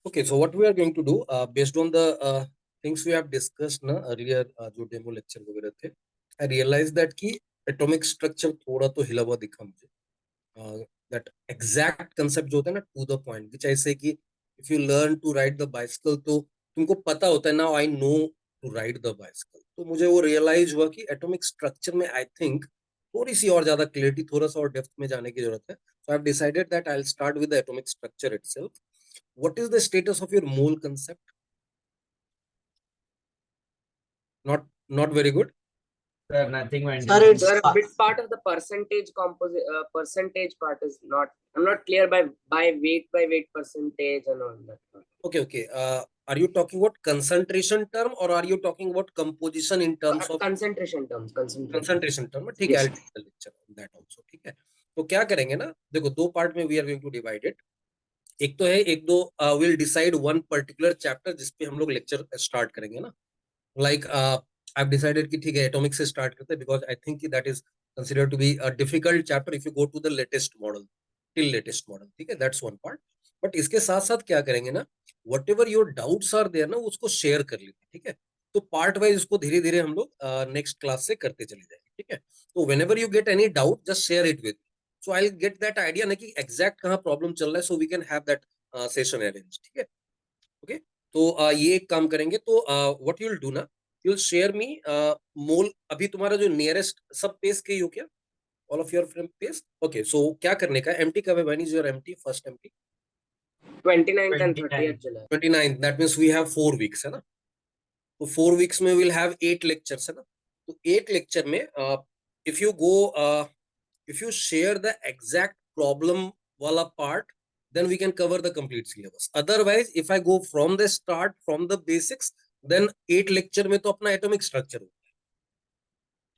Okay, so what we are going to do, based on the things we have discussed na earlier, जो demo lecture वगैरह थे, I realized that कि atomic structure थोड़ा तो हिला हुआ दिखा मुझे. That exact concept जो होता है ना, to the point, which I say कि if you learn to ride the bicycle, तो तुमको पता होता है, now I know to ride the bicycle. तो मुझे वो realize हुआ कि atomic structure में I think थोड़ी सी और ज्यादा clarity, थोड़ा सा और depth में जाने की जरूरत है. So I've decided that I'll start with the atomic structure itself. What is the status of your mole concept? Not very good. Sir, nothing went Sir, in. it's Sir, a bit part of the percentage part is not. I'm not clear by weight percentage and all that part. Okay. Are you talking about concentration term or are you talking about composition in terms of concentration terms? concentration term? ठीक है, Yes. I'll take the lecture on that also. ठीक है. तो क्या करेंगे ना, देखो दो पार्ट में we are going to divide it. एक तो है, एक दो we'll decide one particular chapter जिसपे हम लोग lecture start करेंगे ना. Like I've decided कि ठीक है atomic से start करते हैं because I think that is considered to be a difficult chapter if you go to the latest model, till latest model. ठीक है, that's one part. But इसके साथ साथ क्या करेंगे ना, whatever your doubts are there ना, उसको share कर लेते हैं. ठीक है, तो पार्ट वाइज उसको धीरे धीरे हम लोग नेक्स्ट क्लास से करते चले जाएंगे. ठीक है, तो whenever you get any doubt just share it with me, so I'll get that idea ना कि exact कहाँ प्रॉब्लम चल रहा है, so we can have that session arranged. ठीक है, ओके. तो ये एक काम करेंगे. तो व्हाट यू विल डू ना, you'll share me मोल. अभी तुम्हारा जो नियरेस्ट सब पेज के ही हो क्या, all of your frame page? Okay, so क्या करने का, एमटी कब है, when is your MT, first MT? 29th and 30th July. 29th, that means we have 4 weeks, है ना. तो 4 वीक्स में विल हैव 8 लेक्चर्स, है ना. तो 8 लेक्चर में if you go, if you share the exact problem wala part, then we can cover the complete syllabus. Otherwise if I go from the start, from the basics, then 8 lecture में तो अपना atomic structure होता है.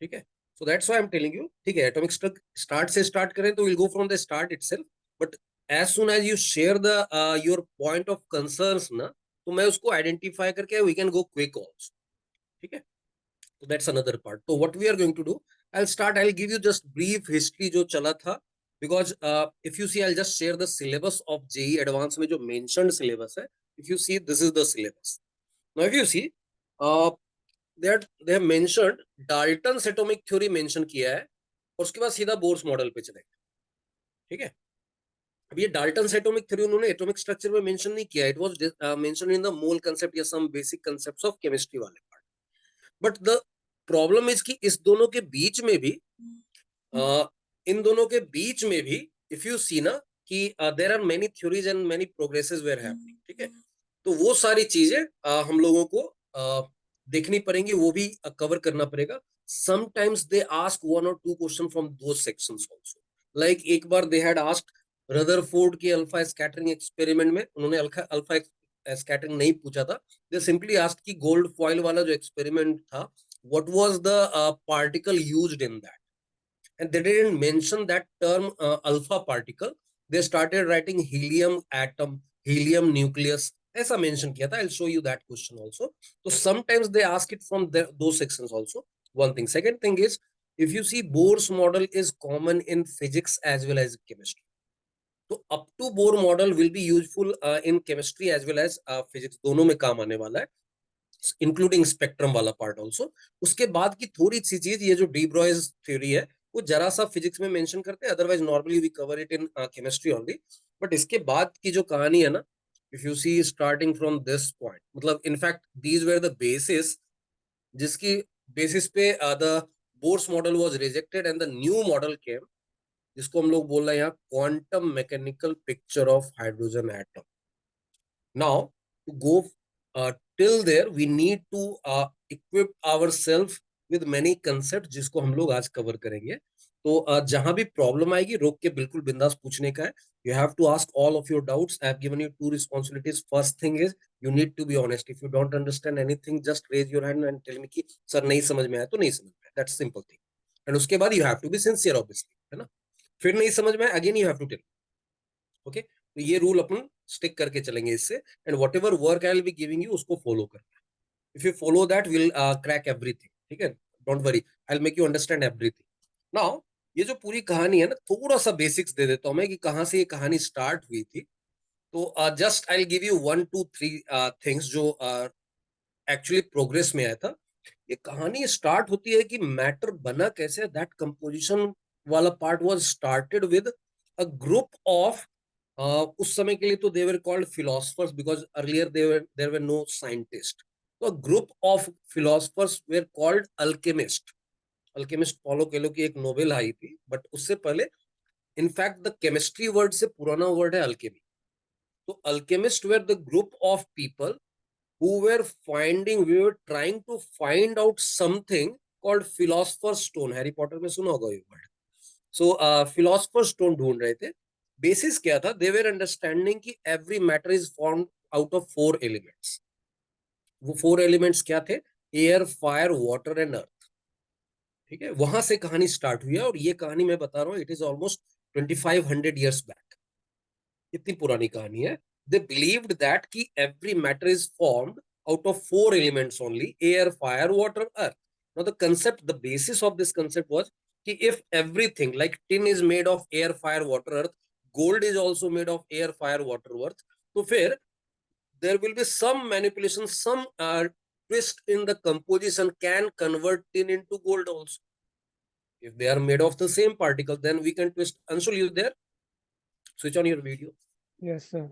ठीक है, so that's why I'm telling you. ठीक है, atomic start से start करें तो we'll go from the start itself, but as soon as you share the your point of concerns ना, तो मैं उसको identify करके we can go quick also. ठीक है, so that's another part. So what we are going to do, I'll give you just brief history जो चला था, because if you see, I'll just share the syllabus of JEE Advanced में जो mentioned syllabus है. If you see, this is the syllabus. Now if you see, they have mentioned Dalton's atomic theory mention किया है, और उसके बाद सीधा Bohr's model पे चलेगा. ठीक है, अब ये डाल्टन एटॉमिक थ्योरी उन्होंने एटॉमिक स्ट्रक्चर में मेंशन नहीं किया. It was mention in the mole concept या some basic concepts of chemistry वाले part. But the problem is कि इस दोनों के बीच में भी, इन दोनों के बीच में भी, इफ यू सी ना कि there are many theories and many progresses were happening. ठीक है, तो वो सारी चीजें हम लोगों को देखनी पड़ेंगी, वो भी कवर करना पड़ेगा. Sometimes they ask 1 or 2 question from those sections also. Like एक बार दे हैड आस्क्ड रदरफोर्ड के अल्फा स्कैटरिंग एक्सपेरिमेंट में, उन्होंने अल्फा स्कैटरिंग नहीं पूछा था. दे सिंपली आस्क्ड कि गोल्ड फॉइल वाला जो एक्सपेरिमेंट था, what was the particle used in that, and they didn't mention that term alpha particle. They started writing helium atom, helium nucleus, ऐसा mention किया था. I'll show you that question also. So sometimes they ask it from those sections also. One thing. Second thing is, if you see, Bohr's model is common in physics as well as chemistry. तो up to Bohr model will be useful in chemistry as well as physics, दोनों में काम आने वाला है, including spectrum वाला part also. उसके बाद की थोड़ी सी चीज, ये जो डी ब्रॉयज थ्योरी है, वो जरा सा फिजिक्स में मेंशन करते हैं, otherwise normally we cover it in chemistry only. But इसके बाद की जो कहानी है ना, if you see starting from this point, मतलब in fact these were the basis, जिसकी बेसिस पे the Bohr's model was rejected and the new model came, जिसको हम लोग बोल रहे हैं यहाँ quantum mechanical picture of hydrogen atom. Now to go till there we need to equip ourselves with many concepts, जिसको हम लोग आज कवर करेंगे. तो जहां भी प्रॉब्लम आएगी रोक के बिल्कुल बिंदास पूछने का है. You have to ask all of your doubts. I have given you 2 responsibilities. First thing is you need to be honest. If you don't understand anything, just raise your hand and tell me कि sir नहीं समझ में आया तो नहीं समझ में आया. That's simple thing. And उसके बाद you have to be sincere obviously, है ना. फिर नहीं समझ में आया, again you have to tell. Okay, तो ये रूल अपन स्टिक करके चलेंगे इससे. And what ever work I will be giving you, उसको फॉलो करना. If you follow that will crack everything. ठीक है, don't worry, I will make you understand everything. Now ये जो पूरी कहानी है ना, थोड़ा सा बेसिक्स दे देता हूं मैं कि कहां से ये कहानी स्टार्ट हुई थी. तो just I will give you 1 2 3 things जो एक्चुअली प्रोग्रेस में आया था। ये कहानी स्टार्ट होती है कि मैटर बना कैसे, दैट कंपोजिशन वाला part was started with a group of, उस समय के लिए तो they were called philosophers because earlier there were no scientist. तो group of philosophers were called alchemist. Alchemist Paulo Coelho की एक नोवेल आई थी, बट उससे पहले इनफैक्ट द केमिस्ट्री वर्ड से पुराना वर्ड है अल्केमी। तो alchemist were the group of people who we were trying to find out something called philosopher's stone. Harry Potter में सुना होगा ये वर्ड। सो philosopher's stone ढूंढ रहे थे। बेसिस क्या था, they were understanding कि every matter is formed out of 4 elements। वो 4 elements क्या थे, air, fire, water and earth. ठीक है, वहां से कहानी स्टार्ट हुई है, और ये कहानी मैं बता रहा हूँ, it is almost 2500 years back. इतनी पुरानी कहानी है। दे बिलीव्ड दैट कि every matter is formed out of 4 elements only: air, fire, water, earth. Now the concept, the basis of this concept was कि if everything like tin is made of air, fire, water, earth, gold is also made of air, fire, water, earth, तो फिर there will be some manipulation, some twist in the composition can convert tin into gold also. If they are made of the same particle, then we can twist. Anshul, you there? Switch on your video. Yes, sir.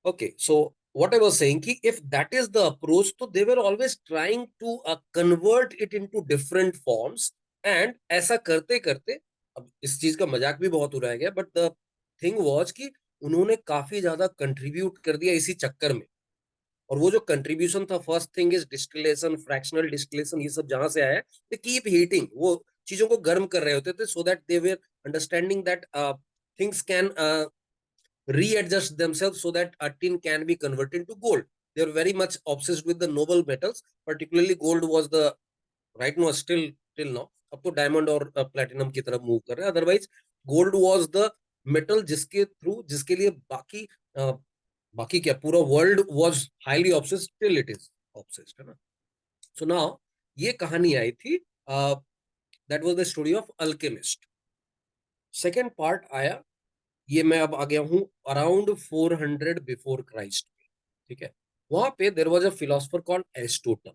Okay, so what I was saying कि if that is the approach, so they were always trying to convert it into different forms, and ऐसा करते करते, अब इस चीज का मजाक भी बहुत उड़ाया गया, but the thing was कि उन्होंने काफी ज्यादा कंट्रीब्यूट कर दिया इसी चक्कर में। और वो जो कंट्रीब्यूशन था, first thing is distillation, fractional distillation, ये सब जहां से आया है, दे कीप हीटिंग, वो चीजों को गर्म कर रहे होते थे, so that they were understanding that things can readjust themselves so that a tin can be converted to gold. They are very much obsessed with the noble metals, particularly gold was the, right now still till now, अब तो diamond और platinum की तरफ move कर रहे हैं। Otherwise gold was the metal जिसके through, जिसके लिए बाकी क्या पूरा world was highly obsessed, till it is obsessed, है ना। सो नाउ ये कहानी आई थी, that was the story of alchemist. Second part आया, ये मैं अब आ गया हूं अराउंड 400 बिफोर क्राइस्ट। ठीक है, वहां पे there was a philosopher called Aristotle.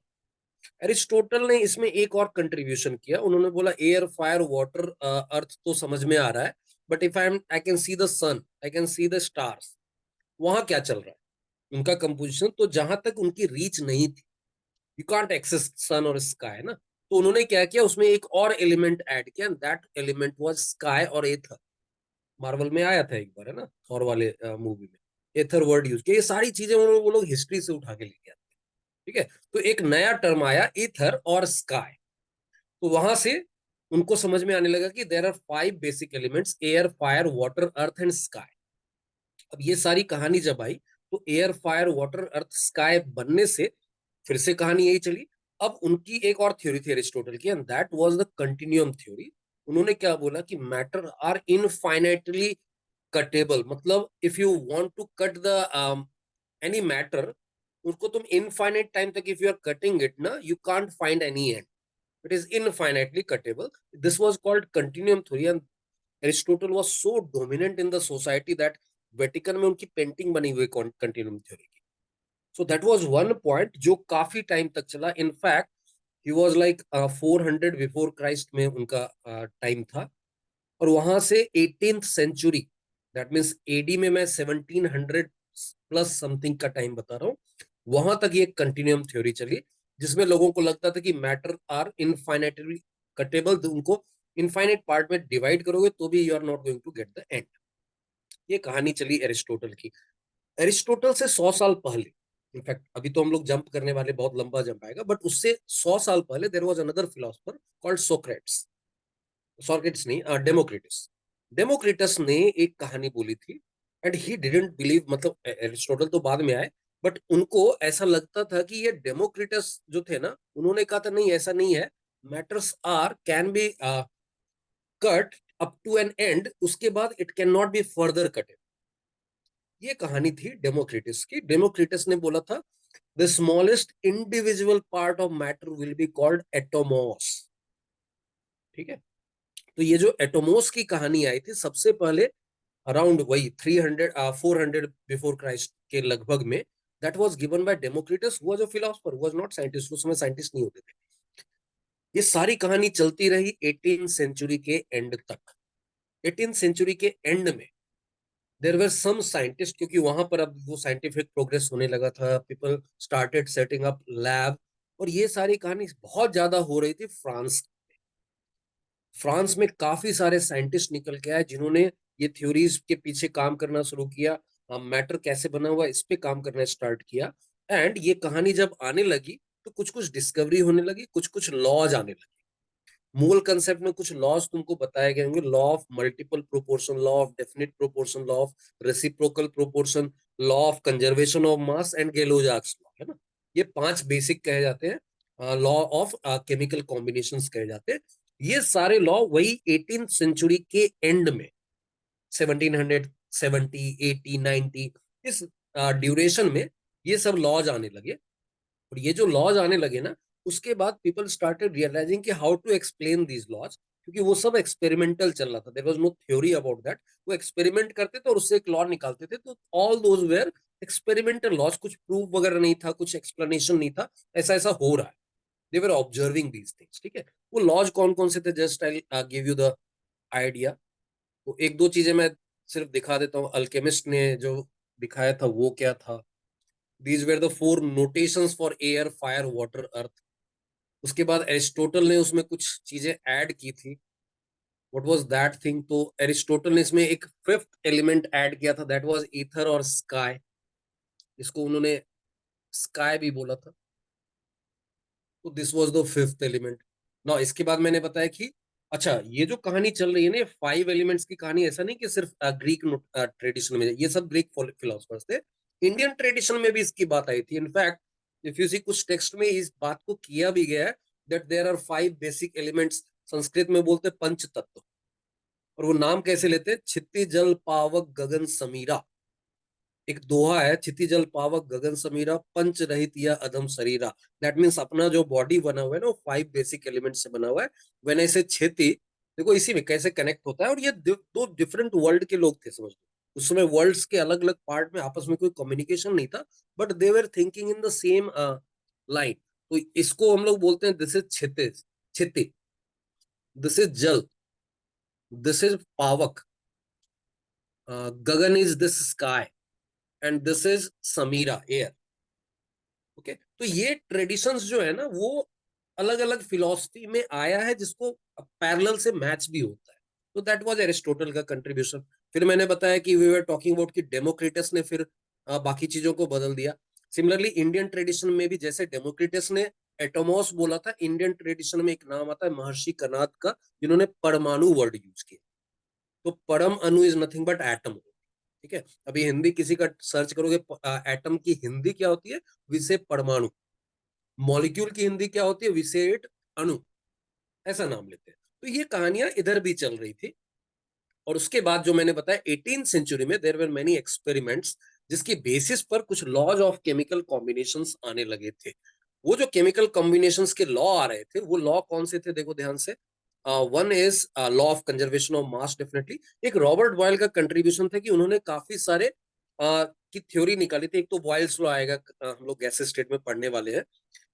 Aristotle ने इसमें एक और कंट्रीब्यूशन किया। उन्होंने बोला एयर, फायर, वाटर, अर्थ तो समझ में आ रहा है, but if I can see the sun, I can see the stars, वहां क्या चल रहा है उनका कंपोजिशन। तो जहां तक उनकी रीच नहीं थी, यू कांट एक्सेस सन और स्काई ना, तो उन्होंने क्या किया, उसमें एक और एलिमेंट ऐड किया, दैट एलिमेंट वाज स्काई और एथर। मार्वल में आया था एक बार, है ना, थॉर वाले मूवी में एथर वर्ड यूज किया। ये सारी चीजें वो लोग हिस्ट्री से उठा के लेके आते हैं। ठीक है, तो एक नया टर्म आया ईथर और स्काई। तो वहां से उनको समझ में आने लगा कि there are 5 basic elements: air, fire, water, earth and sky. अब ये सारी कहानी जब आई, तो air, fire, water, earth, sky बनने से फिर से कहानी यही चली। अब उनकी एक और थ्योरी थी एरिस्टोटल की, and that was the continuum theory. उन्होंने क्या बोला कि मैटर आर इनफाइनाइटली कटेबल, मतलब if you want to cut the any matter, उसको तुम इनफाइनाइट टाइम तक if you are cutting it ना, you can't find any end, it is infinitely cuttable. This was called continuum theory, and Aristotle was so dominant in the society that Vatican में उनकी painting बनी हुई continuum theory की। So that was one point जो काफी time तक चला। In fact he was like 400 before Christ में उनका टाइम था, और वहां से 18th century, that means AD में मैं 1700 प्लस समथिंग का टाइम बता रहा हूँ, वहां तक ये कंटिन्यूम थ्योरी चली, जिसमें लोगों को लगता था कि मैटर आर इनफाइनाइटली कटेबल, उनको इनफाइनाइट पार्ट में डिवाइड करोगे तो भी you are not going to get the end. ये कहानी चली एरिस्टोटल की। एरिस्टोटल से 100 साल पहले, इनफैक्ट अभी तो हम लोग जंप करने वाले, बहुत लंबा जंप आएगा, बट उससे 100 साल पहले there was another philosopher called Socrates. Socrates नहीं, डेमोक्रिटस। डेमोक्रिटस ने एक कहानी बोली थी, एंड ही डिडंट बिलीव, मतलब एरिस्टोटल तो बाद में आए, बट उनको ऐसा लगता था कि ये डेमोक्रिटस जो थे ना, उन्होंने कहा था नहीं ऐसा नहीं है, matters are can be cut up to an end, उसके बाद it can not be further cutted. ये कहानी थी डेमोक्रिटस की। डेमोक्रिटस ने बोला था the smallest individual part of matter will be called atomos. ठीक है, तो ये जो एटोमोस की कहानी आई थी, सबसे पहले अराउंड वही 300 400 बिफोर क्राइस्ट के लगभग में, that was given by Democritus, who was a philosopher, who was not scientist, उस समय साइंटिस्ट नहीं होते थे। ये सारी कहानी चलती रही 18th सेंचुरी के एंड तक। 18th सेंचुरी के एंड में देयर वर सम साइंटिस्ट, क्योंकि वहां पर अब वो साइंटिफिक प्रोग्रेस होने लगा था, people started setting up lab, और ये सारी कहानी बहुत ज्यादा हो रही थी फ्रांस। फ्रांस में काफी सारे साइंटिस्ट निकल के आए जिन्होंने ये थ्योरीज के पीछे काम करना शुरू किया, मैटर कैसे बना हुआ इस पे काम करना स्टार्ट किया। एंड ये कहानी जब आने लगी तो कुछ कुछ डिस्कवरी होने लगी, कुछ कुछ लॉज आने लगे। मूल कंसेप्ट में कुछ लॉज तुमको बताए गए होंगे, law of multiple proportion, law of definite proportion, law of reciprocal proportion, law of conservation of mass and Gay Lussac's law, है ना। ये 5 बेसिक कहे जाते हैं, लॉ ऑफ केमिकल कॉम्बिनेशंस कहे जाते हैं। ये सारे लॉ वही 18th सेंचुरी के एंड में 1770 80 90 इस ड्यूरेशन में ये सब लॉज आने लगे। और ये जो लॉज आने लगे ना, उसके बाद पीपल स्टार्टेड रियलाइजिंग कि how to explain these laws, क्योंकि वो सब एक्सपेरिमेंटल चल रहा था, there was no theory about that. वो एक्सपेरिमेंट करते थे और उससे एक लॉ निकालते थे, तो all those were experimental laws, कुछ प्रूफ वगैरह नहीं था, कुछ एक्सप्लेनेशन नहीं था, ऐसा ऐसा हो रहा है। दे वर ऑब्जर्विंग दीज थिंग्स, ठीक है। वो लॉज कौन कौन से थे, just I give you the idea. तो एक दो चीजें मैं सिर्फ दिखा देता हूँ। अल्केमिस्ट ने जो दिखाया था वो क्या था, these were the 4 notations for air fire water अर्थ। उसके बाद एरिस्टोटल ने उसमें कुछ चीजें ऐड की थी, व्हाट वाज दैट थिंग। तो एरिस्टोटल ने इसमें एक 5th एलिमेंट ऐड किया था, दैट वाज ईथर और स्काई। इसको उन्होंने स्काई भी बोला था। तो this was the 5th element ना। इसके बाद मैंने बताया कि अच्छा, ये जो कहानी चल रही है ना, 5 एलिमेंट्स की कहानी, ऐसा नहीं कि सिर्फ ग्रीक ट्रेडिशन में, ये सब ग्रीक फिलोसफर्स थे, इंडियन ट्रेडिशन में भी इसकी बात आई थी। इनफैक्ट इफ यू सी कुछ टेक्स्ट में इस बात को किया भी गया है, that there are 5 basic elements. Sanskrit में बोलते हैं पंच तत्व, और वो नाम कैसे लेते हैं, क्षिति जल पावक गगन समीरा। एक दोहा है, क्षिति जल पावक गगन समीरा, पंच रहित या अधम शरीरा। दैट मीन्स अपना जो बॉडी बना हुआ है ना, वो 5 बेसिक एलिमेंट से बना हुआ है। व्हेन आई से क्षिति, देखो इसी में कैसे कनेक्ट होता है। और ये दो डिफरेंट वर्ल्ड के लोग थे, समझ लो। उस समय वर्ल्ड्स के अलग अलग पार्ट में आपस में कोई कम्युनिकेशन नहीं था, but they were thinking in the same line. तो इसको हम लोग बोलते हैं, this is kshitij, kshiti, this is jal, this is pavak, gagan is this sky, and this is sameera, air. Okay, तो ये ट्रेडिशंस जो है ना, वो अलग अलग फिलॉसफी में आया है, जिसको पैरेलल से मैच भी होता है। तो दैट वाज एरिस्टोटल का कंट्रीब्यूशन। फिर मैंने बताया कि वी वर टॉकिंग अबाउट कि डेमोक्रिटस ने फिर बाकी चीजों को बदल दिया। सिमिलरली इंडियन ट्रेडिशन में भी, जैसे डेमोक्रिटस ने एटोमॉस बोला था, इंडियन ट्रेडिशन में एक नाम आता है महर्षि कनाद का, जिन्होंने परमाणु वर्ड यूज किया। तो परम अणु इज नथिंग बट एटम, ठीक है। अभी हिंदी किसी का सर्च करोगे, एटम की हिंदी क्या होती है, विषय परमाणु। मॉलिक्यूल की हिंदी क्या होती है, विषेट अणु, ऐसा नाम लेते हैं। तो ये कहानियां इधर भी चल रही थी। और उसके बाद जो मैंने बताया 18th सेंचुरी में देयर वर मेनी एक्सपेरिमेंट्स, जिसकी बेसिस पर कुछ लॉज ऑफ केमिकल कॉम्बिनेशंस आने लगे थे। वो जो केमिकल कॉम्बिनेशंस के लॉ आ रहे थे, वो लॉ कौन से थे, देखो ध्यान से। One is law of conservation of mass, definitely. एक रॉबर्ट बॉयल का कंट्रीब्यूशन था कि उन्होंने काफी सारे की थ्योरी निकाली थी। एक तो बॉयल्स लॉ आएगा, हम लोग गैसेस स्टेट में पढ़ने वाले हैं।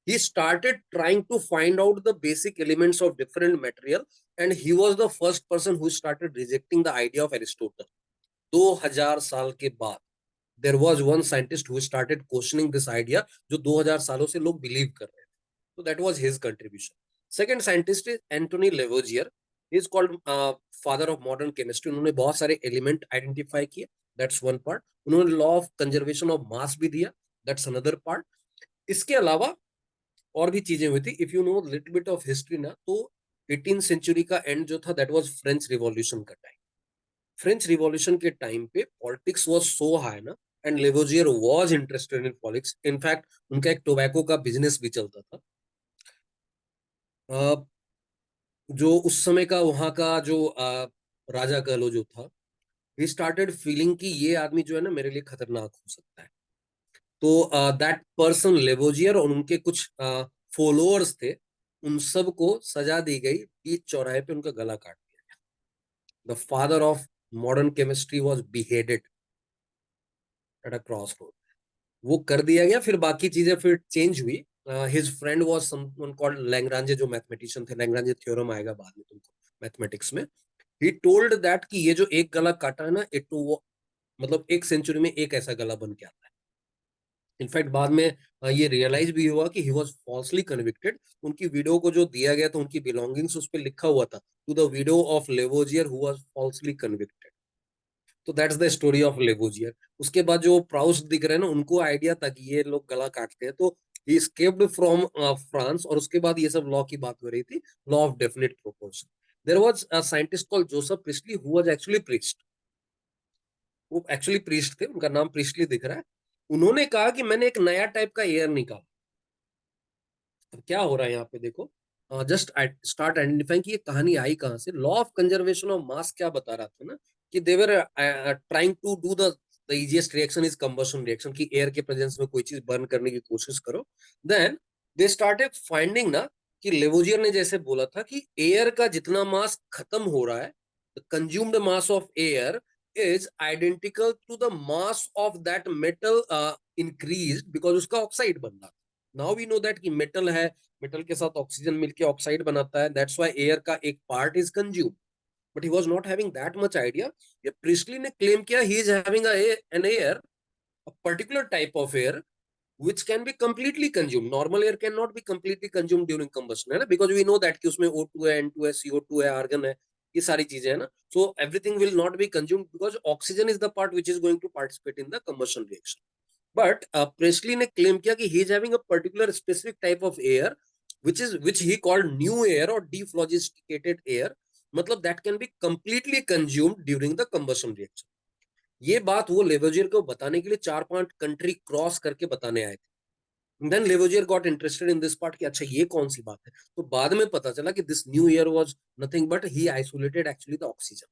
He started trying to find out the basic elements of different material, and he was the first person who started rejecting the idea of Aristotle. 2000 साल के बाद there was one scientist who started questioning this idea, जो 2000 सालों से लोग believe कर रहे थे। So that was his contribution. Second scientist is Anthony Lavoisier. He is called father of modern chemistry. उन्होंने बहुत सारे element identify किए, that's one part. उन्होंने law of conservation of mass भी दिया, that's another part. इसके अलावा और भी चीजें हुई थी। If you know little bit of history ना, तो 18th सेंचुरी का एंड जो था, दैट वाज फ्रेंच रिवॉल्यूशन का टाइम। फ्रेंच रिवॉल्यूशन के टाइम पे पॉलिटिक्स वाज सो हाई ना, and Lavoisier was interested in politics. In fact उनका एक टोबैको का बिजनेस भी चलता था। जो उस समय का वहां का जो राजा कह लो जो था, ही स्टार्टेड फीलिंग कि ये आदमी जो है ना, मेरे लिए खतरनाक हो सकता है। तो दैट पर्सन लेवोजियर और उनके कुछ फॉलोअर्स थे, उन सब को सजा दी गई, बीच चौराहे पे उनका गला काट दिया गया। The father of modern chemistry was beheaded at a cross road. वो कर दिया गया, फिर बाकी चीजें फिर चेंज हुई। His friend was someone called Lagrange, जो मैथमेटिशियन थे। लैग्रांजे थ्योरम आएगा बाद में तुमको मैथमेटिक्स में। ही टोल्ड दैट कि ये जो एक गला काटा है ना, इट वो मतलब एक सेंचुरी में एक ऐसा गला बन के आता है। इनफैक्ट बाद में ये रियलाइज भी हुआ कि ही वाज फॉल्सली कन्विक्टेड। उनकी विडो को जो दिया गया था, उनकी बिलोंगिंग्स उस पर लिखा हुआ था, to the widow of Lavoisier who was falsely convicted. तो that's the story of Lavoisier. उसके बाद जो प्राउस्ट दिख रहे हैं ना, उनको आइडिया था कि ये लोग गला काटते हैं, तो ही एस्केप्ड फ्रॉम फ्रांस। और उसके बाद ये सब लॉ की बात हो रही थी, law of definite proportion. There was a scientist called Joseph Priestley who was actually priest. वो एक्चुअली प्रीस्ट थे, उनका नाम प्रिस्टली दिख रहा है। उन्होंने कहा कि मैंने एक नया टाइप का एयर निकाला। अब क्या हो रहा है यहाँ पे देखो, जस्ट स्टार्ट आइडेंटिफाइंग कि ये कहानी आई कहाँ से। Law of conservation of mass क्या बता रहा था ना, कि they were trying to do the easiest reaction is combustion reaction, की एयर के प्रेजेंस में कोई चीज बर्न करने की कोशिश करो। देन दे स्टार्टेड फाइंडिंग ना, कि लेवोजियर ने जैसे बोला था कि एयर का जितना मास खत्म हो रहा है, the consumed mass of air is identical to the mass of that metal increase, because उसका ऑक्साइड बन रहा। नाउ वी नो दैट कि मेटल है, मेटल के साथ ऑक्सीजन मिलके ऑक्साइड बनाता है, दैट्स व्हाई एयर का एक part is consume. But he was not having that much idea. ये प्रिस्टली ने क्लेम किया he is having an air, a particular type of air which can be completely consumed. Normal air cannot be completely consumed during combustion, है ना, because we know that कि उसमें O2 है, N2 है, CO2 है, argon है, ये सारी चीजें है ना। So everything will not be consumed because oxygen is the part which is going to participate in the combustion reaction. But Presley ने claim किया कि he is having a particular specific type of air which he called new air or dephlogisticated air, मतलब that can be completely consumed during the combustion reaction. ये बात वो Lavoisier को बताने के लिए 4-5 कंट्री क्रॉस करके बताने आए थे। Then Lavoisier got interested in this part कि अच्छा ये कौन सी बात है। तो बाद में पता चला कि this new year was nothing but he isolated actually the oxygen.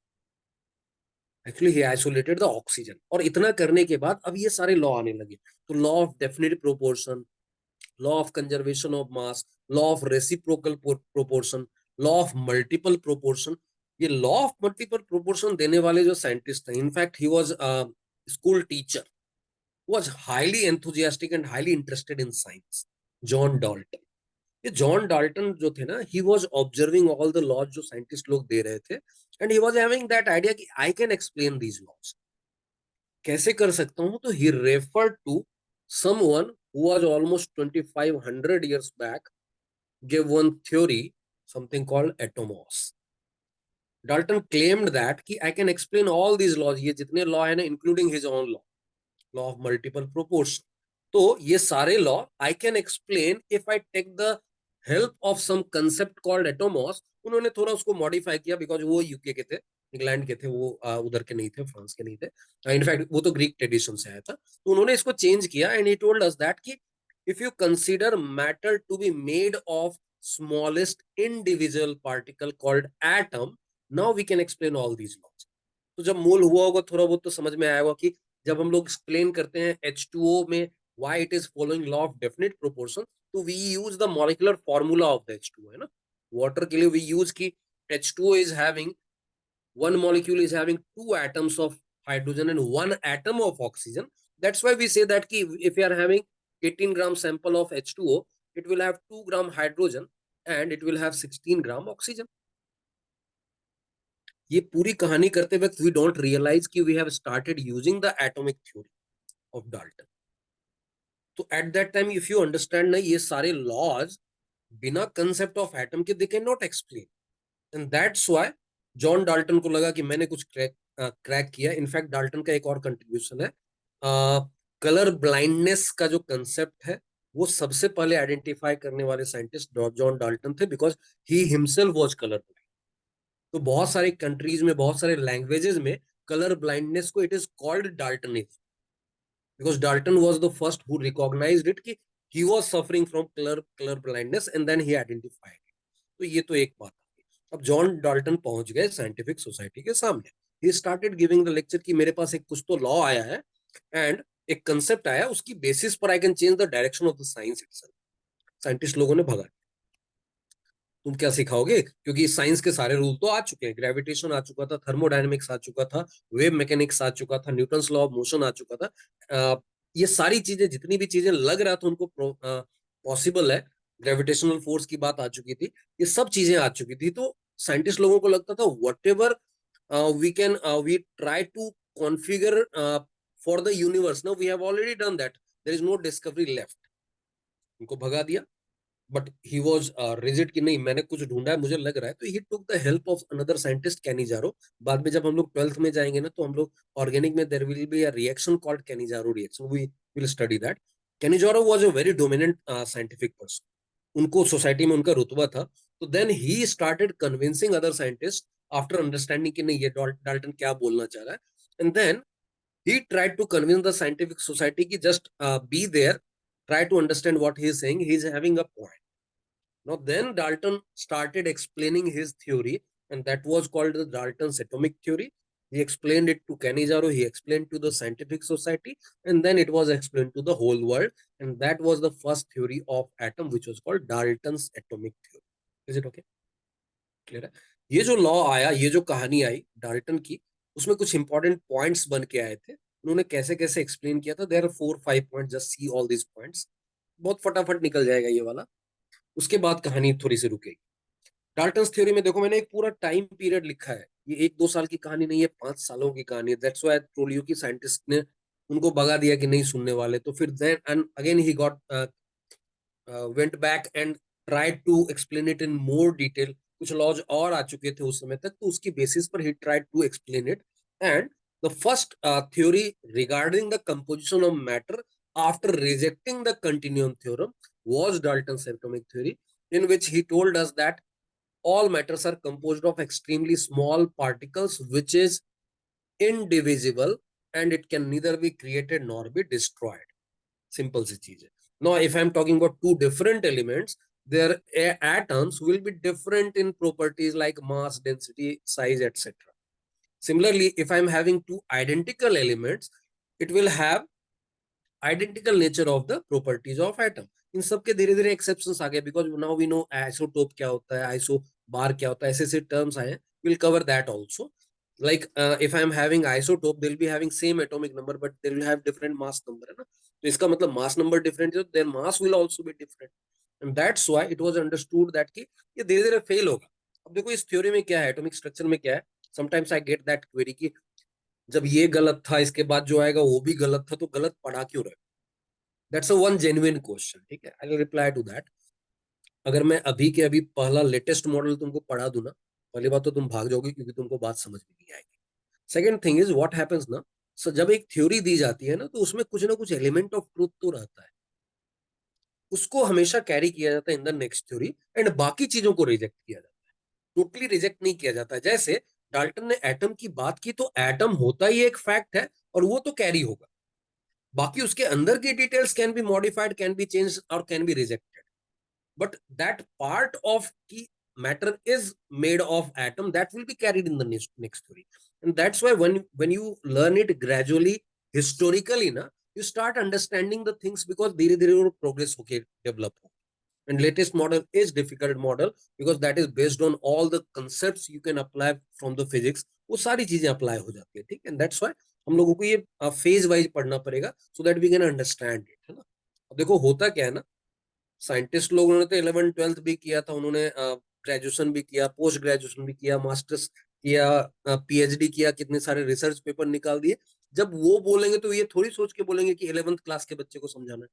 Actually he isolated the oxygen. और इतना करने के बाद अब ये सारे लॉ आने लगे। तो law of definite proportion, law of conservation of mass, law of reciprocal proportion, law of multiple proportion. ये लॉ ऑफ मल्टीपल प्रोपोर्शन देने वाले जो साइंटिस्ट थे, in fact he was school teacher, was highly enthusiastic and highly interested in science, John Dalton. ये John Dalton जो थे ना, he was observing all the laws जो साइंटिस्ट लोग दे रहे थे, and he was having that idea कि I can explain these laws. कैसे कर सकता हूं, तो he referred to someone who was almost 2500 years back, gave one theory, something called atomos. Dalton claimed that कि I can explain all these laws, ये जितने law है ना, including his own law, law of multiple proportion. तो ये सारे law I can explain if I take the help of some concept called atomos. उन्होंने थोड़ा उसको मॉडिफाई किया, बिकॉज वो यूके के थे, इंग्लैंड के थे वो, उधर के नहीं थे, फ्रांस के नहीं थे। इनफैक्ट वो तो ग्रीक ट्रेडिशन से आया था। तो उन्होंने इसको चेंज किया and he told us that कि if you consider matter to be made of smallest individual particle called atom, now we can explain all these laws. तो जब मूल हुआ होगा, थोड़ा बहुत तो समझ में आया होगा कि जब हम लोग एक्सप्लेन करते हैं H2O में why it is following law of definite proportion, तो we use the molecular formula of the H2O, है ना। वाटर के लिए we use कि H2O is having one molecule is having 2 atoms of hydrogen and 1 atom of oxygen. That's why we say that कि if you are having 18 gram sample of H2O, it will have 2 gram hydrogen and it will have 16 gram oxygen. ये पूरी कहानी करते वक्त we don't realize कि we have started using the atomic theory of Dalton. तो at that time if you understand ना, ये सारे लॉज बिना कंसेप्ट ऑफ एटम के they can not explain. And that's why John Dalton को लगा कि मैंने कुछ क्रैक किया। इनफैक्ट डाल्टन का एक और कंट्रीब्यूशन है, कलर ब्लाइंडनेस का जो कंसेप्ट है, वो सबसे पहले आइडेंटिफाई करने वाले साइंटिस्ट जॉन डाल्टन थे, because he himself was colour blind. तो बहुत सारे कंट्रीज में, बहुत सारे लैंग्वेजेस में कलर ब्लाइंडनेस को it is called Daltonism, because Dalton was the first who recognized it कि he was suffering from color blindness and then he identified it. तो ये तो एक बात है। अब जॉन डाल्टन पहुंच गए साइंटिफिक सोसाइटी के सामने। he started giving the lecture कि मेरे पास एक कुछ तो लॉ आया है एंड एक कंसेप्ट आया, उसकी बेसिस पर I can change the direction of the science itself. Scientist लोगों ने भगा। तुम क्या सिखाओगे, क्योंकि साइंस के सारे रूल तो आ चुके हैं, ग्रेविटेशन आ चुका था, थर्मोडायनेमिक्स आ चुका था, वेव मैकेनिक्स आ चुका था, न्यूटन्स लॉ ऑफ मोशन आ चुका था। ये सारी चीजें, जितनी भी चीजें लग रहा था उनको पॉसिबल है, ग्रेविटेशनल फोर्स की बात आ चुकी थी, ये सब चीजें आ चुकी थी। तो साइंटिस्ट लोगों को लगता था whatever we try to configure for the universe, now we have already done that, there is no discovery left. उनको भगा दिया, बट ही वॉज रिजिड कि नहीं, मैंने कुछ ढूंढा है, मुझे लग रहा है। तो he took the help of another scientist Cannizzaro. बाद में जब हम लोग 12th में जाएंगे ना, तो हम लोग ऑर्गेनिक में there will be a reaction called Cannizzaro reaction, we will study that. Cannizzaro was a very dominant scientific person, उनको सोसाइटी में उनका रुतबा था। तो then he started convincing other scientist after understanding कि नहीं, ये डाल्टन क्या बोलना चाह रहा है। And then he tried to convince the scientific society ki just be there, try to understand what he is saying, he is having a point. Now then Dalton started explaining his theory, and that was called the Dalton's atomic theory. He explained it to Cannizzaro, he explained to the scientific society, and then it was explained to the whole world, and that was the first theory of atom, which was called Dalton's atomic theory. Is it okay? Clear है? ये जो law आया, ये जो कहानी आई Dalton की, उसमें कुछ इंपॉर्टेंट पॉइंट्स बन के आए थे। उन्होंने कैसे कैसे एक्सप्लेन किया था, there are 4-5 point, just see all this points. बहुत फटाफट निकल जाएगा ये वाला, उसके बाद कहानी थोड़ी सी रुकेगी। डाल्टन्स थ्योरी में देखो, मैंने एक पूरा टाइम पीरियड लिखा है, ये 1-2 साल की कहानी नहीं है, 5 सालों की कहानी है। That's why I told you कि साइंटिस्ट ने उनको भगा दिया कि नहीं सुनने वाले। तो फिर then and again he got went back and tried to explain it in more detail. कुछ लॉज और आ चुके थे उस समय तक, तो उसकी बेसिस पर he tried to explain it. And the first theory regarding the composition of matter after rejecting the continuum theorem was Dalton's atomic theory, in which he told us that all matters are composed of extremely small particles which is indivisible, and it can neither be created nor be destroyed. Simple सी चीज है। Now if I'm talking about two different elements, their atoms will be different in properties like mass, density, size, etc. Similarly, if I'm having two identical elements, it will have identical nature of the properties of atom. इन सब के धीरे धीरे exceptions आ गए, because now we know isotope क्या होता है, iso बार क्या होता है, ऐसे ऐसे टर्म्स आए हैं। Will cover that also. like if I am having isotope, they'll be having same atomic number but they will have different mass number, है ना? तो इसका मतलब mass number different है, their mass will also be different, and that's why it was understood that कि ये धीरे धीरे फेल होगा। अब देखो इस थ्योरी में क्या है, एटॉमिक स्ट्रक्चर में क्या है, sometimes I get that query कि जब ये गलत था, इसके बाद जो आएगा वो भी गलत था, तो गलत पढ़ा क्यों रहे? That's a one genuine question, ठीक है, I will reply to that. अगर मैं अभी के अभी पहला लेटेस्ट मॉडल तुमको पढ़ा दूं ना, पहली बात तो तुम भाग जाओगे क्योंकि तुमको बात समझ में नहीं आएगी। Second thing is what happens ना, सो जब एक थ्योरी दी जाती है ना, तो उसमें कुछ ना कुछ एलिमेंट ऑफ ट्रूथ तो रहता है, उसको हमेशा कैरी किया जाता है in the next theory, and बाकी चीजों को रिजेक्ट किया जाता है, टोटली रिजेक्ट नहीं किया जाता है। जैसे डाल्टन ने एटम की बात की, तो एटम होता ही एक फैक्ट है और वो तो कैरी होगा, बाकी उसके अंदर की details can be modified, can be change और can be rejected, but that part of key matter is made of atom that will be carried in the next theory. And that's why when you learn it gradually, historically na, you start understanding the things, because धीरे धीरे वो progress होके develop हो। And latest model is difficult model because that is based on all the concepts you can apply from the physics, वो सारी चीजें apply हो जाती है, ठीक है। दैट्स व्हाई हम लोगों को ये फेज वाइज पढ़ना पड़ेगा, so that we can understand it, है ना। अब देखो होता क्या है ना, साइंटिस्ट लोगों ने तो 11th-12th भी किया था, उन्होंने ग्रेजुएशन भी किया, पोस्ट ग्रेजुएशन भी किया, मास्टर्स किया, पीएचडी किया, कितने सारे रिसर्च पेपर निकाल दिए। जब वो बोलेंगे तो ये थोड़ी सोच के बोलेंगे कि 11th क्लास के बच्चे को समझाना है,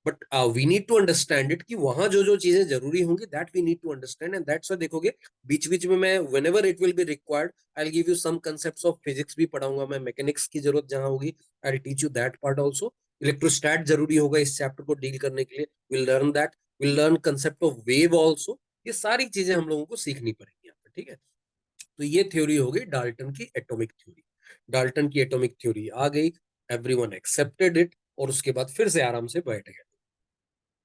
but we need to understand it कि वहां जो जो चीजें जरूरी होंगी, that we need to understand. And that's why देखोगे बीच बीच में मैं whenever it will be required, I will give you some concepts of physics भी पढ़ाऊंगा मैं, मैकेनिक्स की जरूरत जहां होगी I will teach you that part also. Electrostat जरूरी होगा इस चैप्टर को डील करने के लिए, will learn that, will learn concept of wave also. ये सारी चीजें हम लोगों को सीखनी पड़ेंगी यहाँ पे, ठीक है। तो ये थ्योरी हो गई डाल्टन की एटॉमिक थ्योरी। डाल्टन की एटॉमिक थ्योरी आ गई, एवरीवन एक्सेप्टेड इट, और उसके बाद फिर से आराम से बैठ गए।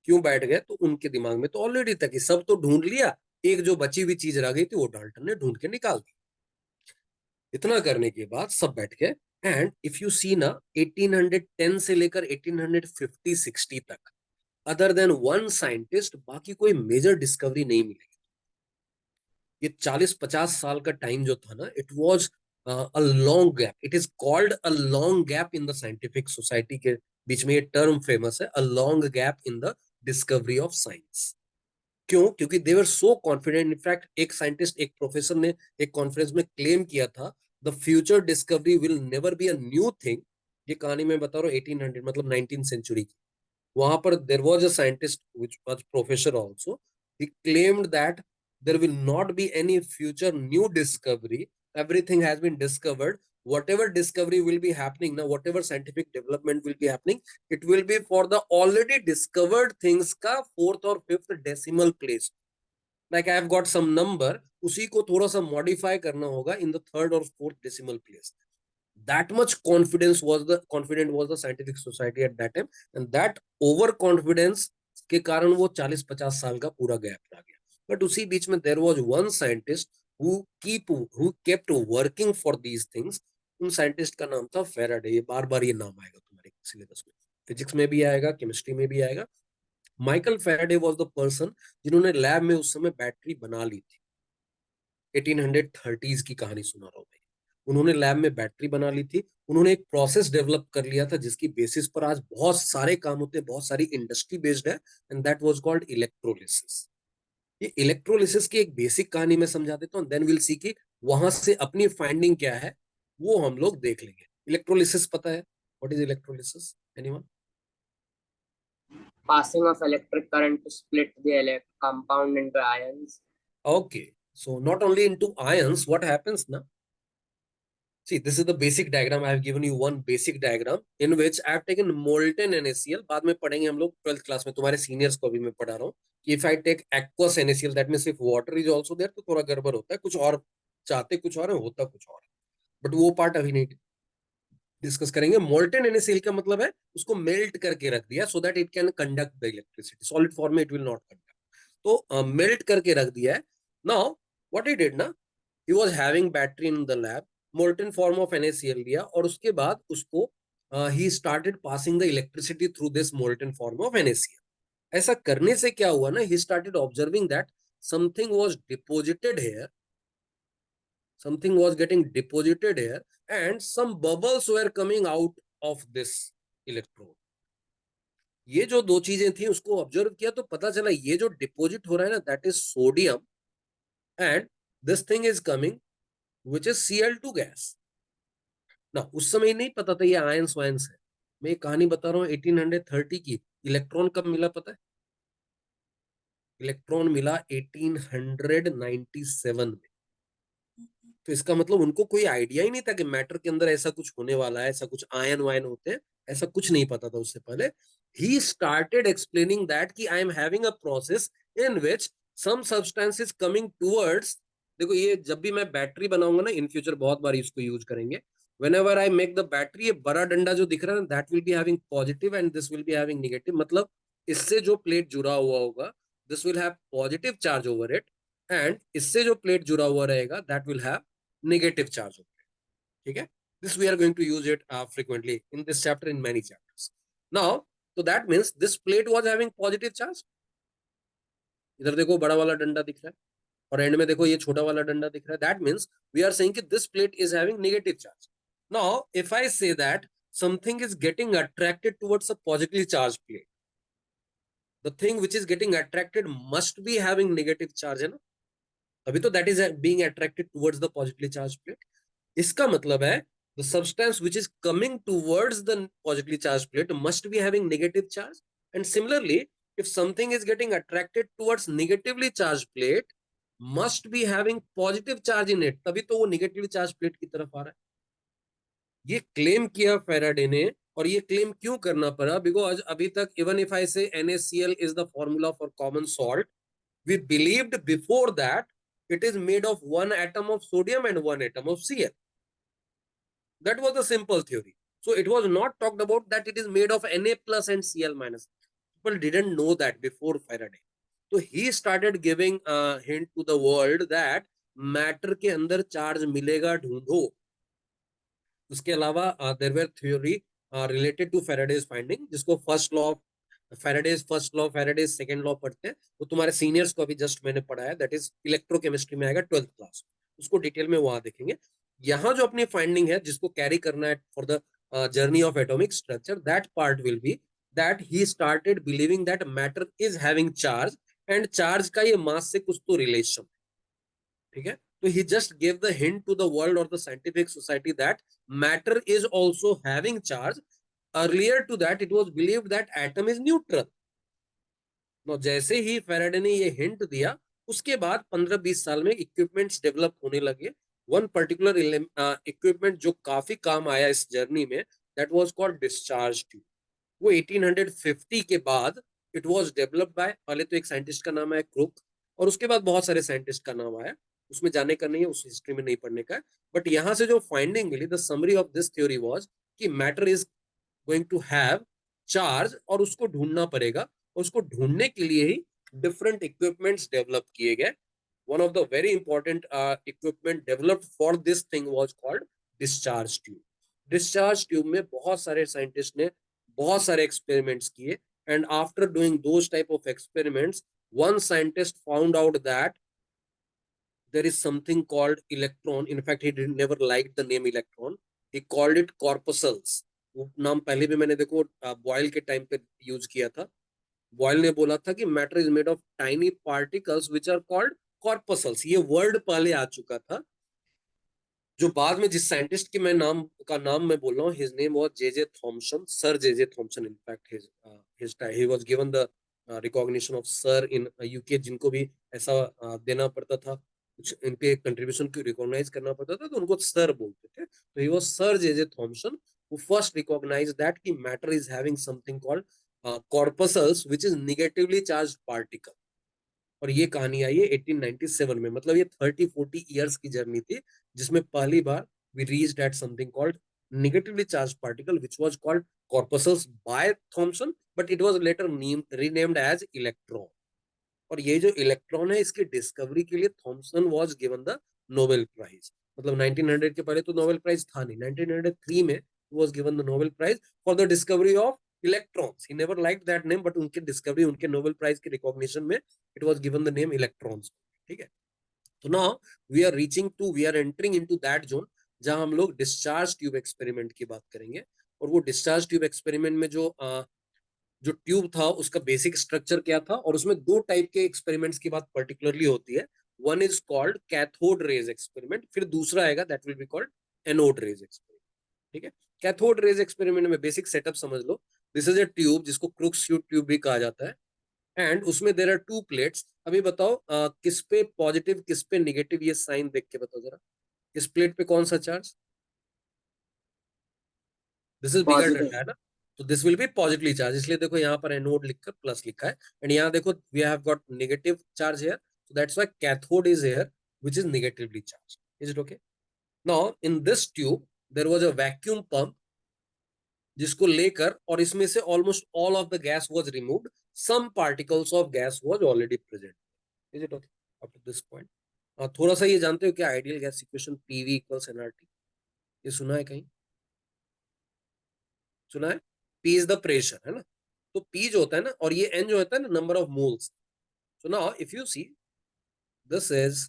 क्यों बैठ गए? तो उनके दिमाग में तो ऑलरेडी तक सब तो ढूंढ लिया, एक जो बची हुई चीज रह गई थी वो डाल्टन ने ढूंढ के निकाल दी। इतना करने के बाद सब बैठ गए। एंड इफ यू सी ना, 1810 से लेकर 1850-60 तक अदर देन वन साइंटिस्ट बाकी कोई मेजर डिस्कवरी नहीं मिलेगी। ये 40-50 साल का टाइम जो था ना, it was a long gap, it is called a long gap in the scientific society के बीच में ये टर्म फेमस है, a long gap in the discovery of science. क्यों? क्योंकि दे वर सो कॉन्फिडेंट। इनफैक्ट एक साइंटिस्ट, एक प्रोफेसर ने एक कॉन्फ्रेंस में क्लेम किया था, the future discovery will never be a new thing. ये कहानी मैं बता रहा हूँ 1800 मतलब 19th सेंचुरी की। वहां पर there was a scientist which was professor also, he claimed that there will not be any future new discovery, everything has been discovered. Whatever discovery will be happening now, whatever scientific development will be happening, it will be for the already discovered things का fourth or fifth decimal place. Like I have got some number, उसी को थोड़ा सा modify करना होगा in the third or fourth decimal place. That much confident was the scientific society at that time, and that overconfidence के कारण वो 40-50 साल का पूरा गैप आ गया। बट उसी बीच में there was one scientist who kept working for these things. उन साइंटिस्ट का नाम था फेराडे। ये बार बार ये नाम आएगा तुम्हारे सिलेबस में, फिजिक्स में भी आएगा, केमिस्ट्री में भी आएगा। Michael Faraday was the person जिन्होंने लैब में उस समय बैटरी बना ली थी। 1830s की कहानी सुना रहा हूँ मैं। उन्होंने लैब में बैटरी बना ली थी। उन्होंने एक प्रोसेस डेवलप कर लिया था जिसकी बेसिस पर आज बहुत सारे काम होते हैं, बहुत सारी इंडस्ट्री बेस्ड है, and that was called electrolysis. ये इलेक्ट्रोलिसिस की एक बेसिक कहानी में समझा देता हूँ, देन विल सी कि वहां से अपनी फाइंडिंग क्या है वो हम लोग देख लेंगे। इलेक्ट्रोलिसिस पता है? What is electrolysis? Anyone? Passing of electric current to split the compound into ions. Okay, so not only into ions, what happens now? See, this is the basic diagram. I have given you one basic diagram in which I have taken molten NaCl. बाद में पढ़ेंगे हम लोग 12th class में, तुम्हारे seniors को भी मैं पढ़ा रहा हूँ कि if I take aqueous NaCl, that means if water is also there, तो थोड़ा गड़बड़ होता है, कुछ और चाहते कुछ और है, होता कुछ और है, बट वो पार्ट अभी नहीं डिस्कस करेंगे। मोल्टेन NaCl का मतलब है उसको मेल्ट करके रख दिया so that it can conduct the electricity. Solid form में इट विल नॉट कंडक्ट, तो मेल्ट करके रख दिया है। नाउ व्हाट ही डिड ना, he was having battery in the lab, molten form of NaCl लिया, और उसके बाद उसको he started passing the electricity through this molten form of NaCl. ऐसा करने से क्या हुआ ना, he started observing that something was deposited here, something was getting deposited here, and some bubbles were coming out of this electrode. ये जो दो चीजें थी उसको ऑब्जर्व किया तो पता चला ये जो डिपोजिट हो रहा है ना, that is sodium, and this thing is coming which is Cl2 gas ना। उस समय नहीं पता था ये आयंस वायंस है। मैं एक कहानी बता रहा हूँ 1830 की। इलेक्ट्रॉन कब मिला पता है? इलेक्ट्रॉन मिला 1897 में। तो इसका मतलब उनको कोई आइडिया ही नहीं था कि मैटर के अंदर ऐसा कुछ होने वाला है, ऐसा कुछ आयन वायन होते हैं, ऐसा कुछ नहीं पता था उससे पहले। ही स्टार्टेड एक्सप्लेनिंग दैट कि I am having a process in which some substance is coming towards. देखो ये जब भी मैं बैटरी बनाऊंगा ना इन फ्यूचर, बहुत बार इसको यूज करेंगे। whenever I make the battery, ये बड़ा डंडा जो दिख रहा है that will be having positive and this will be having negative. मतलब इससे जो प्लेट जुड़ा हुआ होगा this will have positive charge over it, and इससे जो प्लेट जुड़ा हुआ रहेगा that will have negative charge over it. ठीक है? This we are going to use it frequently in this chapter, in many chapters. Now, so that means this plate was having positive charge. इधर देखो बड़ा वाला डंडा दिख रहा है और एंड में देखो ये छोटा वाला डंडा दिख रहा है। That means we are saying that this plate is having negative charge. Now, if I say that something is getting attracted towards a positively charged plate, the thing which is getting attracted must be having negative charge, है ना? अभी तो that is being attracted towards the positively charged plate. इसका मतलब है the substance which is coming towards the positively charged plate must be having negative charge, and similarly if something is getting attracted towards negatively charged plate must be having positive charge in it, तभी तो वो negatively charged plate की तरफ आ रहा है। ये claim किया Faraday ने, और ये क्लेम क्यों करना पड़ा? बिकॉज अभी तक इवन इफ आई से NaCl is the formula for common salt, we believed before that it is made of one atom of sodium and one atom of Cl. That was the simple theory. So it was not talked about that it is made of Na plus and Cl minus. People didn't know that before Faraday. So he started giving a hint to the world that matter के अंदर charge मिलेगा ढूंढो। उसके अलावा there were theory related to Faraday's finding जिसको first law of Faraday's first law, Faraday's second law पढ़ते हैं, तो तुम्हारे सीनियर्स को अभी जस्ट मैंने पढ़ाया, दैट इज इलेक्ट्रोकेमिस्ट्री में आएगा 12th क्लास, उसको डिटेल में वहां देखेंगे। यहाँ जो अपनी फाइंडिंग है जिसको कैरी करना है for the journey of atomic structure, that part will be that he started believing that matter is having charge, and charge का ये मास से कुछ तो रिलेशन, ठीक है। तो he just gave the hint to the world or the scientific society that matter is also having charge. Earlier to that it was believed that atom is neutral. Now जैसे ही Faraday ने ये hint दिया, उसके बाद 15-20 साल में equipments develop होने लगे। वन पर्टिकुलर इक्विपमेंट जो काफी काम आया इस जर्नी में, that was called discharge tube. वो 1850 के बाद इट वाज डेवलप्ड बाय, पहले तो एक साइंटिस्ट का नाम है क्रुक, और उसके बाद बहुत सारे साइंटिस्ट का नाम आया, उसमें जाने का नहीं है, उस हिस्ट्री में नहीं पढ़ने का है। बट यहाँ से जो फाइंडिंग मिली, the summary of this theory was कि matter is going to have charge, और उसको ढूंढना पड़ेगा, और उसको ढूंढने के लिए ही डिफरेंट इक्विपमेंट्स डेवलप किए गए। One of the very important equipment developed for this thing was called discharge tube. Discharge tube में बहुत सारे साइंटिस्ट ने बहुत सारे एक्सपेरिमेंट्स किए, and after doing those type of experiments, one scientist found out that there is something called electron. In fact, he didn't never liked the name electron, he called it corpuscles. वो नाम पहले भी मैंने देखो boil के time पे use किया था। बॉयल ने बोला था कि matter is made of tiny particles which are called corpuscles, ये वर्ड पहले आ चुका था। जो बाद में जिस साइंटिस्ट के मैं नाम मैं बोल रहा हूँ, his name was J Thomson, sir J Thompson. In fact he was given the recognition of sir in UK, जिनको भी ऐसा देना पड़ता था, कुछ इनके कंट्रीब्यूशन को रिकॉग्नाइज करना पड़ता था, तो उनको सर बोलते थे। तो he was sir J Thomson who first recognize that कि matter is having something called corpuscles which is negatively charged particle. और ये कहानी आई है 1897 में, मतलब ये 30-40 इयर्स की जर्नी थी, जिसमें पहली बार we reached at something called negatively charged particle which was called corpuscles by Thomson, but it was later renamed as electron. और ये जो इलेक्ट्रॉन है, इसकी डिस्कवरी के लिए Thomson was given the Nobel prize. मतलब 1900 के पहले तो नोबेल प्राइज था नहीं, 1903 में was given the Nobel prize for the discovery of electrons. He never liked that name, but उनके डिस्कवरी, उनके नोबेल प्राइज के रिकॉग्निशन में it was given the name electrons, ठीक है। तो now we are entering into that zone जहां हम लोग डिस्चार्ज ट्यूब एक्सपेरिमेंट की बात करेंगे। और वो डिस्चार्ज ट्यूब एक्सपेरिमेंट में जो ट्यूब था उसका बेसिक स्ट्रक्चर क्या था, और उसमें दो टाइप के एक्सपेरिमेंट्स की बात पर्टिकुलरली होती है। One is called cathode rays experiment, फिर दूसरा आएगा that will be called anode rays experiment, ठीक है। कैथोड रेज एक्सपेरिमेंट में बेसिक सेटअप समझ लो। दिस इज अ ट्यूब जिसको क्रुक्स ट्यूब भी कहा जाता है, एंड उसमें देयर आर टू प्लेट्स। अभी बताओ किस पे पॉजिटिव किस पे निगेटिव, ये साइन देख के बताओ जरा, इस प्लेट पे कौन सा charge? This is bigger Positive. डंडा है ना, तो this will be positively charge, इसलिए देखो यहाँ पर एनोड लिखकर प्लस लिखा है, एंड यहाँ देखो we have got negative charge here, so that's why cathode is here which is negatively charge. Is it okay? Now in this tube there was a vacuum pump जिसको लेकर, और इसमें से almost all of the gas was removed, some particles of gas was already present. Is it okay up to this point? थोड़ा सा ये जानते हो क्या ideal gas equation PV equals NRT? ये सुना है कहीं? सुना है? पी इज द प्रेशर, है ना। तो पी जो होता है ना, और ये एन जो होता है ना, number of moles. So now if you see this is,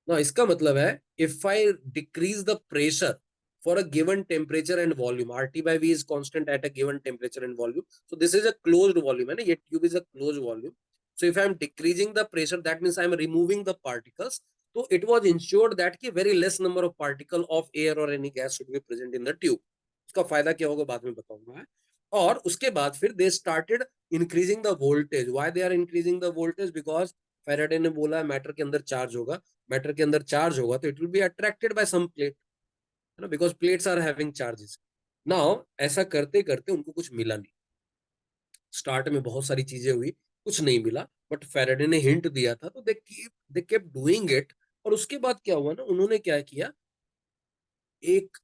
ना इसका मतलब है if I decrease the pressure for a given temperature and volume, RT by V is constant at a given temperature and volume, so this is a closed volume, है ना, ये tube is a closed volume. So if I am decreasing the pressure, that means I am removing the particles. So it was ensured that कि very less number of particle of air or any gas should be present in the tube. उसका फायदा क्या होगा बाद में बताऊंगा। और उसके बाद फिर they started increasing the voltage. Why they are increasing the voltage? Because Faraday ने बोला मैटर के अंदर चार्ज होगा, मैटर के अंदर चार्ज होगा तो it will be attracted by some plate, है ना, because plates are having charges. Now ऐसा करते करते उनको कुछ मिला नहीं। स्टार्ट में बहुत सारी चीजें हुई, कुछ नहीं मिला, बट फैराडे ने हिंट दिया था, तो दे केप्ट डूइंग इट। और उसके बाद क्या हुआ ना, उन्होंने क्या किया, एक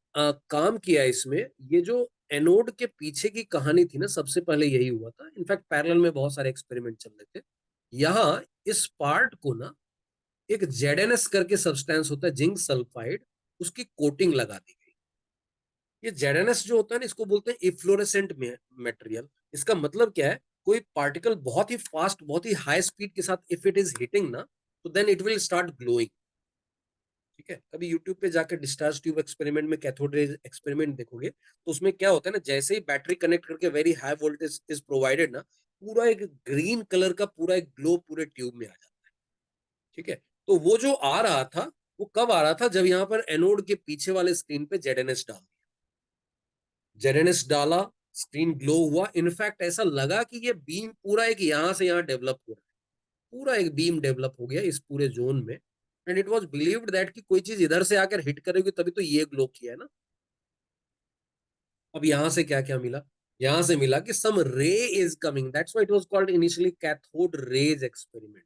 काम किया इसमें। ये जो एनोड के पीछे की कहानी थी ना, सबसे पहले यही हुआ था। इनफैक्ट पैरेलल में बहुत सारे एक्सपेरिमेंट चल रहे थे। यहाँ इस पार्ट को ना एक ZnS करके सब्सटेंस होता है, जिंक सल्फाइड, उसकी कोटिंग लगा दी गई। ये ZNS जो होता है ना, इसको बोलते हैं इफ्लोरेसेंट मटेरियल। इसका मतलब क्या है, कोई पार्टिकल बहुत ही फास्ट, बहुत ही हाई स्पीड के साथ इफ इट इज हिटिंग ना, तो then it will start glowing. ठीक है, कभी यूट्यूब पे जाकर डिस्चार्ज ट्यूब एक्सपेरिमेंट में कैथोड रेज एक्सपेरिमेंट देखोगे, तो उसमें क्या होता है ना, जैसे ही बैटरी कनेक्ट करके very high voltage is provided ना, पूरा एक ग्रीन कलर का पूरा एक ग्लो पूरे ट्यूब में आ जाता है। ठीक है, तो वो जो आ रहा था, वो कब आ रहा था, जब यहाँ पर एनोड के पीछे वाले स्क्रीन पे ZNS डाल दिया। ZNS डाला, स्क्रीन ग्लो हुआ, इनफैक्ट ऐसा लगा कि ये बीम पूरा एक यहां से यहाँ डेवलप हो रहा है, पूरा एक बीम डेवलप हो गया इस पूरे जोन में। And it was believed that कि कोई चीज इधर से आकर हिट करेगी तभी तो ये ग्लो किया है ना। अब यहां से क्या क्या मिला, यहां से मिला कि सम रे is coming, that's why it was called initially cathode rays experiment.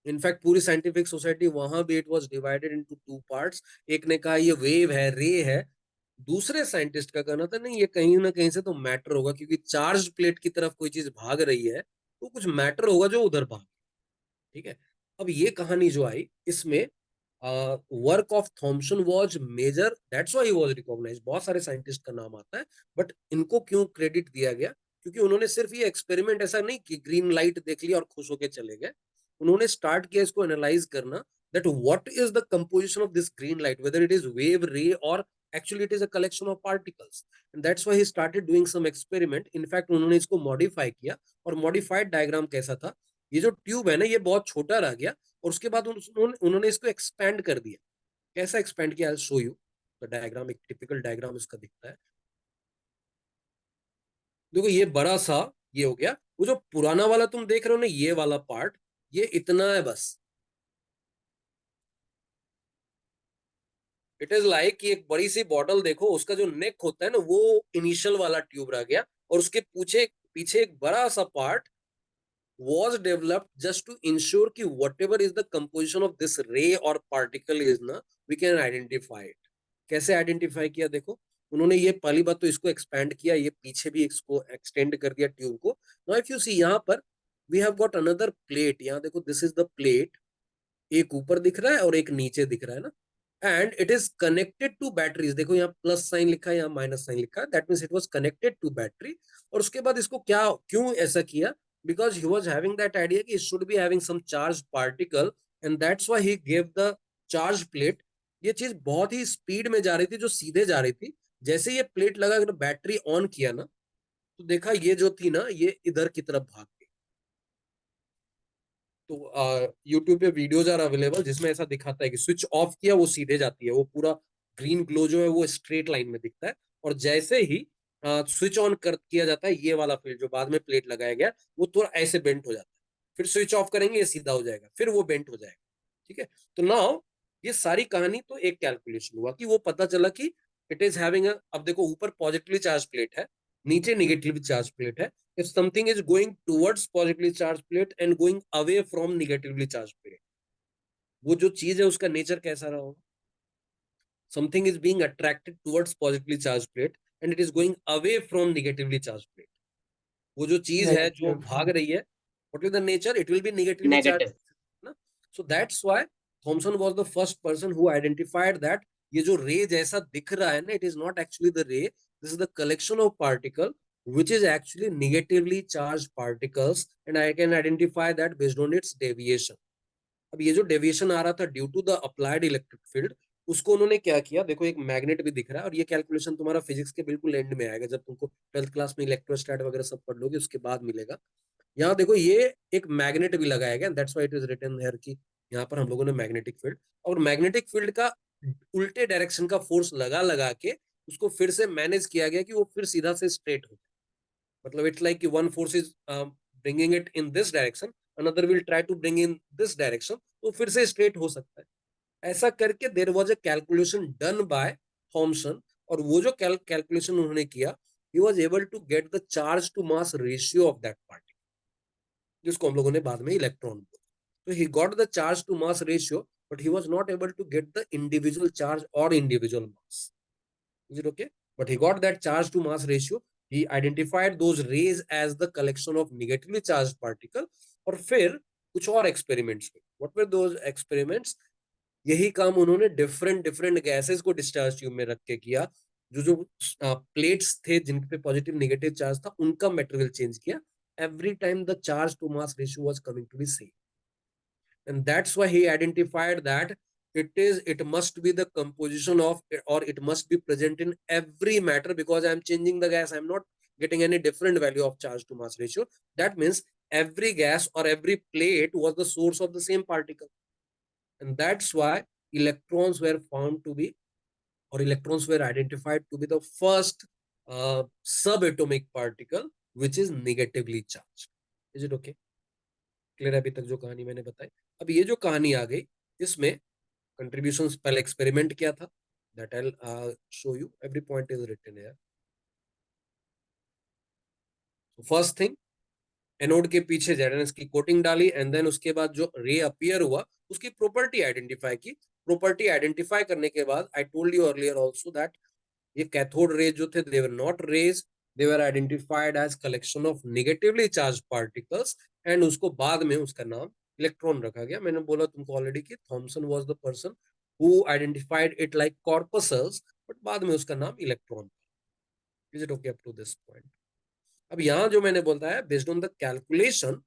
In fact पूरी साइंटिफिक सोसाइटी वहां भी it was divided into two parts. एक ने कहा ये वेव है, रे है। दूसरे साइंटिस्ट का कहना था नहीं, ये कहीं ना कहीं से तो मैटर होगा, क्योंकि चार्ज प्लेट की तरफ कोई चीज भाग रही है तो कुछ मैटर होगा जो उधर भाग। ठीक है, अब ये कहानी जो आई इसमें work of Thomson was major, that's why he was recognised. बहुत सारे साइंटिस्ट का नाम आता है, बट इनको क्यों क्रेडिट दिया गया, क्योंकि उन्होंने सिर्फ ये एक्सपेरिमेंट ऐसा नहीं कि ग्रीन लाइट देख लिया और खुश होके चले गए। उन्होंने स्टार्ट किया इसको एनालाइज करना, that what is the composition of this green light, whether it is wave, ray, और actually it is a collection of particles. And that's why he started doing some experiment. In fact उन्होंने इसको modify किया, और modified diagram कैसा था, ये जो tube है ना, ये बहुत छोटा रह गया, और उसके बाद उन्होंने इसको एक्सपेंड कर दिया। कैसा एक्सपेंड किया, I show you the diagram. एक टिपिकल डायग्राम इसका दिखता है। देखो ये बड़ा सा ये हो गया, वो जो पुराना वाला तुम देख रहे हो ना, ये वाला पार्ट, ये इतना है बस। इट इज लाइक कि एक बड़ी सी बॉटल देखो, उसका जो नेक होता है ना, वो इनिशियल वाला ट्यूब रह गया, और उसके पीछे पीछे एक बड़ा सा part was developed just to ensure कि whatever is the composition of this ray or particle is ना, we can identify it। कैसे आइडेंटिफाई किया, देखो उन्होंने ये पहली बात तो इसको एक्सपैंड किया, ये पीछे भी इसको एक्सटेंड कर दिया ट्यूब को। नाउ इफ यू सी यहाँ पर we have got another plate, यहाँ देखो दिस इज द प्लेट, एक ऊपर दिख रहा है और एक नीचे दिख रहा है ना, and it is connected to batteries. देखो यहाँ प्लस साइन लिखा है, यहाँ माइनस साइन लिखा है, that means it was connected to battery. और उसके बाद इसको क्या क्यों ऐसा किया, because he was having that idea कि should be having some charge particle, and that's why he give the charge plate. ये चीज बहुत ही स्पीड में जा रही थी, जो सीधे जा रही थी। जैसे ये प्लेट लगा, बैटरी ऑन किया ना, तो देखा ये जो थी ना, ये इधर की तरफ भाग गई। तो यूट्यूब पे वीडियोज आर अवेलेबल जिसमें ऐसा दिखाता है कि स्विच ऑफ किया वो सीधे जाती है, वो पूरा ग्रीन ग्लो जो है वो स्ट्रेट लाइन में दिखता है। और जैसे ही स्विच ऑन कर किया जाता है, ये वाला फील्ड जो बाद में प्लेट लगाया गया, वो थोड़ा ऐसे बेंट हो जाता है। फिर स्विच ऑफ करेंगे, ये सीधा हो जाएगा, फिर वो बेंट हो जाएगा। ठीक है, तो नाउ ये सारी कहानी तो एक कैलकुलेशन हुआ कि वो पता चला कि इट इज हैविंग, अब देखो ऊपर पॉजिटिवली चार्ज प्लेट है, नीचे नेगेटिवली चार्ज प्लेट है। if something is going towards positively charged plate and going away from negatively charged plate, वो जो चीज है उसका नेचर कैसा रहा होगा। Something is being attracted towards positively charge plate and it is going away from negatively charge plate. वो जो चीज है जो Negative. भाग रही है, what is the nature, it will be negatively charge Negative. ना। So that's why Thomson was the first person who identified that ये जो रे जैसा दिख रहा है ना, it is not actually the ray, this is the collection of particle which is actually negatively charged particles, and I can identify that based on its deviation। अब ये जो डेविएशन आ रहा था due to the applied electric field, उसको उन्होंने क्या किया, देखो एक मैग्नेट भी दिख रहा है, और ये कैलकुलेशन तुम्हारा फिजिक्स के बिल्कुल एंड में आएगा, जब तुमको 12th क्लास में इलेक्ट्रोस्टैट वगैरह सब पढ़ लोगे उसके बाद मिलेगा। यहाँ देखो ये एक मैग्नेट भी लगाया गया, that's why it is written here कि यहाँ पर हम लोगों ने मैग्नेटिक फील्ड, और मैग्नेटिक फील्ड का उल्टे डायरेक्शन का फोर्स लगा लगा के उसको फिर से मैनेज किया गया कि वो फिर सीधा से स्ट्रेट हो। मतलब इट्स लाइक कि one force is bringing it in this direction, another will try to bring in this direction, तो फिर से स्ट्रेट हो सकता है। ऐसा करके there was a calculation done by Thomson, और वो जो कैलकुलेशन उन्होंने किया, he was able to get the charge to mass ratio of that particle, जिसको हम लोगों ने बाद में इलेक्ट्रॉन बोला। तो he got the charge to mass ratio, but he was not able to get the individual charge और individual mass. Is it okay? But he got that charge to mass ratio. He identified those rays as the collection of negatively charged particle. और फिर कुछ और experiments हुए। What were those experiments? यही काम उन्होंने different different gases को discharge tube में रख के किया। जो प्लेट्स थे जिन पे पॉजिटिव नेगेटिव चार्ज था उनका मटेरियल चेंज किया, every time the charge to mass ratio was coming to be same. And that's why he identified that it must be the composition of, or it must be present in every matter, because I'm changing the gas, I'm not getting any different value of charge to mass ratio. That means every gas or every plate was the source of the same particle. And that's why electrons were found to be, or electrons were identified to be the first subatomic particle which is negatively charged. Is it okay? Clear? अभी तक जो कहानी मैंने बताई, अब ये जो कहानी आ गई इसमें कंट्रीब्यूशंस, पहले एक्सपेरिमेंट क्या था, that I will show you, every point is written here. First thing, anode के पीछे जेडएनएस की कोटिंग डाली, एंड देन उसके बाद जो रे अपीयर हुआ उसकी प्रॉपर्टी आइडेंटिफाई की. प्रॉपर्टी आइडेंटिफाई करने के बाद I told you earlier also that ये कैथोड रेज जो थे they were not rays, they were identified as collection of negatively charge particles, and उसको बाद में उसका नाम इलेक्ट्रॉन रखा गया. मैंने बोला तुमको ऑलरेडी कि Thomson was the person who identified it like corpuscles, but बाद में उसका नाम electron. Is it okay up to this point? अब यहाँ जो मैंने बोलता है, based on the calculation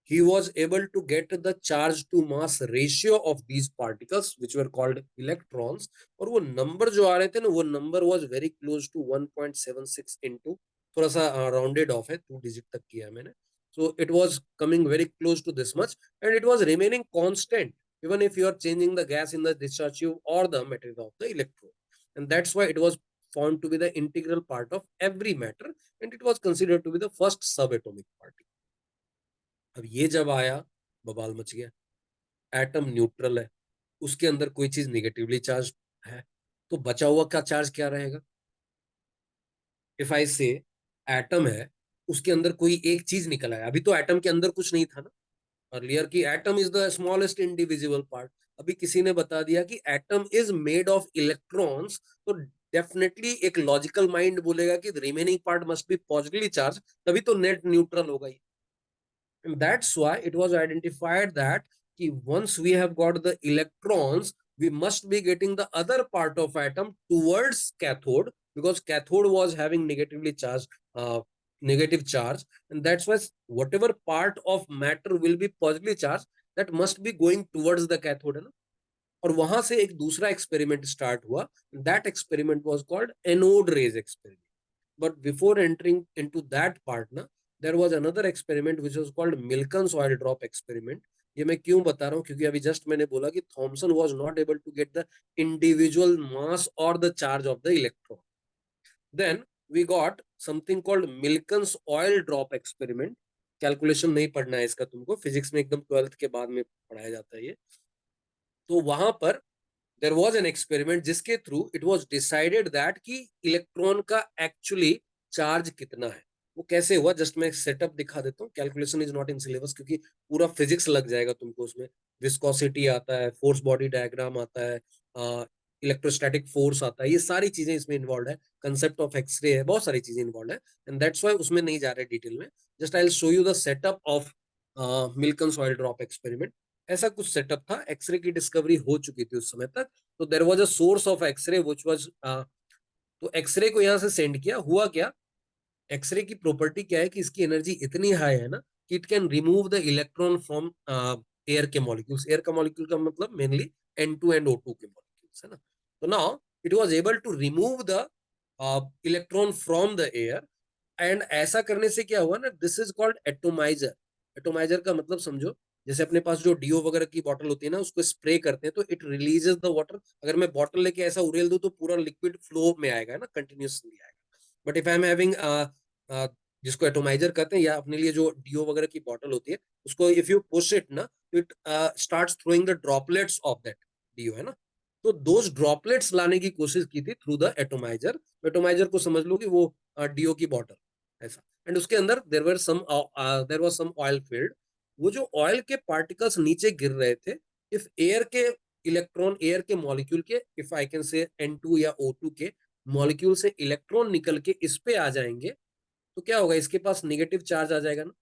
he was able to get the charge to mass ratio of these particles which were called electrons, और वो नंबर जो आ रहे थे ना, वो number was very close to 1.76 into, थोड़ा सा राउंडेड ऑफ है, 2 डिजिट तक किया मैंने. So it was coming very close to this much, and it was remaining constant even if you are changing the gas in the discharge tube or the material of the electrode. And that's why it was found to be the integral part of every matter, and it was considered to be the first subatomic particle. अब ये जब आया, बवाल much गया. Atom neutral है, उसके अंदर कोई चीज नेगेटिवली चार्ज है, तो बचा हुआ का चार्ज क्या रहेगा? इफ आई से एटम है, उसके अंदर कोई एक चीज निकल आया, अभी तो एटम के अंदर कुछ नहीं था ना अर्लियर, की atom is the smallest indivisible part. अभी किसी ने बता दिया कि atom is made of electrons, तो डेफिनेटली एक लॉजिकल माइंड बोलेगा कि remaining part must be positively charge, तभी तो नेट न्यूट्रल होगा. And that's why it was identified that once we have got the electrons, we must be getting the other part of atom towards cathode, because cathode was having negatively charged, negative charge, and that's why whatever part of matter will be positively charged, that must be going towards the cathode, है ना. और वहां से एक दूसरा experiment start हुआ, that experiment was called anode rays experiment. But before entering into that part ना, there was another experiment which was called Milken's oil drop experiment. ये मैं क्यों बता रहा हूँ, क्योंकि अभी जस्ट मैंने बोला कि Thompson was not able to get the individual mass or the charge of the electron. Then we got something called Milken's oil drop experiment. Calculation नहीं पढ़ना है इसका तुमको, फिजिक्स में एकदम 12th के बाद में पढ़ाया जाता है ये. तो वहां पर देयर वाज एन एक्सपेरिमेंट जिसके through it was decided that कि इलेक्ट्रॉन का एक्चुअली चार्ज कितना है. वो कैसे हुआ, जस्ट मैं सेटअप दिखा देता हूँ. Calculation is not in syllabus, क्योंकि पूरा फिजिक्स लग जाएगा तुमको उसमें. विस्कोसिटी आता है, फोर्स बॉडी डायग्राम आता है, इलेक्ट्रोस्टैटिक फोर्स आता है, ये सारी चीजें इसमें इन्वॉल्व है. कंसेप्ट ऑफ एक्सरे है, बहुत सारी चीजें इन्वॉल्व है, एंड दैट्स वाई उसमें नहीं जा रहे डिटेल में. Just I will show you the setup of Millikan's oil drop experiment. ऐसा कुछ सेटअप था, एक्सरे की डिस्कवरी हो चुकी थी उस समय तक. तो there was a source of X ray which was, तो एक्सरे को यहां से सेंड किया. हुआ क्या, एक्सरे की प्रॉपर्टी क्या है कि इसकी एनर्जी इतनी हाई है ना कि it can remove the electron from air के मॉलिक्यूल्स. एयर का मॉलिक्यूल का मतलब मेनली N2 एंड O2 के मॉलिक्यूल्स है ना. तो now it was able to remove the electron from the air. And ऐसा करने से क्या हुआ ना, this is called atomiser. Atomiser का मतलब समझो, जैसे अपने पास जो डीओ वगैरह की बॉटल होती है ना, उसको स्प्रे करते हैं तो इट रिलीजेस द वाटर. अगर मैं बॉटल लेके ऐसा उड़ेल दूं तो पूरा लिक्विड फ्लो में आएगा ना, कंटिन्यूसली आएगा. But if I am having, जिसको एटोमाइजर कहते हैं, या अपने लिए जो डीओ वगैरह की बॉटल होती है, उसको इफ यू पुश इट ना, it starts throwing the droplets of that deo, है ना. तो दोज ड्रॉपलेट्स लाने की कोशिश की थी थ्रू द एटोमाइजर. एटोमाइजर को समझ लो कि वो डीओ की बॉटल ऐसा. एंड उसके अंदर there was some oil field. वो जो ऑयल के पार्टिकल्स नीचे गिर रहे थे, इफ एयर के इलेक्ट्रॉन, एयर के मॉलिक्यूल के, if I can say N2 या O2 के मॉलिक्यूल से इलेक्ट्रॉन निकल के इस पे आ जाएंगे, तो क्या होगा, इसके पास नेगेटिव चार्ज आ जाएगा ना.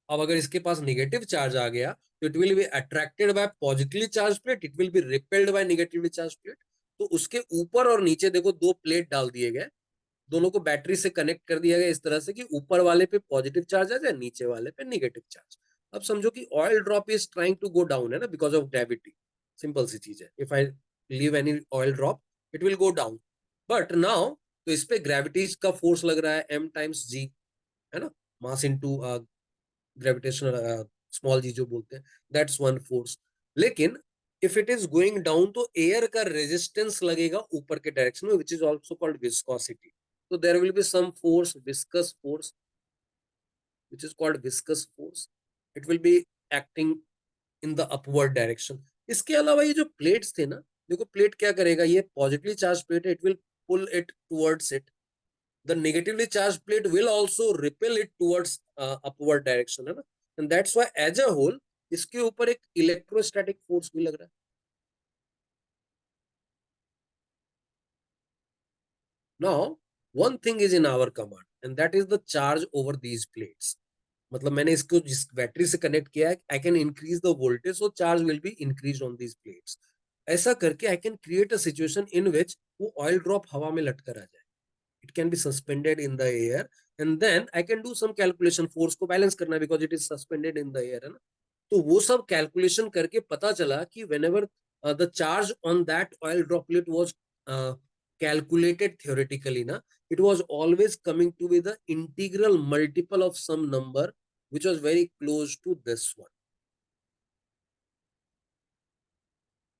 अब अगर इसके पास नेगेटिव चार्ज आ गया तो it will be attracted bye positively charge plate, it will B repelled by negatively charge plate. तो उसके ऊपर और नीचे देखो दो प्लेट डाल दिए गए, दोनों को बैटरी से कनेक्ट कर दिया गया इस तरह से कि ऊपर वाले पे पॉजिटिव चार्ज आ जाए, नीचे वाले पे नेगेटिव चार्ज। अब समझो कि oil drop is trying to go down, है ना, बिकॉज ऑफ ग्रेविटी। सिंपल सी चीज है, if I leave any oil drop it will go down, but now तो इस पे ग्रेविटी का फोर्स लग रहा है m टाइम्स g, है ना, मास इनटू ग्रेविटेशनल स्मॉल जी जो बोलते हैं, दैट्स वन फोर्स। लेकिन if it is going down तो एयर का रेजिस्टेंस लगेगा ऊपर के डायरेक्शन में, which is also called viscosity. So there will be some force, viscous force, which is called viscous force. It will be acting in the upward direction. इसके अलावा ये जो प्लेट्स थे ना, देखो प्लेट क्या करेगा, ये पॉजिटिवली चार्ज प्लेट है, it will pull it towards it. The negatively charge plate will also repel it towards upward direction, है ना, and that's why as a whole इसके ऊपर एक इलेक्ट्रोस्टैटिक फोर्स भी लग रहा है। Now, one thing is in our command, and that is the charge over these plates. मतलब मैंने इसको जिस बैटरी से कनेक्ट किया है, I can increase the voltage, so charge will be increase on these plates. ऐसा करके I can create a situation in which वो ऑयल ड्रॉप हवा में लटकर आ जाए, it can be suspended in the air, and then I can do some calculation, force को balance करना because it is suspended in the air, है ना। तो वो सब कैलकुलेशन करके पता चला कि whenever the charge on that oil droplet was calculated theoretically na, it was always coming to be the integral multiple of some number which was very close to this one.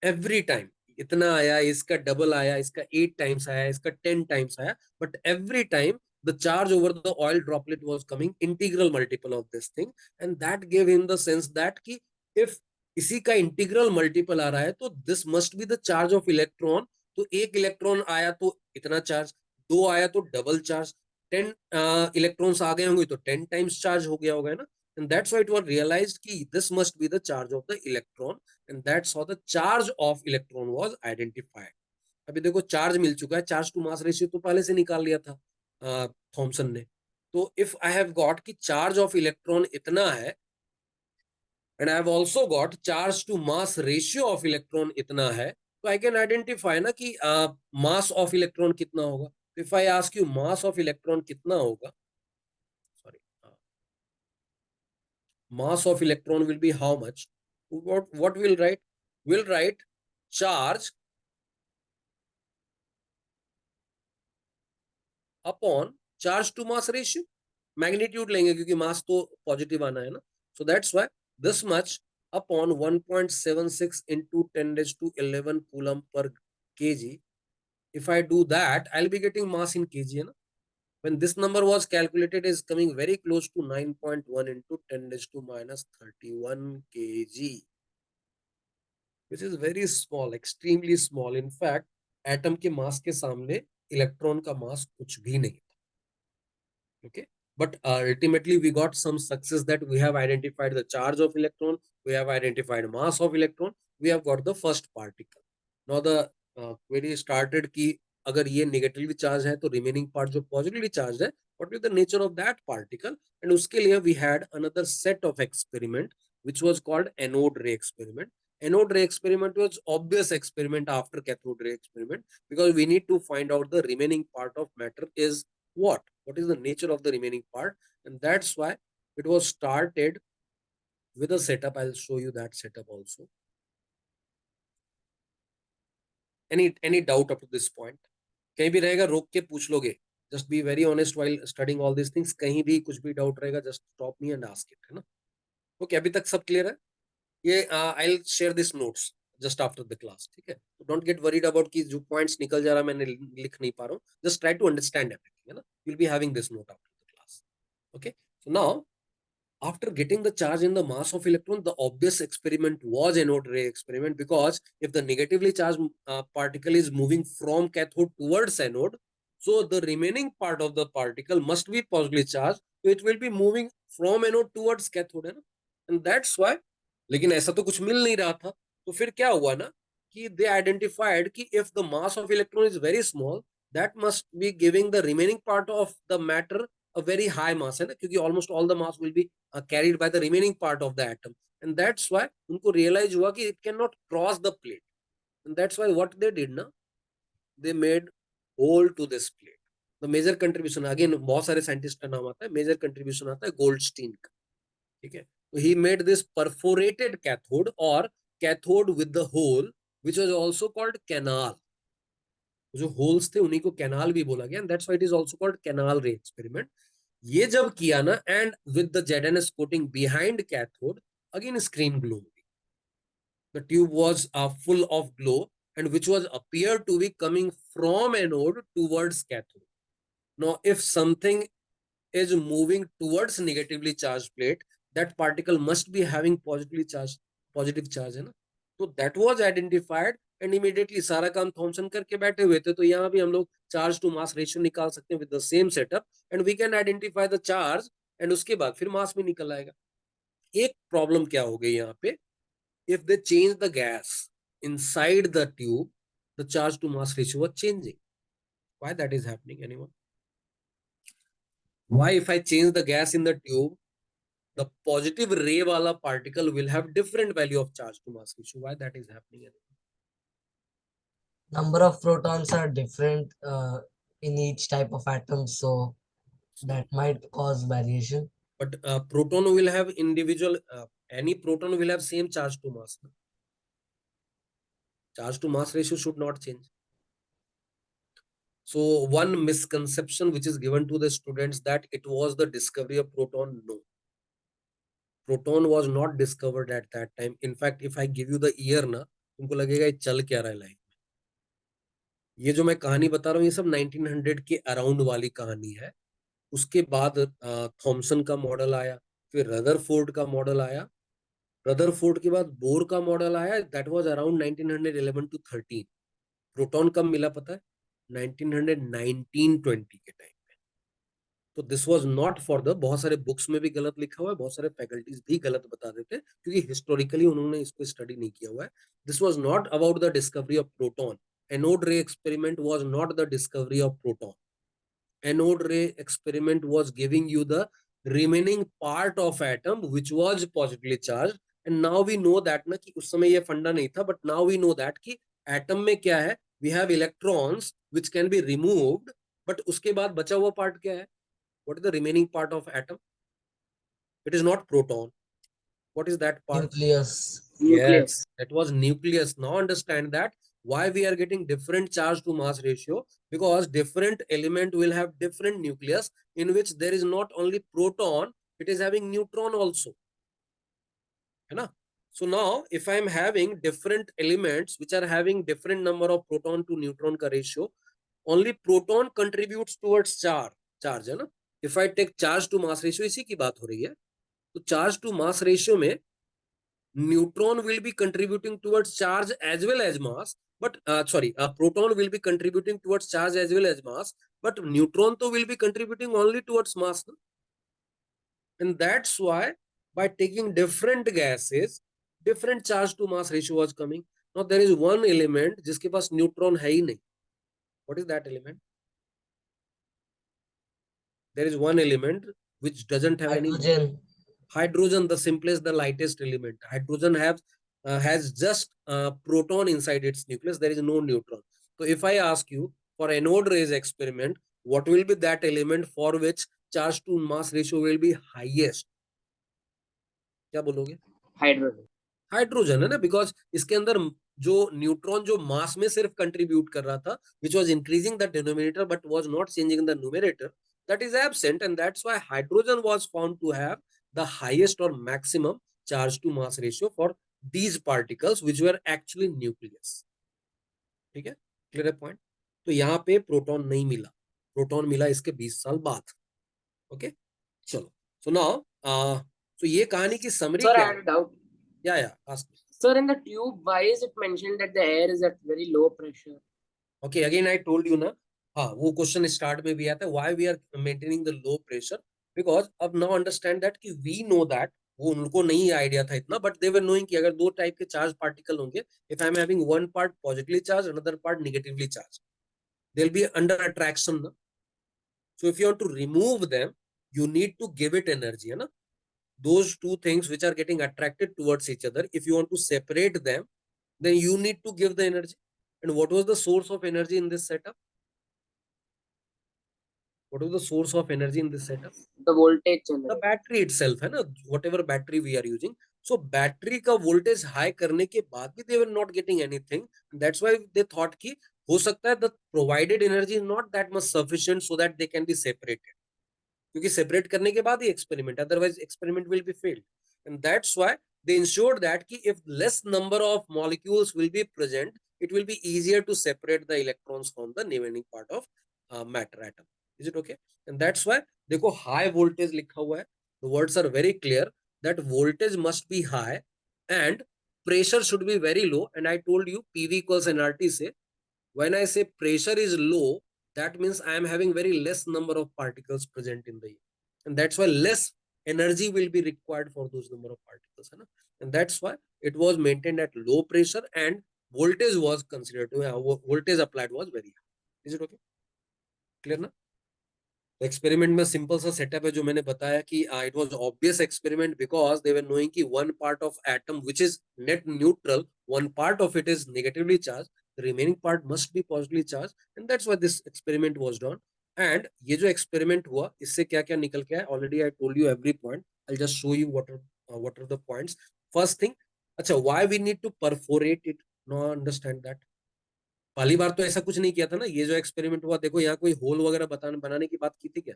Every time इतना आया, इसका double आया, इसका 8 times आया, इसका 10 times आया, but every time the charge over the oil droplet was coming integral multiple of this thing, and that gave him the sense that कि if इसी का इंटीग्रल मल्टीपल आ रहा है तो this must be the charge of electron. तो एक electron आया तो इतना चार्ज, दो आया तो डबल चार्ज, 10 इलेक्ट्रॉन्स आ गए होंगे तो 10 टाइम्स चार्ज हो गया होगा, है ना। And that's why it was realized कि this must be the charge of the electron, and that's how the charge of electron was identified. अभी देखो चार्ज मिल चुका है, चार्ज टू मास रेशियो तो पहले से निकाल लिया था थॉमसन ने। तो इफ आई हैव गॉट कि चार्ज ऑफ इलेक्ट्रॉन इतना है, and I have also got charge to mass ratio of electron इतना है, तो आई कैन आइडेंटिफाई ना कि मास ऑफ इलेक्ट्रॉन कितना होगा। If I ask you mass of electron कितना होगा, sorry, mass of electron will be how much? What we'll write? We'll write charge upon charge to mass ratio. Magnitude लेंगे क्योंकि mass तो positive आना है ना. So that's why this much upon 1.76 into 10 raised to 11 coulomb per kg. If I do that, I'll be getting mass in kg, है ना. When this number was calculated, is coming very close to 9.1 into 10 raised to minus 31 kg. Which is very small, extremely small. In fact, atom के मास के सामने electron का मास कुछ भी नहीं था. Okay, but ultimately we got some success that we have identified the charge of electron, we have identified mass of electron, we have got the first particle. Now the query started कि अगर ये negatively charged है तो remaining part जो positively charged है, what is the nature of that particle? And उसके लिए we had another set of experiment which was called anode ray experiment. Anode ray experiment was obvious experiment after cathode ray experiment because we need to find out the remaining part of matter is what is the nature of the remaining part, and that's why it was started with a setup. I'll show you that setup also. Any doubt up to this point? कहीं भी रहेगा रोक के पूछ लोगे. Just be very honest while studying all these things. कहीं भी कुछ भी doubt रहेगा just stop me and ask it, है ना. Okay, अभी तक सब clear है. ये I'll share this notes just after the class, ठीक है. So don't get worried about कि जो points निकल जा रहा मैंने लिख नहीं पा रहा हूँ. Just try to understand everything, है ना. You'll be having this note after the class. Okay, so now after getting the charge in the mass of electron, the obvious experiment was anode ray experiment, because if the negatively charged particle is moving from cathode towards anode, so the remaining part of the particle must be positively charged, so it will be moving from anode towards cathode, है ना. And that's why, लेकिन ऐसा तो कुछ मिल नहीं रहा था, तो फिर क्या हुआ ना कि they identified कि if the mass of electron is very small, that must be giving the remaining part of the matter a very high mass, है ना, क्योंकि almost all the mass will be carried by the remaining part of the atom, and that's why उनको realize हुआ कि it cannot cross the plate, and that's why what they did ना, they made hole to this plate. The major contribution, again बहुत सारे scientist का नाम आता है, major contribution आता है गोल्डस्टीन का, ठीक है. So he made this perforated cathode or cathode with the hole, which was also called canal. जो holes थे उन्हीं को canal भी बोला गया, and that's why it is also called canal ray experiment. ये जब किया ना, and with the ZNS coating behind cathode, again screen glow. The tube was full of glow, and which was appeared to be coming from anode towards cathode. Now, if something is moving towards negatively charged plate, that particle must be having positive charge, है ना? So that was identified, and immediately सारा काम Thompson करके बैठे हुए थे, तो यहाँ भी हम लोग चार्ज टू मास रेशियो निकाल सकते हैं with the same setup, and we can identify the charge, and उसके बाद फिर मास भी निकल आएगा. एक प्रॉब्लम क्या हो गई यहाँ पे, if they change the gas inside the tube, the charge to mass ratio was changing. Why that is happening, anyone? Why if I change the gas in the tube, the positive ray wala particle will have different value of charge to mass ratio? Why that is happening, anyone? Number of protons are different in each type of atom, so that might cause variation. But proton will have individual, any proton will have same charge to mass. Charge to mass ratio should not change. So one misconception which is given to the students that it was the discovery of proton. No. Proton was not discovered at that time. In fact, if I give you the year ना, तुमको लगेगा ये चल क्या रहा है life में. ये जो मैं कहानी बता रहा हूँ ये सब 1900 के अराउंड वाली कहानी है. उसके बाद थॉमसन का मॉडल आया, फिर रदरफोर्ड का मॉडल आया, रदरफोर्ड के बाद बोर का मॉडल आया. That was around 1911 to 13. Proton कब मिला पता है? 1919-20 के टाइम. तो this was not for the, बहुत सारे बुक्स में भी गलत लिखा हुआ है, बहुत सारे फैकल्टीज भी गलत बता देते हैं क्योंकि हिस्टोरिकली उन्होंने इसको स्टडी नहीं किया हुआ है. This was not about the discovery of proton. Anode रे experiment was not the discovery of proton. Anode ray experiment was giving you the remaining part of atom which was positively charged, and now we know that ना कि उस समय ये फंडा नहीं था, but now we know that कि atom में क्या है, we have electrons which can be removed, but उसके बाद बचा हुआ part क्या है? What is the remaining part of atom? It is not proton. What is that part? Nucleus. Nucleus. Yes, that was nucleus. Now understand that why we are getting different charge to mass ratio, because different element will have different nucleus in which there is not only proton, it is having neutron also. है ना? So now if I am having different elements which are having different number of proton to neutron का ratio, only proton contributes towards charge है ना? If I take charge to mass ratio, इसी की बात हो रही है, तो charge to mass ratio में neutron will be contributing towards charge as well as mass, but proton will be contributing towards charge as well as mass, but neutron to will be contributing only towards mass, no? And that's why by taking different gases, different charge to mass ratio was coming. Now there is one element जिसके पास neutron है ही नहीं. What is that element? There is one element which doesn't have any Hydrogen. hydrogen, the simplest, the lightest element. Hydrogen has just proton inside its nucleus. There is no neutron. So if I ask you for anode rays experiment, what will be that element for which charge to mass ratio will be highest? क्या बोलोगे? Hydrogen. Hydrogen है ना, because इसके अंदर जो neutron जो मास में सिर्फ कंट्रीब्यूट कर रहा था, which was increasing the denominator but was not changing the numerator, that is absent, and that's why hydrogen was found to have the highest or maximum charge to mass ratio for these particles which were actually nucleus. ठीक है, clear point. तो यहाँ पे proton नहीं मिला, proton मिला इसके 20 साल बाद. ओके, चलो. सो नाउ so ये कहानी की समरी Sir, I क्या had है? a doubt. Yeah, ask me. Sir, in the tube, why is it mentioned that the air is at very low pressure? Okay, again I told you ना, हाँ वो question start में भी आता है, why we are maintaining the low pressure, because अब now understand that कि we know that, वो उनको नहीं आइडिया था इतना, but they were knowing कि अगर दो टाइप के चार्ज पार्टिकल होंगे, if I am having one part positively charged, another part negatively charged, they'll be under attraction ना. So if you want to remove them, you need to give it energy, है ना. Those two things which are getting attracted towards each other, if you want to separate them, then you need to give the energy. And what was the source of energy in this setup? What was the source of energy in this setup? The voltage The generator. Battery itself है ना, whatever battery we are using. So battery का voltage high करने के बाद भी they were not getting anything. That's why they thought कि हो सकता है the provided energy is not that much sufficient so that they can be separated. क्योंकि separate करने के बाद ही experiment, otherwise experiment will be failed. And that's why they ensured that कि if less number of molecules will be present, it will be easier to separate the electrons from the remaining part of matter atom. Is it okay? And that's why देखो high voltage लिखा हुआ है. The words are very clear that voltage must be high and pressure should be very low. And I told you PV equals nRT से. When I say pressure is low, that means I am having very less number of particles present in the air. And that's why less energy will be required for those number of particles. है ना? And that's why it was maintained at low pressure and voltage was considered to voltage applied was very high. Is it okay? Clear ना? Experiment में simple सा setup है जो मैंने बताया कि it was obvious experiment because they were knowing कि one part of atom which is net neutral, one part of it is negatively charge, the remaining part must be positively charge, and that's why this experiment was done. And ये जो experiment हुआ इससे क्या क्या निकल के आया, already I told you every point. I will just show you what are the points. First thing, अच्छा why we need to perforate it, no understand that. पहली बार तो ऐसा कुछ नहीं किया था ना, ये जो एक्सपेरिमेंट हुआ देखो यहाँ कोई होल वगैरह बनाने की बात की थी क्या?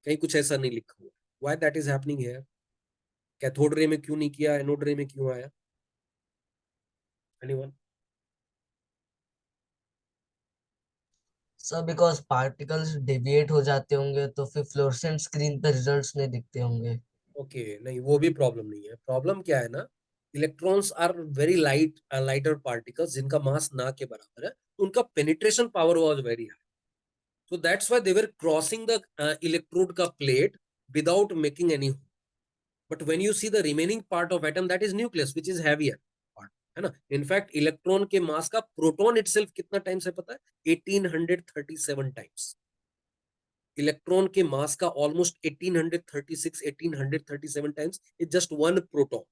कहीं कुछ ऐसा नहीं लिखा हुआ. Why that is happening here? Cathode ray में क्यों नहीं किया, एनोड रे में क्यों आया? Anyone? Sir because particles deviate हो जाते होंगे तो फिर फ्लोरेसेंट स्क्रीन पे रिजल्ट्स नहीं दिखते होंगे. ओके, नहीं वो भी प्रॉब्लम नहीं है. प्रॉब्लम क्या है ना, electrons are very lighter particles जिनका मास ना के बराबर है, तो उनका penetration power was very high. So that's why they were crossing the electrode ka plate without making any hole. But when you see the remaining part of atom, that is nucleus, which is heavier part, है ना? In fact, electron के mass का proton itself कितना times है पता है? 1837 times. Electron के mass का almost 1836, 1837 times is just one proton.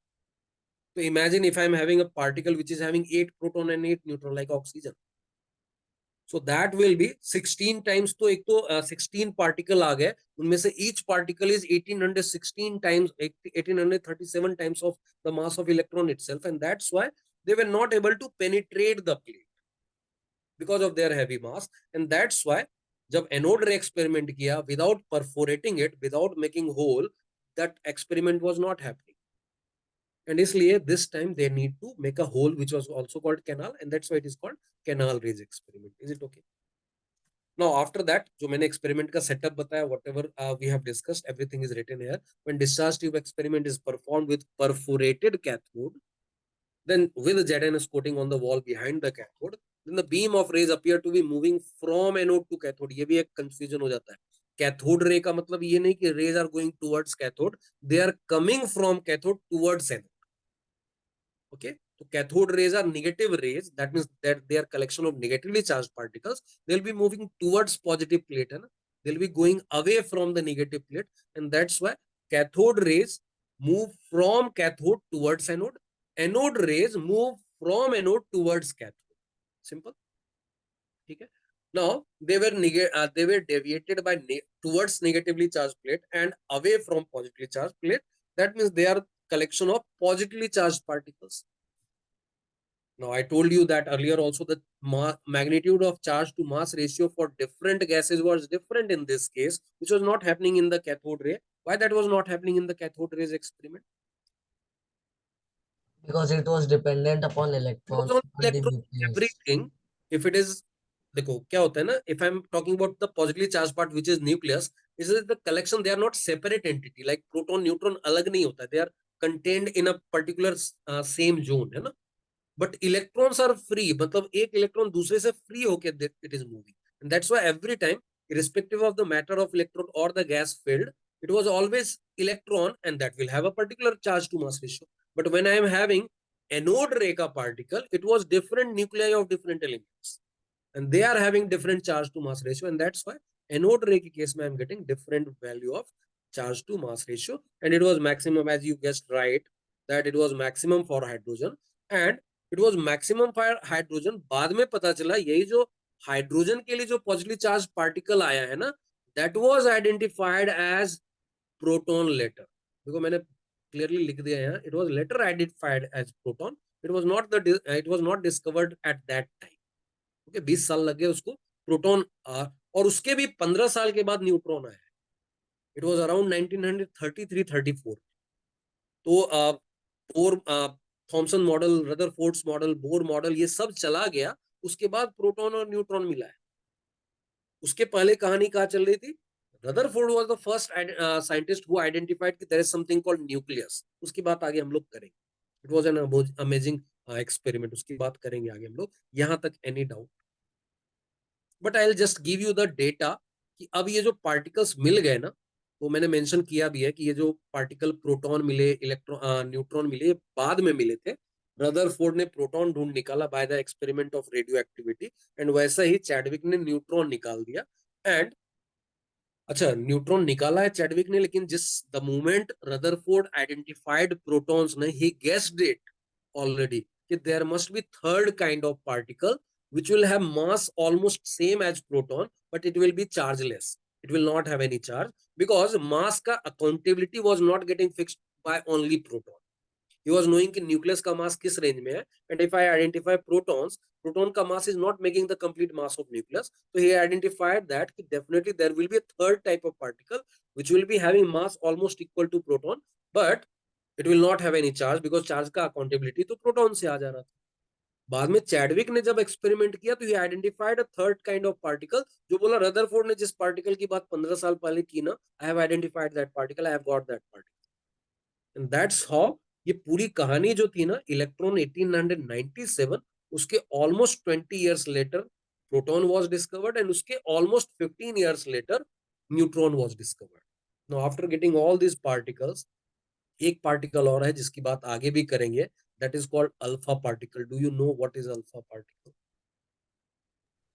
So imagine if I am having a particle which is having 8 proton and 8 neutron like oxygen. So that will be 16 times. तो एक तो 16 particle आ गए, उनमें से each particle is 1816 times, 1837 times of the mass of electron itself, and that's why they were not able to penetrate the plate because of their heavy mass. And that's why जब anode ray experiment किया without perforating it, without making hole, that experiment was not happening. And इसलिए this time they need to make a hole which was also called canal, and that's why it is called canal rays experiment. Is it okay? Now after that जो मैंने experiment का setup बताया, whatever we have discussed, everything is written here. When discharge tube experiment is performed with perforated cathode, then with ZNS coating on the wall behind the cathode, then the beam of rays appear to be moving from anode to cathode. ये भी एक confusion हो जाता है. Cathode ray का मतलब ये नहीं कि rays are going towards cathode, they are coming from cathode towards anode. Okay, so cathode rays are negative rays. That means that they are collection of negatively charged particles. They'll be moving towards positive plate, and they'll be going away from the negative plate, and that's why cathode rays move from cathode towards anode. Anode rays move from anode towards cathode. Simple. Okay. Now they were deviated by towards negatively charged plate and away from positively charged plate. That means they are collection of positively charged particles. Now I told you that earlier also, the magnitude of charge to mass ratio for different gases was different in this case, which was not happening in the cathode ray. Why that was not happening in the cathode rays experiment? Because it was dependent upon electrons, On not the electron, nucleus. everything. If it is, देखो क्या होता है ना, if I'm talking about the positively charged part which is nucleus, this is the collection, they are not separate entity like proton neutron अलग नहीं होता, they are contained in a particular same zone, है ना? But electrons are free, मतलब एक electron दूसरे से free होके it is moving, and that's why every time, irrespective of the matter of electron or the gas filled, it was always electron, and that will have a particular charge to mass ratio. But when I am having anode ray ka particle, it was different nuclei of different elements, and they are having different charge to mass ratio, and that's why anode ray ke case mein I am getting different value of charge to mass ratio, and it was maximum, as you guessed right, that it was maximum for hydrogen, and it was maximum for hydrogen. बाद में पता चला यही जो hydrogen के लिए जो positively charge particle आया है ना, that was identified as proton later. देखो मैंने क्लियरली लिख दिया है, it was later identified as proton, it was not discovered at that time. Okay, 20 साल लगे उसको प्रोटॉन, और उसके भी 15 साल के बाद न्यूट्रॉन आया। It was around 1933-34। तो bore, Thompson model, Rutherford's model, Bohr model, ये सब चला गया, उसके बाद प्रोटॉन और न्यूट्रॉन मिला है। उसके पहले कहानी कहाँ चल रही थी? Rutherford was the first scientist who identified कि there is something called nucleus. उसकी बात आगे हम लोग करेंगे। It was an amazing experiment, उसकी बात करेंगे आगे हम लोग। यहां तक any doubt? But I will just give you the data कि अब ये जो पार्टिकल्स मिल गए ना, तो मैंने मेंशन किया भी है कि ये जो पार्टिकल प्रोटॉन मिले, इलेक्ट्रॉन, न्यूट्रॉन मिले, ये बाद में मिले थे। रदरफोर्ड ने प्रोटॉन ढूंढ निकाला by the experiment of radio activity, and वैसा ही चैडविक ने न्यूट्रॉन निकाल दिया। एंड अच्छा, न्यूट्रॉन निकाला है चैडविक ने, लेकिन जिस the moment Rutherford identified protons ने, ही गेस्ड इट ऑलरेडी कि there must be third kind of particle which will have mass almost same as proton, but it will be chargeless. It will not have any charge because mass का accountability was not getting fixed by only proton. He was knowing कि nucleus का mass किस range में है, and if I identify protons, proton का mass is not making the complete mass of nucleus. So he identified that definitely there will be a third type of particle which will be having mass almost equal to proton, but it will not have any charge because charge का accountability तो proton से आ जा रहा था। बाद में Chadwick ने जब एक्सपेरिमेंट किया तो ये identified a third kind of particle, जो बोला रदरफोर्ड ने जिस पार्टिकल की बात 15 साल पहले की ना, I have identified that particle, I have got that particle, and that's how ये पूरी कहानी जो थी ना, इलेक्ट्रॉन 1897, उसके almost 20 years later proton was discovered, and उसके almost 15 years later neutron was discovered. Now after getting all these particles, एक particle और है जिसकी बात आगे भी करेंगे, that is called alpha particle. Do you know what is alpha particle?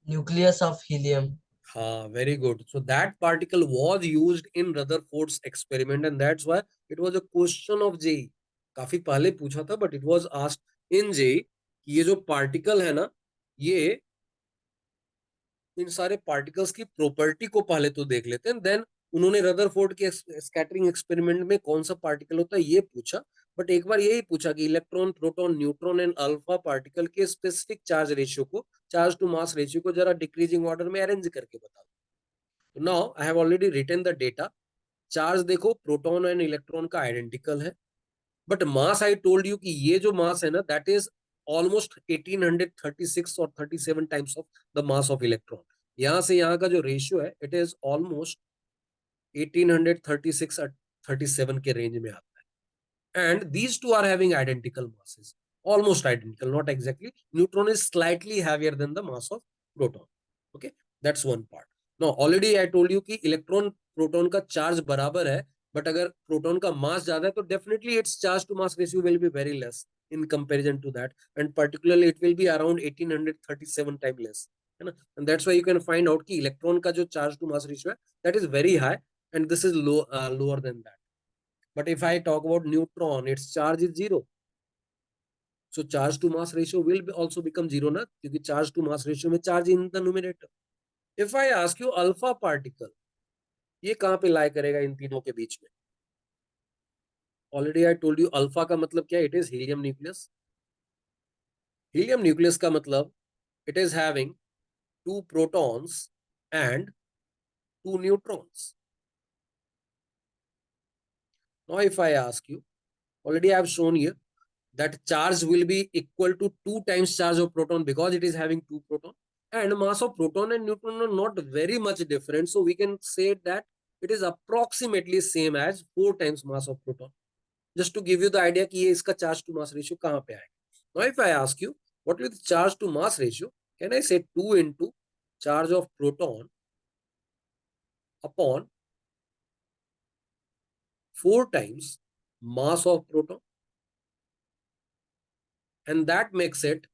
Nucleus of helium. Very good. So that particle was used in Rutherford's experiment, and that's why it was a question of JEE. काफी पहले पूछा था, but it was asked in JEE कि ये जो particle है ना, ये इन सारे पार्टिकल्स की प्रॉपर्टी को पहले तो देख लेते हैं, देन उन्होंने रदरफोर्ड के स्कैटरिंग एक्सपेरिमेंट में कौन सा पार्टिकल होता है ये पूछा, बट एक बार यही पूछा कि electron, proton, neutron and alpha particle के स्पेसिफिक चार्ज रेशियो को, चार्ज टू मास रेशियो को जरा डिक्रीजिंग ऑर्डर में अरेंज करके बता दो। Now I have already written the data. Charge देखो, प्रोटॉन एंड इलेक्ट्रॉन का आइडेंटिकल है, but mass I told you कि ये जो मास है ना, दैट इज ऑलमोस्ट 1836 और 37 times of the mass of electron. यहां से यहाँ का जो रेशियो है, इट इज ऑलमोस्ट 1836 और 37 के रेंज में आता है, and these two are having identical masses, almost identical, not exactly. Neutron is slightly heavier than the mass of proton. Okay, that's one part. Now already I told you कि electron proton का charge बराबर है, but अगर proton का मास ज्यादा है तो definitely its charge to mass ratio will be very less in comparison to that, and particularly it will be around 1837 time less, है ना? And that's why you can find out कि electron का जो charge to mass ratio है, that is very high, and this is lower than that. But if I talk about neutron, its charge is zero. So charge to mass ratio will also become zero ना, क्योंकि charge to mass ratio में charge in the numerator. If I ask you alpha particle, ये कहाँ पे lie करेगा इन तीनों के बीच में? Already I told you alpha का मतलब क्या? It is helium nucleus. Helium nucleus का मतलब it is having 2 protons and 2 neutrons. Now if I ask you, already I have shown you that charge will be equal to 2 times charge of proton because it is having 2 proton, and mass of proton and neutron are not very much different, so we can say that it is approximately same as 4 times mass of proton, just to give you the idea कि ये इसका charge to mass ratio कहाँ पे आएगा. Now if I ask you what is the charge to mass ratio, can I say 2 into charge of proton upon 4 times mass of proton, and that makes it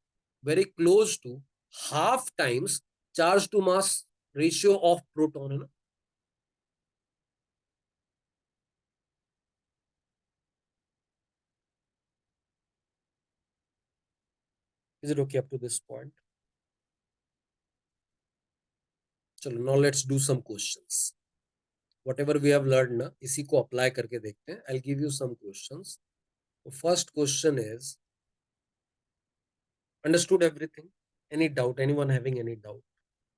very close to half times charge to mass ratio of proton, है ना? Is it okay up to this point? चलो, now let's do some questions. Whatever we have learned ना, इसी को apply करके देखते हैं. I'll give you some questions. The first question is, understood everything? Any doubt? Anyone having any doubt?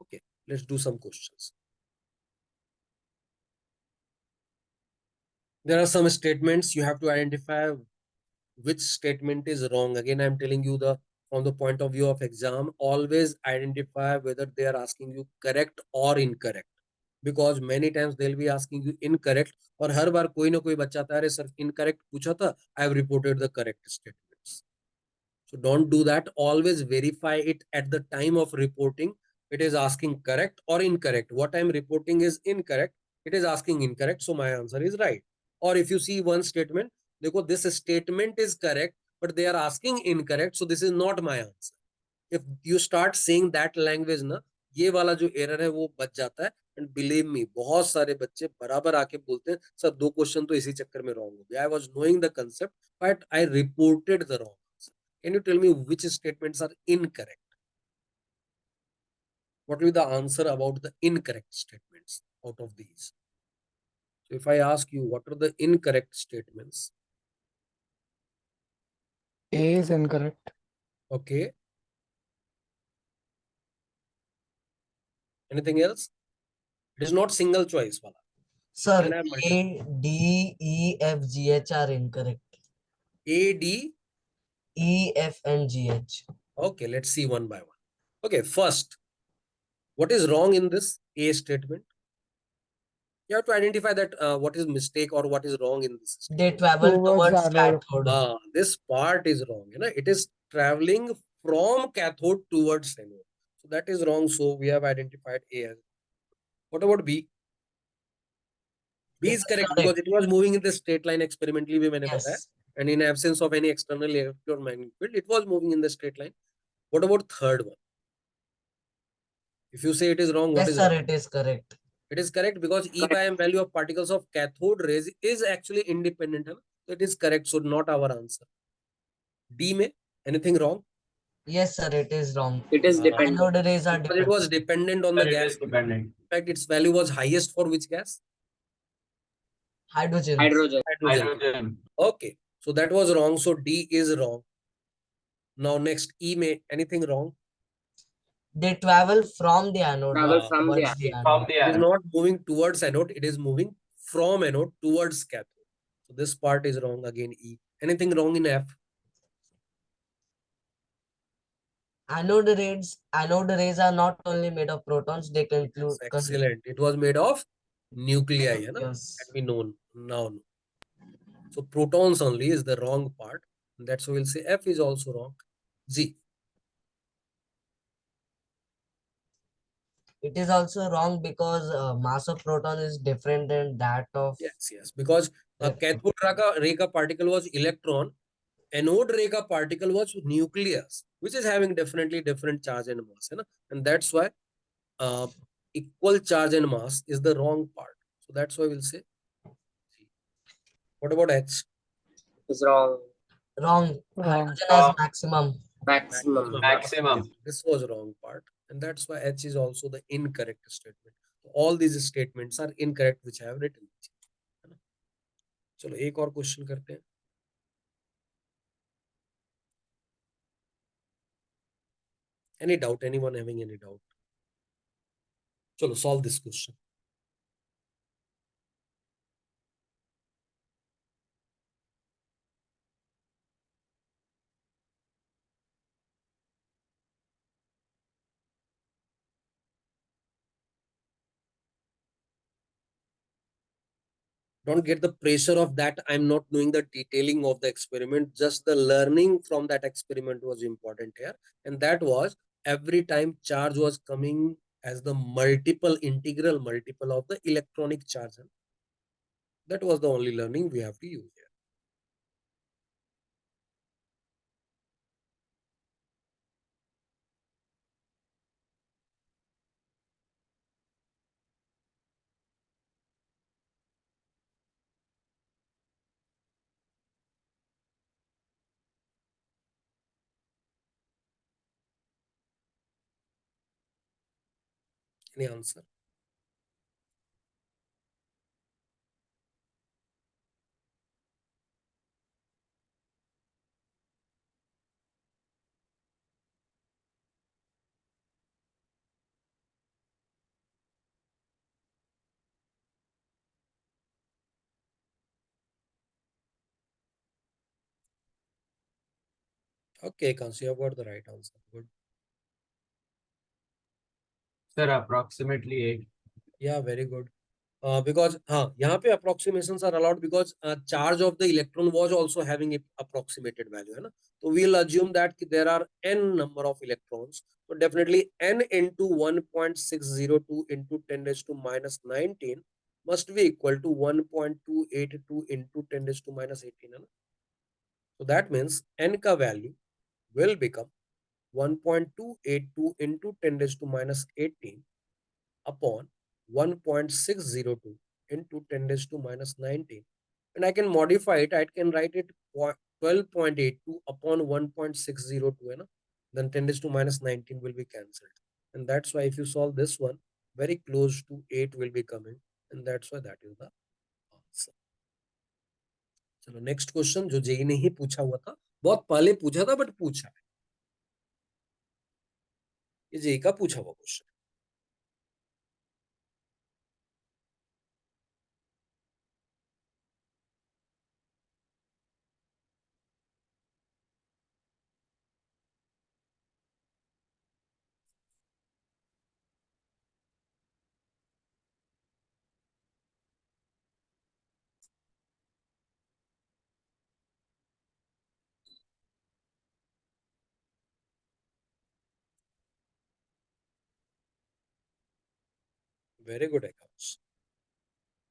Okay, let's do some questions. There are some statements you have to identify which statement is wrong. Again, I'm telling you from the point of view of exam, always identify whether they are asking you correct or incorrect. Because many times they'll be asking you incorrect, और हर बार कोई ना कोई बच्चा आता है, अरे sir incorrect पूछा था, I have reported the correct statements. So don't do that. Always verify it at the time of reporting. It is asking correct or incorrect. What I'm reporting is incorrect. It is asking incorrect. So my answer is right. Or if you see one statement, this statement is correct, but they are asking incorrect. So this is not my answer. If you start saying that language ना, ये वाला जो error है वो बच जाता है. And believe me, बहुत सारे बच्चे बराबर आके बोलते हैं, सर 2 क्वेश्चन तो इसी चक्कर में wrong हो गया. I was knowing the concept, but I reported the wrong answer. Can you tell me which statements are incorrect? What will be the answer about the incorrect statements out of these? So if I ask you, what are the incorrect statements? A is incorrect. Okay. Anything else? It is not single choice wala. Sir, Can I have multiple? A, D, E, F, G, H are incorrect. A, D. E, F, and G, H. Okay, let's see one by one. Okay, first, what is wrong in this A statement? You have to identify that what is mistake or what is wrong in this They statement. travel Towards towards anode. cathode. This part is wrong. You know, it is traveling from cathode towards anode. So that is wrong. So we have identified A as. What about B? B is correct because it was moving in the straight line experimentally. भी मैंने बताया. Yes. And in absence of any external electromagnetic field, it was moving in the straight line. What about third one? If you say it is wrong, what Yes, is sir, wrong? it is correct. It is correct because E by M value of particles of cathode rays is actually independent. So it is correct. So not our answer. D में anything wrong? Yes, sir, it is wrong. It is dependent. Anode rays are Because it was dependent on the Sir, it gas. is dependent. In fact, its value was highest for which gas? hydrogen. Hydrogen. Hydrogen. Okay. So that was wrong. So D is wrong. Now next E में anything wrong? They travel from the anode. Travel not from the towards the From anode. the It is anode. not moving towards anode. It is moving from anode towards cathode. So this part is wrong again. E. Anything wrong in F? Anode rays are not only made of protons, they can include Excellent. It was made of nuclei. है ना? Yes. That we know now. So protons only is the wrong part. That's why we'll say F is also wrong. G. It is also wrong because mass of proton is different than that of Yes. Because cathode ray ka particle was electron. Anode ray ka particle was nucleus, which is having definitely different charge and mass. है ना? And that's why equal charge and mass is the wrong part. So that's why we'll say G. What about H? Is wrong. wrong. Wrong. Hydrogen has maximum. Maximum. Maximum. This was wrong part. And that's why H is also the incorrect statement. So all these statements are incorrect which I have written. है ना? चलो एक और question करते हैं. Any doubt? Anyone having any doubt? चलो solve this question. Don't get the pressure of that. I'm not knowing the detailing of the experiment. Just the learning from that experiment was important here. And that was every time charge was coming as the integral multiple of the electronic charge. That was the only learning we have to use here. Any answer? Okay, Kansu, you have got the right answer. Good. Sir, approximately 8. Yeah, very good. Because यहाँ पे approximations are allowed because charge of the electron was also having a approximated value, है ना? So we'll assume that there are n number of electrons. So definitely n into 1.602 into 10 raised to minus 19 must be equal to 1.282 into 10 raised to minus 18, है ना? So that means n का value will become 1.282 into 10 raised to minus 18 upon 1.602 into 10 raised to minus 19. And I can modify it. I can write it 12.82 upon 1.602. You know? Then 10 raised to minus 19 will be cancelled. And that's why if you solve this one, very close to 8 will be coming. And that's why that is the answer. चलो next question जो JEE ने ही पूछा हुआ था, बहुत पहले पूछा था बट पूछा है, ये जेई का पूछा हुआ question. Very good accounts.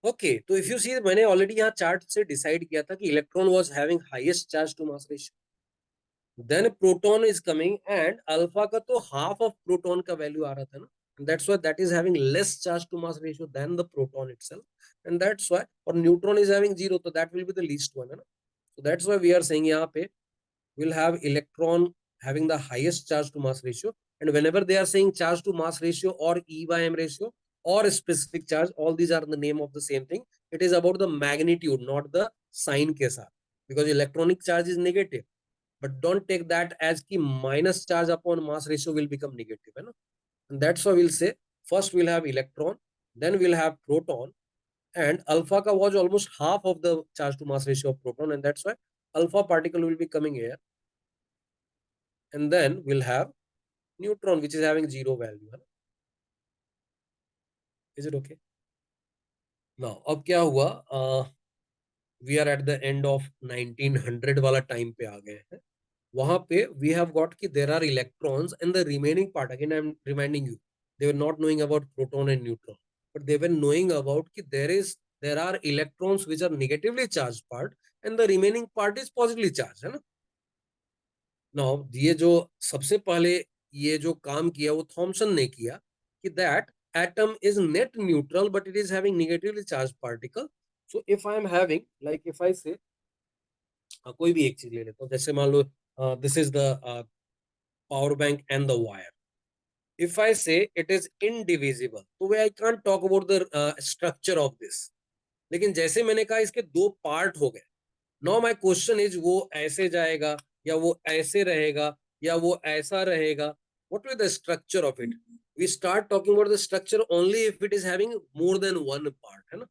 Okay, तो इफ यू सी मैंने ऑलरेडी यहाँ चार्ट से डिसाइड किया था कि electron was having highest charge to mass ratio, then proton is coming and alpha का तो हाफ ऑफ प्रोटॉन का वैल्यू आ रहा था ना, that's why that is having less charge to mass ratio than the proton itself, and that's why, और neutron is having zero, तो that will be the least one, है ना. So that's why we are saying यहाँ पे will have electron having the highest charge to mass ratio, and whenever they are saying charge to mass ratio or E by M ratio or specific charge, all these are the name of the same thing. It is about the magnitude, not the sign के साथ, because electronic charge is negative, but don't take that as कि minus charge upon mass ratio will become negative, है ना. And that's why we'll say first we'll have electron, then we'll have proton, and alpha ka was almost half of the charge to mass ratio of proton, and that's why alpha particle will be coming here, and then we'll have neutron which is having zero value. Is it okay? Now अब क्या हुआ, we are at the end of 1900 वाला time पे आ गए हैं. वहां पे we have got कि there are electrons and the remaining part, again I am reminding you, they were not knowing about proton and neutron, but they were knowing about कि there are electrons which are negatively charged part and the remaining part is positively charged, है ना. Now ये जो सबसे पहले ये जो काम किया वो थॉमसन ने किया कि that atom is net neutral but it is having negatively charged particle. So if I am having, like if I say कोई भी एक चीज ले लेता हूँ, जैसे मान लो this is the power bank and the wire. If I say it is indivisible, तो I can't talk about the structure of this. लेकिन जैसे मैंने कहा इसके दो पार्ट हो गए, नाउ माय क्वेश्चन इज वो ऐसे जाएगा या वो ऐसे रहेगा या वो ऐसा रहेगा, what will the structure of it. We start talking about the structure only if it is having more than one part, है ना.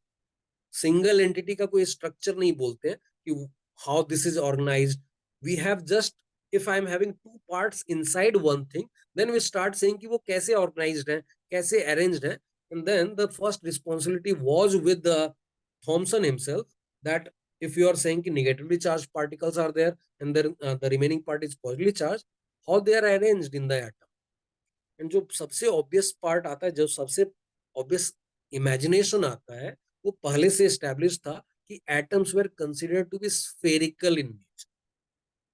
सिंगल एंटिटी का कोई स्ट्रक्चर नहीं बोलते हैं कि how this is organised. We have just, if I am having two parts inside one thing, then we start saying कि वो कैसे ऑर्गेनाइज्ड है, कैसे अरेंज्ड है. And then the first responsibility was with the Thomson himself, that if you are saying कि negatively charged particles are there and then the remaining part is positively charged, how they are arranged in the atom. And जो सबसे obvious part आता है, जो सबसे obvious imagination आता है, वो पहले से established था कि atoms were considered to be spherical in nature.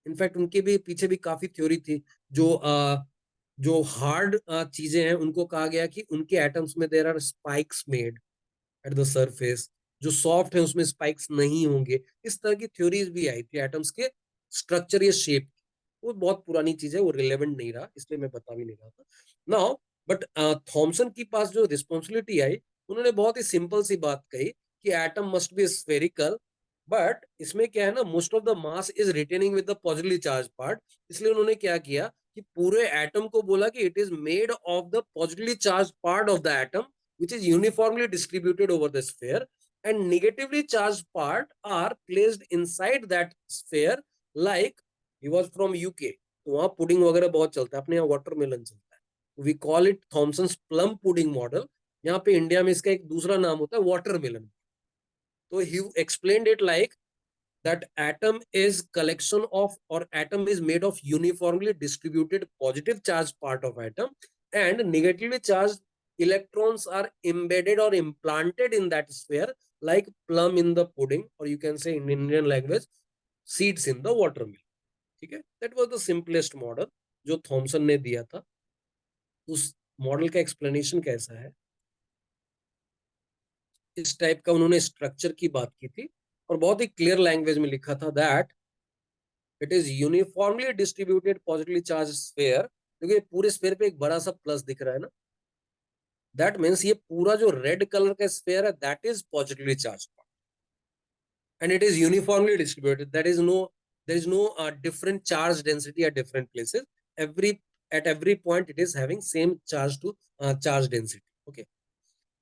In fact उनके भी पीछे भी काफी थ्योरी थी. जो हार्ड चीजें हैं उनको कहा गया कि उनके एटम्स में there are spikes made at the surface, जो सॉफ्ट है उसमें स्पाइक्स नहीं होंगे. इस तरह की थ्योरीज भी आई थी एटम्स के स्ट्रक्चर या शेप. वो बहुत पुरानी चीज है, वो रिलेवेंट नहीं रहा, इसलिए मैं बता भी नहीं रहा था. नाउ बट थॉमसन के पास जो रिस्पॉन्सिबिलिटी आई, उन्होंने बहुत ही सिंपल सी बात कही कि atom must be spherical, but इसमें क्या है ना, most of the mass is retaining with the positively charge part. इसलिए उन्होंने क्या किया कि पूरे एटम को बोला कि it is made of the positively charge part of the atom which is uniformly distributed over the sphere, and negatively charge part are placed inside that sphere, like he was from UK, तो वहां pudding वगैरह बहुत चलता है, अपने यहाँ watermelon चलता है, we call it Thomson's plum pudding model. यहाँ पे इंडिया में इसका एक दूसरा नाम होता है वाटरमेलन। तो ही explained it like that atom is collection of, or atom is made of uniformly distributed positive charge part of atom, and negatively charged electrons are embedded or implanted in that sphere, like plum in the pudding, or you can say in Indian language seeds in the watermelon. ठीक है, that was the simplest model जो Thompson ने दिया था। उस model का explanation कैसा है, इस टाइप का उन्होंने स्ट्रक्चर की बात की थी, और बहुत ही क्लियर लैंग्वेज में लिखा था that it is uniformly distributed positively charge sphere. देखिए पूरे स्फेयर पे एक बड़ा सा प्लस दिख रहा है ना, दैट मीन्स ये पूरा जो रेड कलर का स्फेयर है that is positively charge, and it is uniformly distributed, that is no, there is no different charge density at different places, every at every point it is having same charge to charge density. Okay,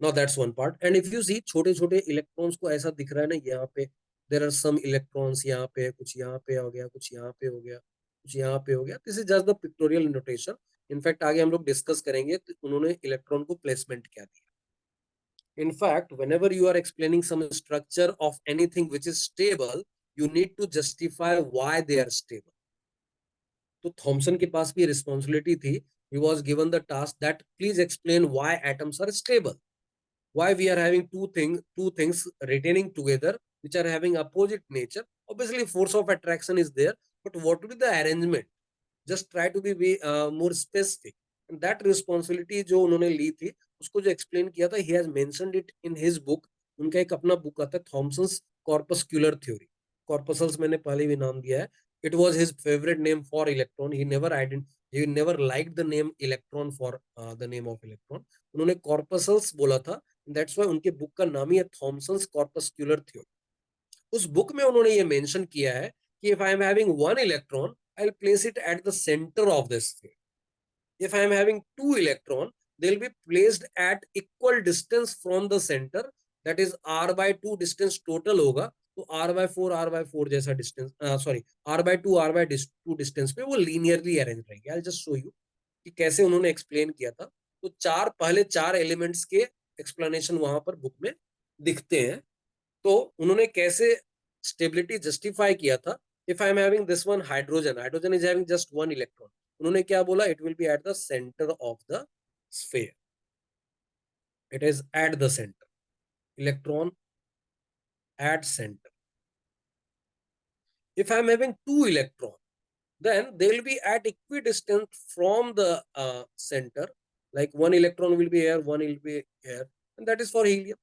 now that's one part. And if you see छोटे छोटे electrons को ऐसा दिख रहा है ना, यहाँ पे there are some electrons, यहाँ पे कुछ, यहाँ पे हो गया कुछ, यहाँ पे हो गया कुछ, यहाँ पे हो गया, this is just the pictorial notation. In fact आगे हम लोग डिस्कस करेंगे तो उन्होंने इलेक्ट्रॉन को प्लेसमेंट क्या दिया। In fact, whenever you are explaining some structure of anything which is stable, you need to justify why they are stable. तो थॉमसन के पास भी रिस्पॉन्सिबिलिटी थी, he was given the task that please explain why atoms are stable, why we are having two things retaining together which are having opposite nature. Obviously force of attraction is there, but what will be the arrangement? Just try to be more specific, and that responsibility जो उन्होंने ली थी उसको जो explain किया था, he has mentioned it in his book. उनका एक अपना बुक आता है थॉमसन्स कॉर्पस्क्यूलर थ्योरी, कॉर्पसल्स मैंने पहले भी नाम दिया है। It was his favorite name for electron. He never liked the name electron for the name of electron. उन्होंने कॉर्पसल्स बोला था, that's why उनके बुक का नाम ही है थॉमसन्स कॉर्पस्क्यूलर थ्योरी। उस बुक में उन्होंने ये मेंशन किया है कि if I am having one electron, I'll place it at the center of the sphere. If I am having two electron, they'll be placed at equal distance from the center, that is r by 2 distance total होगा, तो r by 4 जैसा distance, sorry r by 2 distance पे वो linearly arrange रहेंगे। I'll just show you कि कैसे उन्होंने explain किया था। तो पहले चार एलिमेंट्स के एक्सप्लेनेशन वहां पर बुक में दिखते हैं। तो उन्होंने कैसे स्टेबिलिटी जस्टिफाई किया था, if I am having this one hydrogen is having just one electron, उन्होंने क्या बोला, it will B at the centre of the sphere, it is at the centre, electron at centre. If I am having two electron, then they will be at equidistant from the center, like one electron will be here, one will be here, and that is for helium,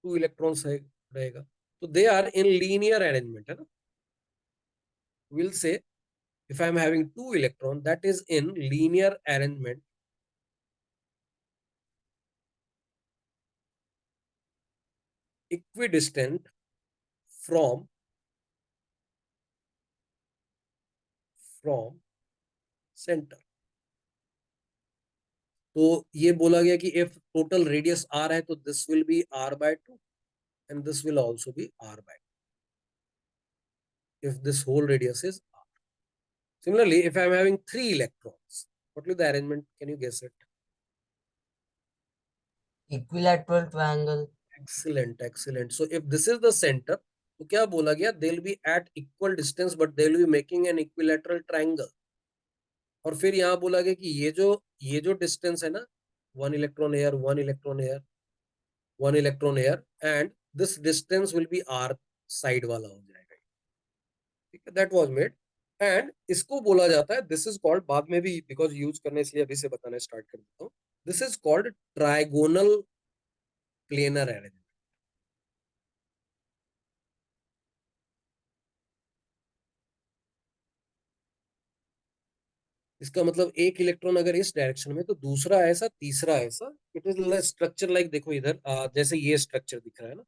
two electrons रहेगा, तो they are in linear arrangement है ना। we'll say if I am having two electron, that is in linear arrangement, equidistant from center. तो ये बोला गया कि if total radius r है तो this will be r by 2 and this will also be r by 2 if this whole radius is r. Similarly, if I am having three electrons, what will be the arrangement? Can you guess it? Equilateral triangle. Excellent. So if this is the center, तो क्या बोला गया, they will be at equal distance but they will be making an equilateral triangle. और फिर यहाँ बोला गया कि ये जो डिस्टेंस है ना, one electron here, one electron here, one electron here, and this distance will be r side वाला हो जाएगा, ठीक है, that was made. एंड इसको बोला जाता है, दिस इज कॉल्ड, बाद में भी बिकॉज यूज करने इसलिए अभी से बताना स्टार्ट कर देता हूँ, this is called trigonal planar arrangement. इसका मतलब एक इलेक्ट्रॉन अगर इस डायरेक्शन में तो दूसरा ऐसा, तीसरा ऐसा. इट इज स्ट्रक्चर लाइक, देखो इधर जैसे ये स्ट्रक्चर दिख रहा है ना,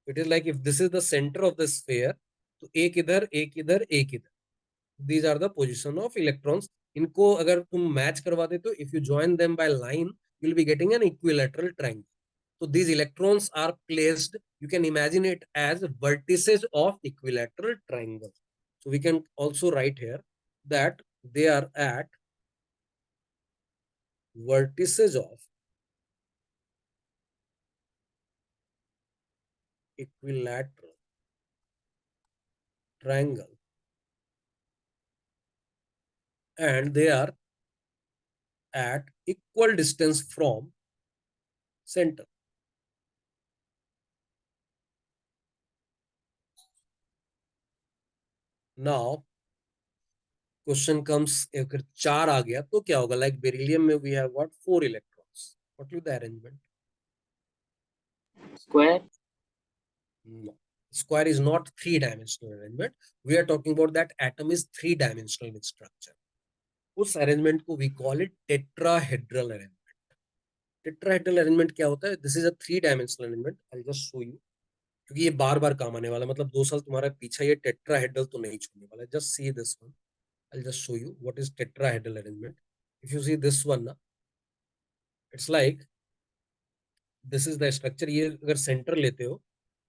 it is like if this is the centre of the sphere, तो एक इधर, एक इधर, एक इधर. These are the position of electrons. इनको अगर तुम मैच करवा देते हो, if you join them by line, you will be getting an equilateral triangle. So these electrons are placed, you can imagine it as vertices of equilateral triangle. So we can also write here that they are at vertices of equilateral triangle, and they are at equal distance from center. Now question comes, अगर 4 आ गया तो क्या होगा? Like beryllium में we have what? 4 electrons. What will be the arrangement? Square. No. Square is not 3-dimensional arrangement. We are talking about that atom is 3-dimensional in structure. उस arrangement को we call it tetrahedral arrangement. Tetrahedral arrangement क्या होता है? This is a 3-dimensional arrangement. I'll just show you. क्योंकि ये बार बार काम आने वाला, मतलब 2 साल तुम्हारा पीछा ये टेट्राहेड्रल तो नहीं छोड़ने वाला. Just see this one. I'll just show you what is tetrahedral arrangement. If you see this one ना, it's like this is the structure. ये अगर सेंटर लेते हो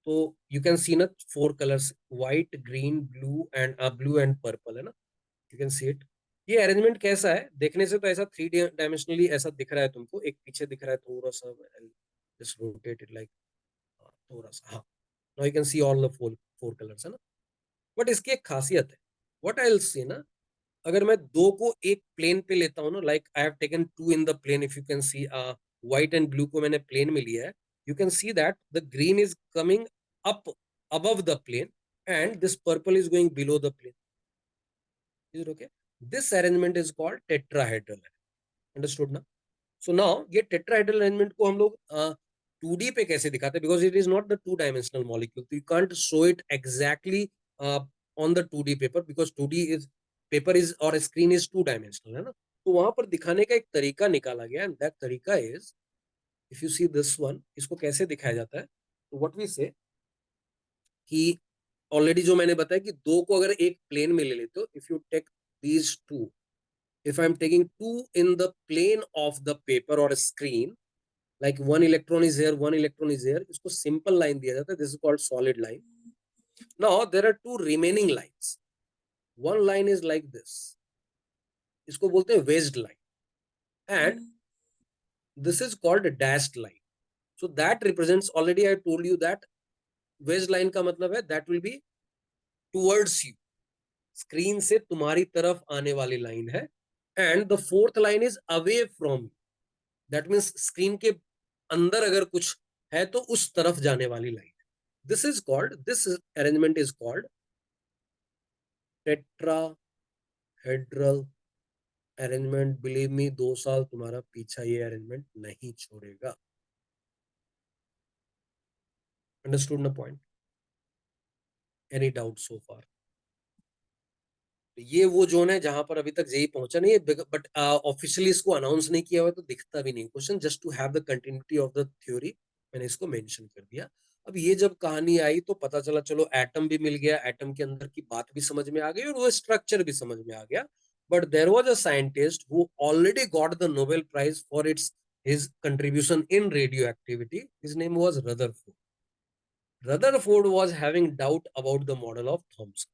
तो you can see ना 4 colors, white, green, blue and purple है ना. You can see it. ये अरेंजमेंट कैसा है? देखने से तो ऐसा 3 डायमेंशनली ऐसा दिख रहा है तुमको, एक पीछे दिख रहा है थोड़ा सा, जस्ट रोटेट इट लाइक, थोड़ा सा. हाँ, now you can see all the four colours है ना. बट इसकी एक खासियत है, व्हाट आई विल से ना, अगर मैं दो को एक प्लेन पे लेता हूँ ना, like I have taken 2 in the plane. If you can see white and blue को मैंने प्लेन में लिया है, you can see that the green is coming up above the plane and this purple is going below the plane. Is it okay? This arrangement is called tetrahedral. Understood ना? So now ये tetrahedral arrangement को हम लोग 2D पे कैसे दिखाते हैं? Because it is not the 2-dimensional molecule. So you can't show it exactly on the 2D paper because 2D is paper is or screen is 2-dimensional है ना. तो वहां पर दिखाने का एक तरीका निकाला गया, and that तरीका is, if you see this one, इसको कैसे दिखाया जाता है? तो what we say कि ऑलरेडी जो मैंने बताया कि दो को अगर एक प्लेन में ले लेते हो, if you take these two, if I'm taking 2 in the plane of the paper or screen, like one electron is here, one electron is here, इसको simple line दिया जाता है. This is called solid line. Now there are 2 remaining lines. One line is like this, इसको बोलते हैं wedged line, and this is called dashed line. So that represents, already I told you that wedged line का मतलब है that will be towards you, screen से तुम्हारी तरफ आने वाली लाइन है. And the fourth line is away from, that means screen के अंदर अगर कुछ है तो उस तरफ जाने वाली line. This is called, this arrangement is called tetrahedral arrangement. Believe me, 2 साल तुम्हारा पीछा ये अरेंजमेंट नहीं छोड़ेगा. Understood the point? Any doubt so far? ये वो जोन है जहां पर अभी तक जेई पहुंचा नहीं है, बट ऑफिशियली इसको अनाउंस नहीं किया हुआ तो दिखता भी नहीं question. Just to have the continuity of the theory मैंने इसको मेंशन कर दिया. अब ये जब कहानी आई तो पता चला चलो एटम भी मिल गया, एटम के अंदर की बात भी समझ में आ गई और वो स्ट्रक्चर भी समझ में आ गया. But there was a scientist who already got the Nobel prize for its his contribution in radioactivity. His name was Rutherford. Rutherford was having doubt about the model of Thomson,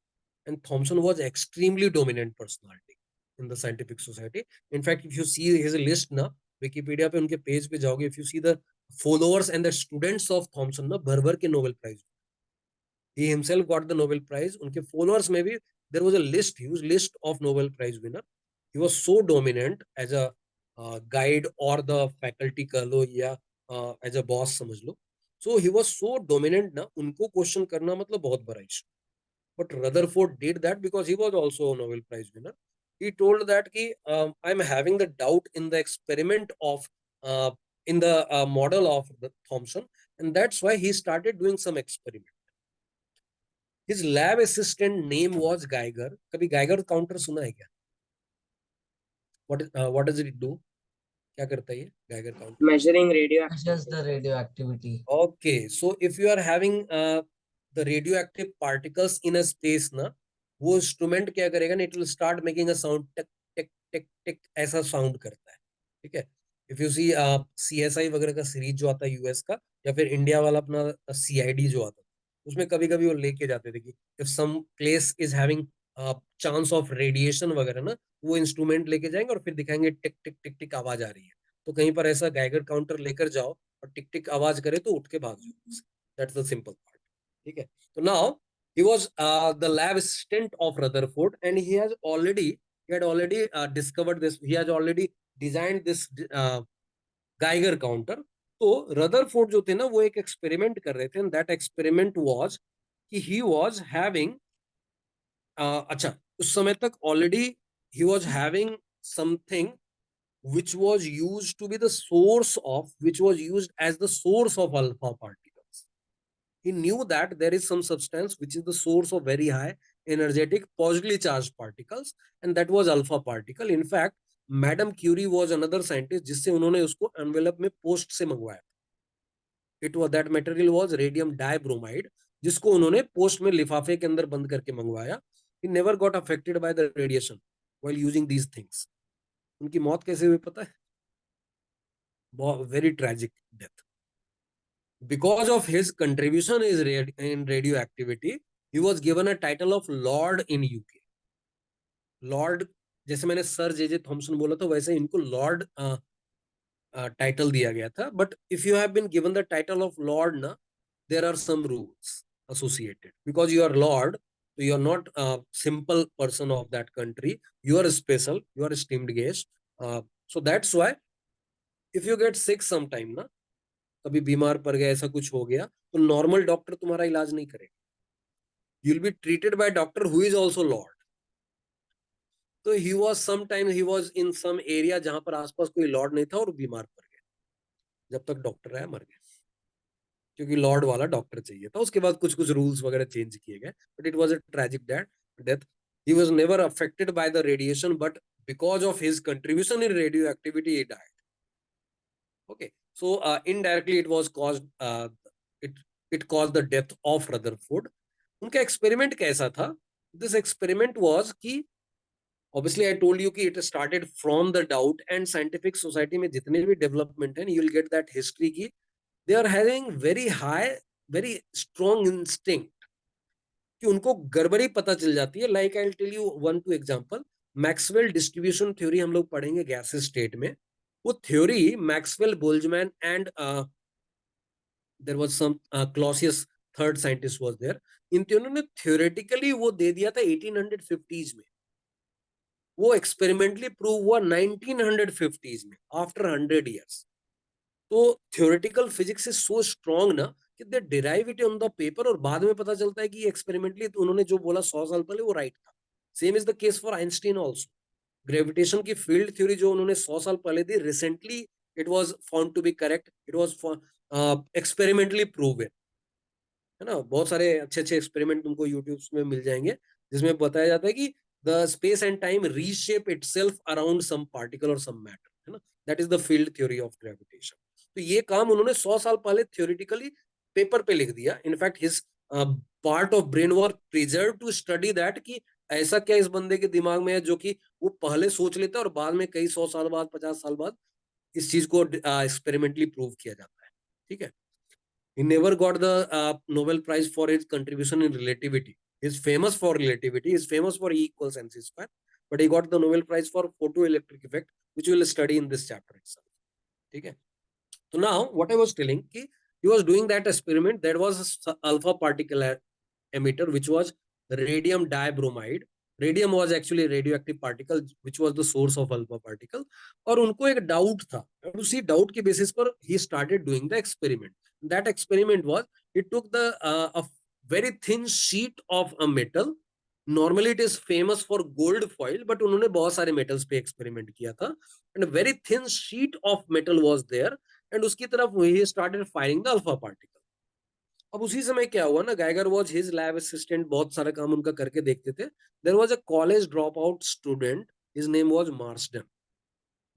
and Thomson was extremely dominant personality in the scientific society. In fact, if you see his list na, Wikipedia पे उनके page पे जाओगे, if you see the followers and the students of Thomson ना, भर भर के Nobel Prize. He himself got the Nobel Prize. उनके followers में भी there was a list, huge list of Nobel Prize winner. He was so dominant as a guide or the faculty कह लो या as a boss समझ लो. So he was so dominant ना, उनको question करना मतलब बहुत बड़ा issue. But Rutherford did that because he was also a Nobel Prize winner. He told that ki, I'm having the doubt in the experiment of in the model of the Thomson, and that's why he started doing some experiment. His lab assistant name was Geiger. कभी Geiger counter सुना है क्या? what does it do? क्या करता है ये Geiger counter? measuring Measures radioactivity. the radioactivity. Okay, so if you are having the radioactive particles in a space ना, वो इंस्ट्रूमेंट क्या करेगा ना, it will start making a sound, tick tick tick tick, ऐसा साउंड करता है. ठीक है. इफ यू सी CSI वगैरह का सीरीज जो आता है यूएस का, या फिर इंडिया वाला अपना CID जो आता है, उसमें कभी कभी वो लेके जाते थे कि if some place is having chance of radiation वगैरह ना, वो इंस्ट्रूमेंट लेके जाएंगे और फिर दिखाएंगे टिक टिक टिक टिक आवाज आ रही है. तो कहीं पर ऐसा गैगर काउंटर लेकर जाओ और टिक टिक आवाज करे तो उठ के भाग जाओ. That's the simple part. ठीक है. तो now he was the lab assistant of Rutherford, and he had already discovered this. He has already designed this Geiger counter. तो Rutherford जो थे ना, वो एक एक्सपेरिमेंट कर रहे थे, and that experiment was कि he was having अच्छा, उस समय तक already he was having something which was used to be the source of, which was used as the source of alpha particles. He knew that there is some substance which is the source of very high energetic positively charged particles, and that was alpha particle. In fact, Madame Curie was another scientist जिससे उन्होंने उसको envelope में post से मंगवाया. It was that material was radium dibromide, जिसको उन्होंने post में लिफाफे के अंदर बंद करके मंगवाया. He never got affected by the radiation while using these things. उनकी मौत कैसे हुई पता है? Very tragic death. Because of his contribution in radioactivity, he was given a title of Lord in UK. Lord, जैसे मैंने सर जे थॉमसन बोला था, वैसे इनको लॉर्ड टाइटल दिया गया था. But if you have been given the title of lord ना, there are some rules associated, because you are lord, so you are not a simple person of that country, you are special, you are esteemed guest. So that's why if you get sick sometime ना, कभी बीमार पड़ गया, ऐसा कुछ हो गया, तो नॉर्मल डॉक्टर तुम्हारा इलाज नहीं करेगा. You will be treated by doctor who is also Lord. तो he was in some area जहां पर आसपास कोई लॉर्ड नहीं था और बीमार पड़ गया. जब तक डॉक्टर आया मर गया, क्योंकि लॉर्ड वाला डॉक्टर चाहिए था. उसके बाद कुछ कुछ रूल्स वगैरह चेंज किए गए, but it was a tragic death. He was never affected by the radiation, but because of his contribution in radio activity he died. Okay, so indirectly it was caused it caused the death of Rutherford. उनका experiment कैसा था? This experiment was कि obviously I told you कि it started from the doubt, and scientific society में जितने भी development हैं, you will get that history कि they are having very high, very strong instinct कि उनको गड़बड़ी पता चल जाती है. Like I'll tell you 1-2 example. Maxwell distribution theory हम लोग पढ़ेंगे गैसेस स्टेट में. वो theory Maxwell, Boltzmann and there was some Clausius, third scientist was there. इन तीनों ने थ्योरेटिकली वो दे दिया था 1850s में. वो एक्सपेरिमेंटली प्रूव हुआ 1950s में, आफ्टर 100 years. तो theoretical physics is so strong ना कि they derive it on the paper, और बाद में पता चलता है कि एक्सपेरिमेंटली तो उन्होंने जो बोला 100 साल पहले वो राइट था. Same is the case for Einstein also. Gravitation की फील्ड थ्योरी जो उन्होंने 100 साल पहले दी, recently it was found to be correct. It was experimentally proven, है ना. बहुत सारे अच्छे अच्छे एक्सपेरिमेंट तुमको यूट्यूब में मिल जाएंगे जिसमें बताया जाता है कि the space and time reshape itself around some particle और सम मैटर, है ना. That is the field theory of gravitation. तो ये काम उन्होंने 100 साल पहले थ्योरेटिकली पेपर पे लिख दिया. In fact his part of brain work preserve to study that कि ऐसा क्या इस बंदे के दिमाग में है जो कि वो पहले सोच लेता है और बाद में कई 100 साल बाद, 50 साल बाद इस चीज को एक्सपेरिमेंटली प्रूव किया जाता है. ठीक है. He never got the Nobel Prize for his contribution in relativity. He's famous for relativity. He's famous for E equals mc square. But he got the Nobel Prize for photoelectric effect, which we will study in this chapter itself. Okay. So now, what I was telling, he was doing that experiment. That was alpha particle emitter, which was radium dibromide. Radium was actually a radioactive particle, which was the source of alpha particle. और उनको एक doubt था, और उसी doubt के basis पर he started doing the experiment. That experiment was, he took a very thin sheet of a metal. Normally it is famous for gold foil, but उन्होंने बहुत सारे metals पे experiment किया था. And a very thin sheet of metal was there, and उसकी तरफ he started firing the alpha particle. अब उसी समय क्या हुआ ना, Geiger was his lab assistant, बहुत सारा काम उनका करके देखते थे. There was a college drop out student, his name was Marsden.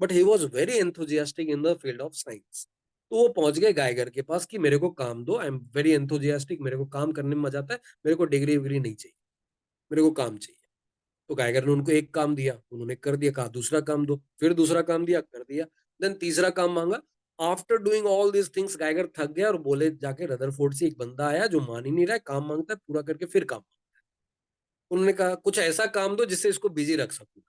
but he was very enthusiastic in the field of science. तो वो पहुंच गए गाइगर के पास कि मेरे को काम दो, आई एम वेरी एंथुजियास्टिक, मेरे को काम करने में मजा आता है, मेरे को डिग्री विग्री नहीं चाहिए, मेरे को काम चाहिए। तो गाइगर ने उनको एक काम दिया, उन्होंने कर दिया, कहा दूसरा काम दो, फिर दूसरा काम दिया, कर दिया, देन तीसरा काम मांगा। After doing all this things Geiger थक गया और बोले जाके रदरफोर्ड से एक बंदा आया जो मान ही नहीं रहा है, काम मांगता है, पूरा करके फिर काम। उन्होंने कहा कुछ ऐसा काम दो जिससे इसको बिजी रख सकूं।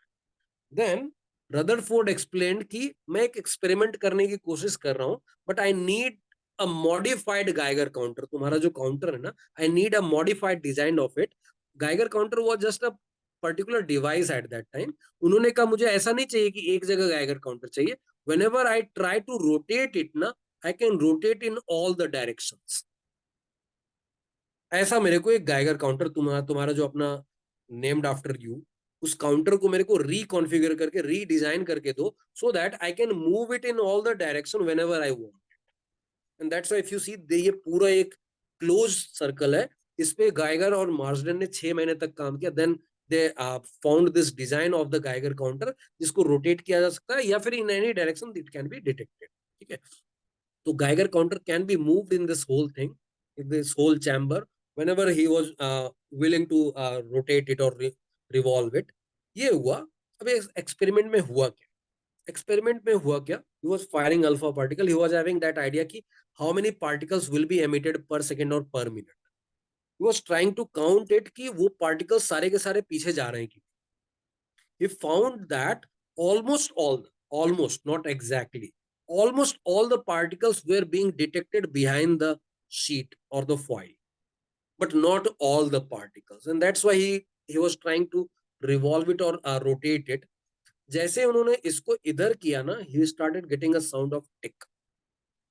देन रदरफोर्ड एक्सप्लेन्ड कि मैं एक एक्सपेरिमेंट करने की कोशिश कर रहा हूं, but I need a modified Geiger counter. तुम्हारा जो काउंटर है ना, I need a modified design of it. Geiger counter was just a particular device at that time. उन्होंने कहा मुझे ऐसा नहीं चाहिए कि एक जगह गाइगर काउंटर चाहिए, whenever I try to rotate it ना, I can rotate in all the directions. ऐसा मेरे को एक गाइगर काउंटर, तुम्हारा जो अपना नेम्ड आफ्टर यू, उस काउंटर को मेरे को रिकॉन्फ़िगर करके रीडिजाइन करके दो, so that I can move it in all the direction whenever I want. And that's why if you see ये पूरा एक क्लोज सर्कल है। इस पे गाइगर और मार्सडेन ने 6 महीने तक काम किया। Then they found this design of the Geiger counter, जिसको रोटेट किया जा सकता है या फिर in any direction it can be detected. ठीक है, तो Geiger counter can be moved in this whole thing, in this whole chamber whenever he was willing to rotate it or revolve it। ये हुआ। अब एक्सपेरिमेंट में हुआ क्या? Experiment में हुआ क्या? he was firing alpha particle, he was having that idea कि how many particles will be emitted per second or per minute। he was trying to count it कि वो particles सारे के सारे पीछे जा रहे हैं कि। he found that almost not exactly, almost all the particles were being detected behind the sheet or the foil, but not all the particles, and that's why he was trying to revolve it or rotate it। जैसे उन्होंने इसको इधर किया ना, he started getting a sound of tick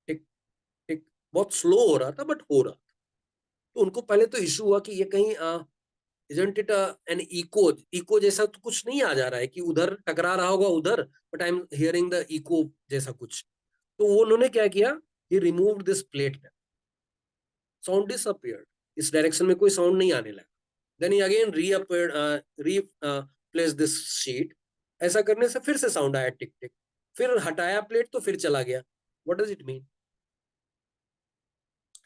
tick tick। बहुत slow हो रहा था बट हो रहा था। तो उनको पहले तो इशू हुआ कि ये कहीं isn't it an echo जैसा तो कुछ नहीं आ जा रहा है कि उधर टकरा रहा होगा उधर, but I am hearing the echo जैसा कुछ। तो वो उन्होंने क्या किया, he removed this plate, sound disappeared, इस डायरेक्शन में कोई साउंड नहीं आने लगा। Then he again replaced this sheet। ऐसा करने से फिर से साउंड आया टिक टिक, फिर हटाया प्लेट तो फिर चला गया। What does it mean?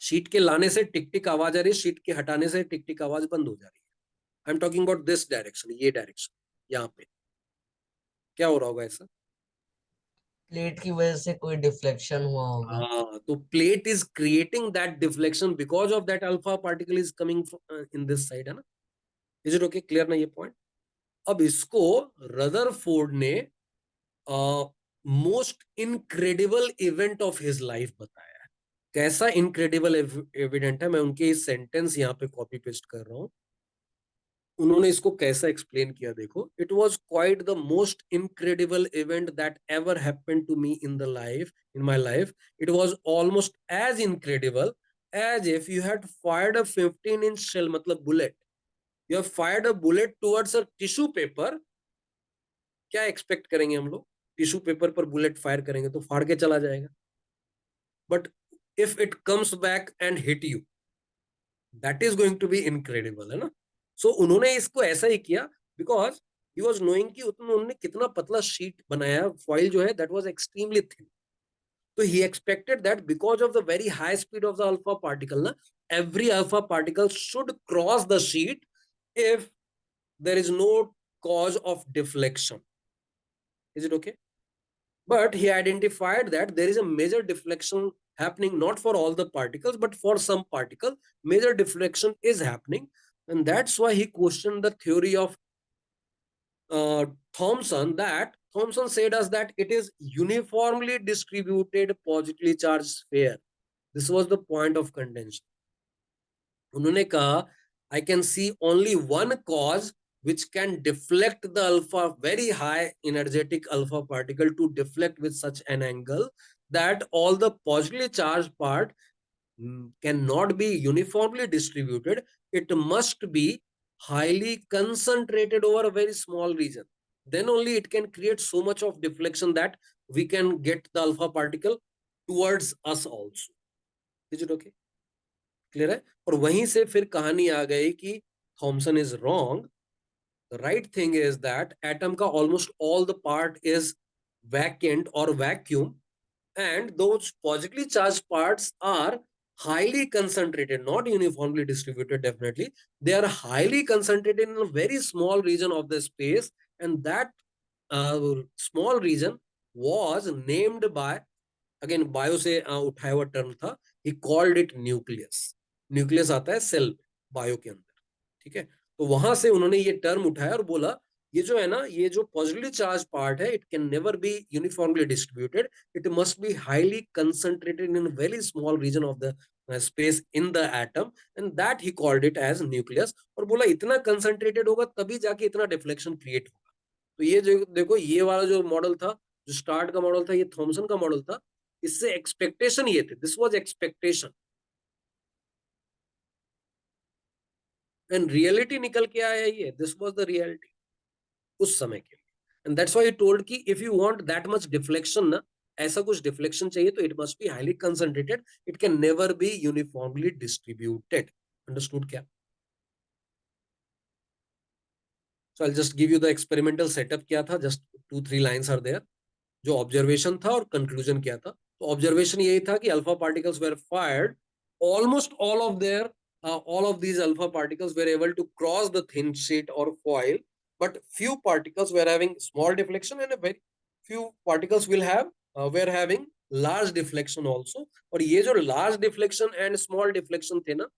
Sheet के लाने से टिक टिक आवाज आ रही है, शीट के हटाने से टिक टिक आवाज बंद हो जा रही है। I am talking about this direction, ये डायरेक्शन। यहाँ पे क्या हो रहा होगा ऐसा? प्लेट की वजह से कोई डिफ्लेक्शन हुआ होगा। हाँ, तो plate is creating that deflection because of that alpha particle is coming in this side, है ना? Is it okay? क्लियर ना ये पॉइंट? अब इसको रदरफोर्ड ने most incredible event of his life बताया है। कैसा इनक्रेडिबल एविडेंट है, मैं उनके इस सेंटेंस यहाँ पे कॉपी पेस्ट कर रहा हूँ। उन्होंने इसको कैसा एक्सप्लेन किया देखो। It was quite the most incredible event that ever happened to me in the life, in my life. It was almost as incredible as if you had fired a 15-inch shell, मतलब bullet. You have fired a bullet towards a tissue paper. क्या expect करेंगे हम लोग? Tissue paper पर bullet fire करेंगे तो फाड़ के चला जाएगा, but if it comes back and hit you, that is going to be incredible, है ना? सो उन्होंने इसको ऐसा ही किया बिकॉज ही वाज नोइंग कि उन्होंने कितना पतला शीट बनाया, फॉइल जो है दैट वाज एक्सट्रीमली थिन। तो he expected that because of the very high speed of the alpha particle ना, every alpha particle should cross the sheet if there is no cause of deflection। Is it okay? But he identified that there is a major deflection happening, not for all the particles, but for some particle, major deflection is happening. And that's why he questioned the theory of Thomson, that Thomson said us that it is uniformly distributed positively charged sphere। This was the point of contention। उन्होंने कहा I can see only one cause which can deflect the alpha, very high energetic alpha particle to deflect with such an angle that all the positively charged part cannot be uniformly distributed. It must be highly concentrated over a very small region। Then only it can create so much of deflection that we can get the alpha particle towards us also। Is it okay? Clear है? और वहीं से फिर कहानी आ गई कि Thomson is wrong. The right thing is that atom का almost all the part is vacant or vacuum, and those positively charged parts are highly concentrated, not uniformly distributed. Definitely they are highly concentrated in a very small region of the space, and that small region was named by, again bio से उठाया हुआ term था, ही called it nucleus. Nucleus आता है cell bio के अंदर, ठीक है. तो वहां से उन्होंने ये टर्म उठाया और बोला ये जो है ना, ये जो पॉजिटिवली चार्ज पार्ट है, it can never be uniformly distributed, it must be highly concentrated in very small region of the space in the atom, and that he called it as nucleus. और बोला इतना concentrated होगा तभी जाके इतना deflection create होगा. तो ये जो देखो, ये वाला जो मॉडल था, जो स्टार्ट का मॉडल था, ये थॉमसन का मॉडल था. इससे एक्सपेक्टेशन ये थे, this was expectation, and reality निकल के आया ये, दिस वाज द रियलिटी उस समय के लिए. And that's why he told कि if you want that much deflection ना, ऐसा कुछ डिफ्लेक्शन चाहिए तो it must be highly concentrated, it can never be uniformly distributed. Understood क्या? So I will just give you the experimental setup क्या था, just 2-3 lines are there. जो observation था और कंक्लूजन क्या था. तो ऑब्जर्वेशन यही था कि alpha particles were fired, almost all of these alpha particles were able to cross the thin sheet or foil, but few particles were having small deflection, and a very few particles were having large deflection also. और ये जो large deflection and small deflection थे ना,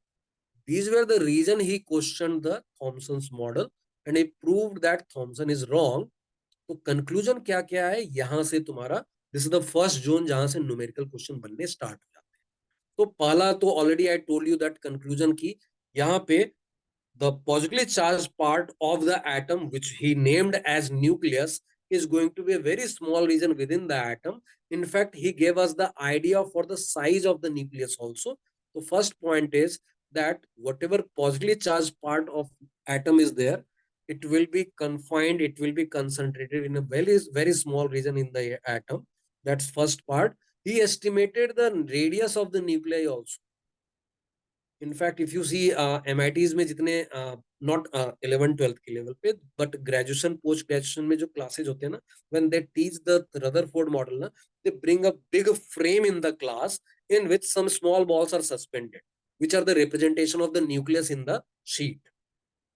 these were the reason he questioned the Thomson's model, and he proved that Thomson is wrong. तो conclusion क्या क्या है यहां से तुम्हारा, this is the first zone जहां से न्यूमेरिकल क्वेश्चन बनने स्टार्ट हो जाते हैं. तो पहला तो already I told you that conclusion की, यहाँ पे the positively charge part of the atom which he named as nucleus is going to be a very small region within the atom. In fact, he gave us the idea for the size of the nucleus also. The first point is that whatever positively charged part of atom is there, it will be confined, it will be concentrated in a very, very small region in the atom. That's first part. He estimated the radius of the nuclei also. In fact if you see MITs में जितने not 11th-12th के level पे, but graduation post graduation में जो classes होते हैं ना, when they teach the Rutherford model ना, they bring a big frame in the class in which some small balls are suspended which are the representation of the nucleus in the sheet.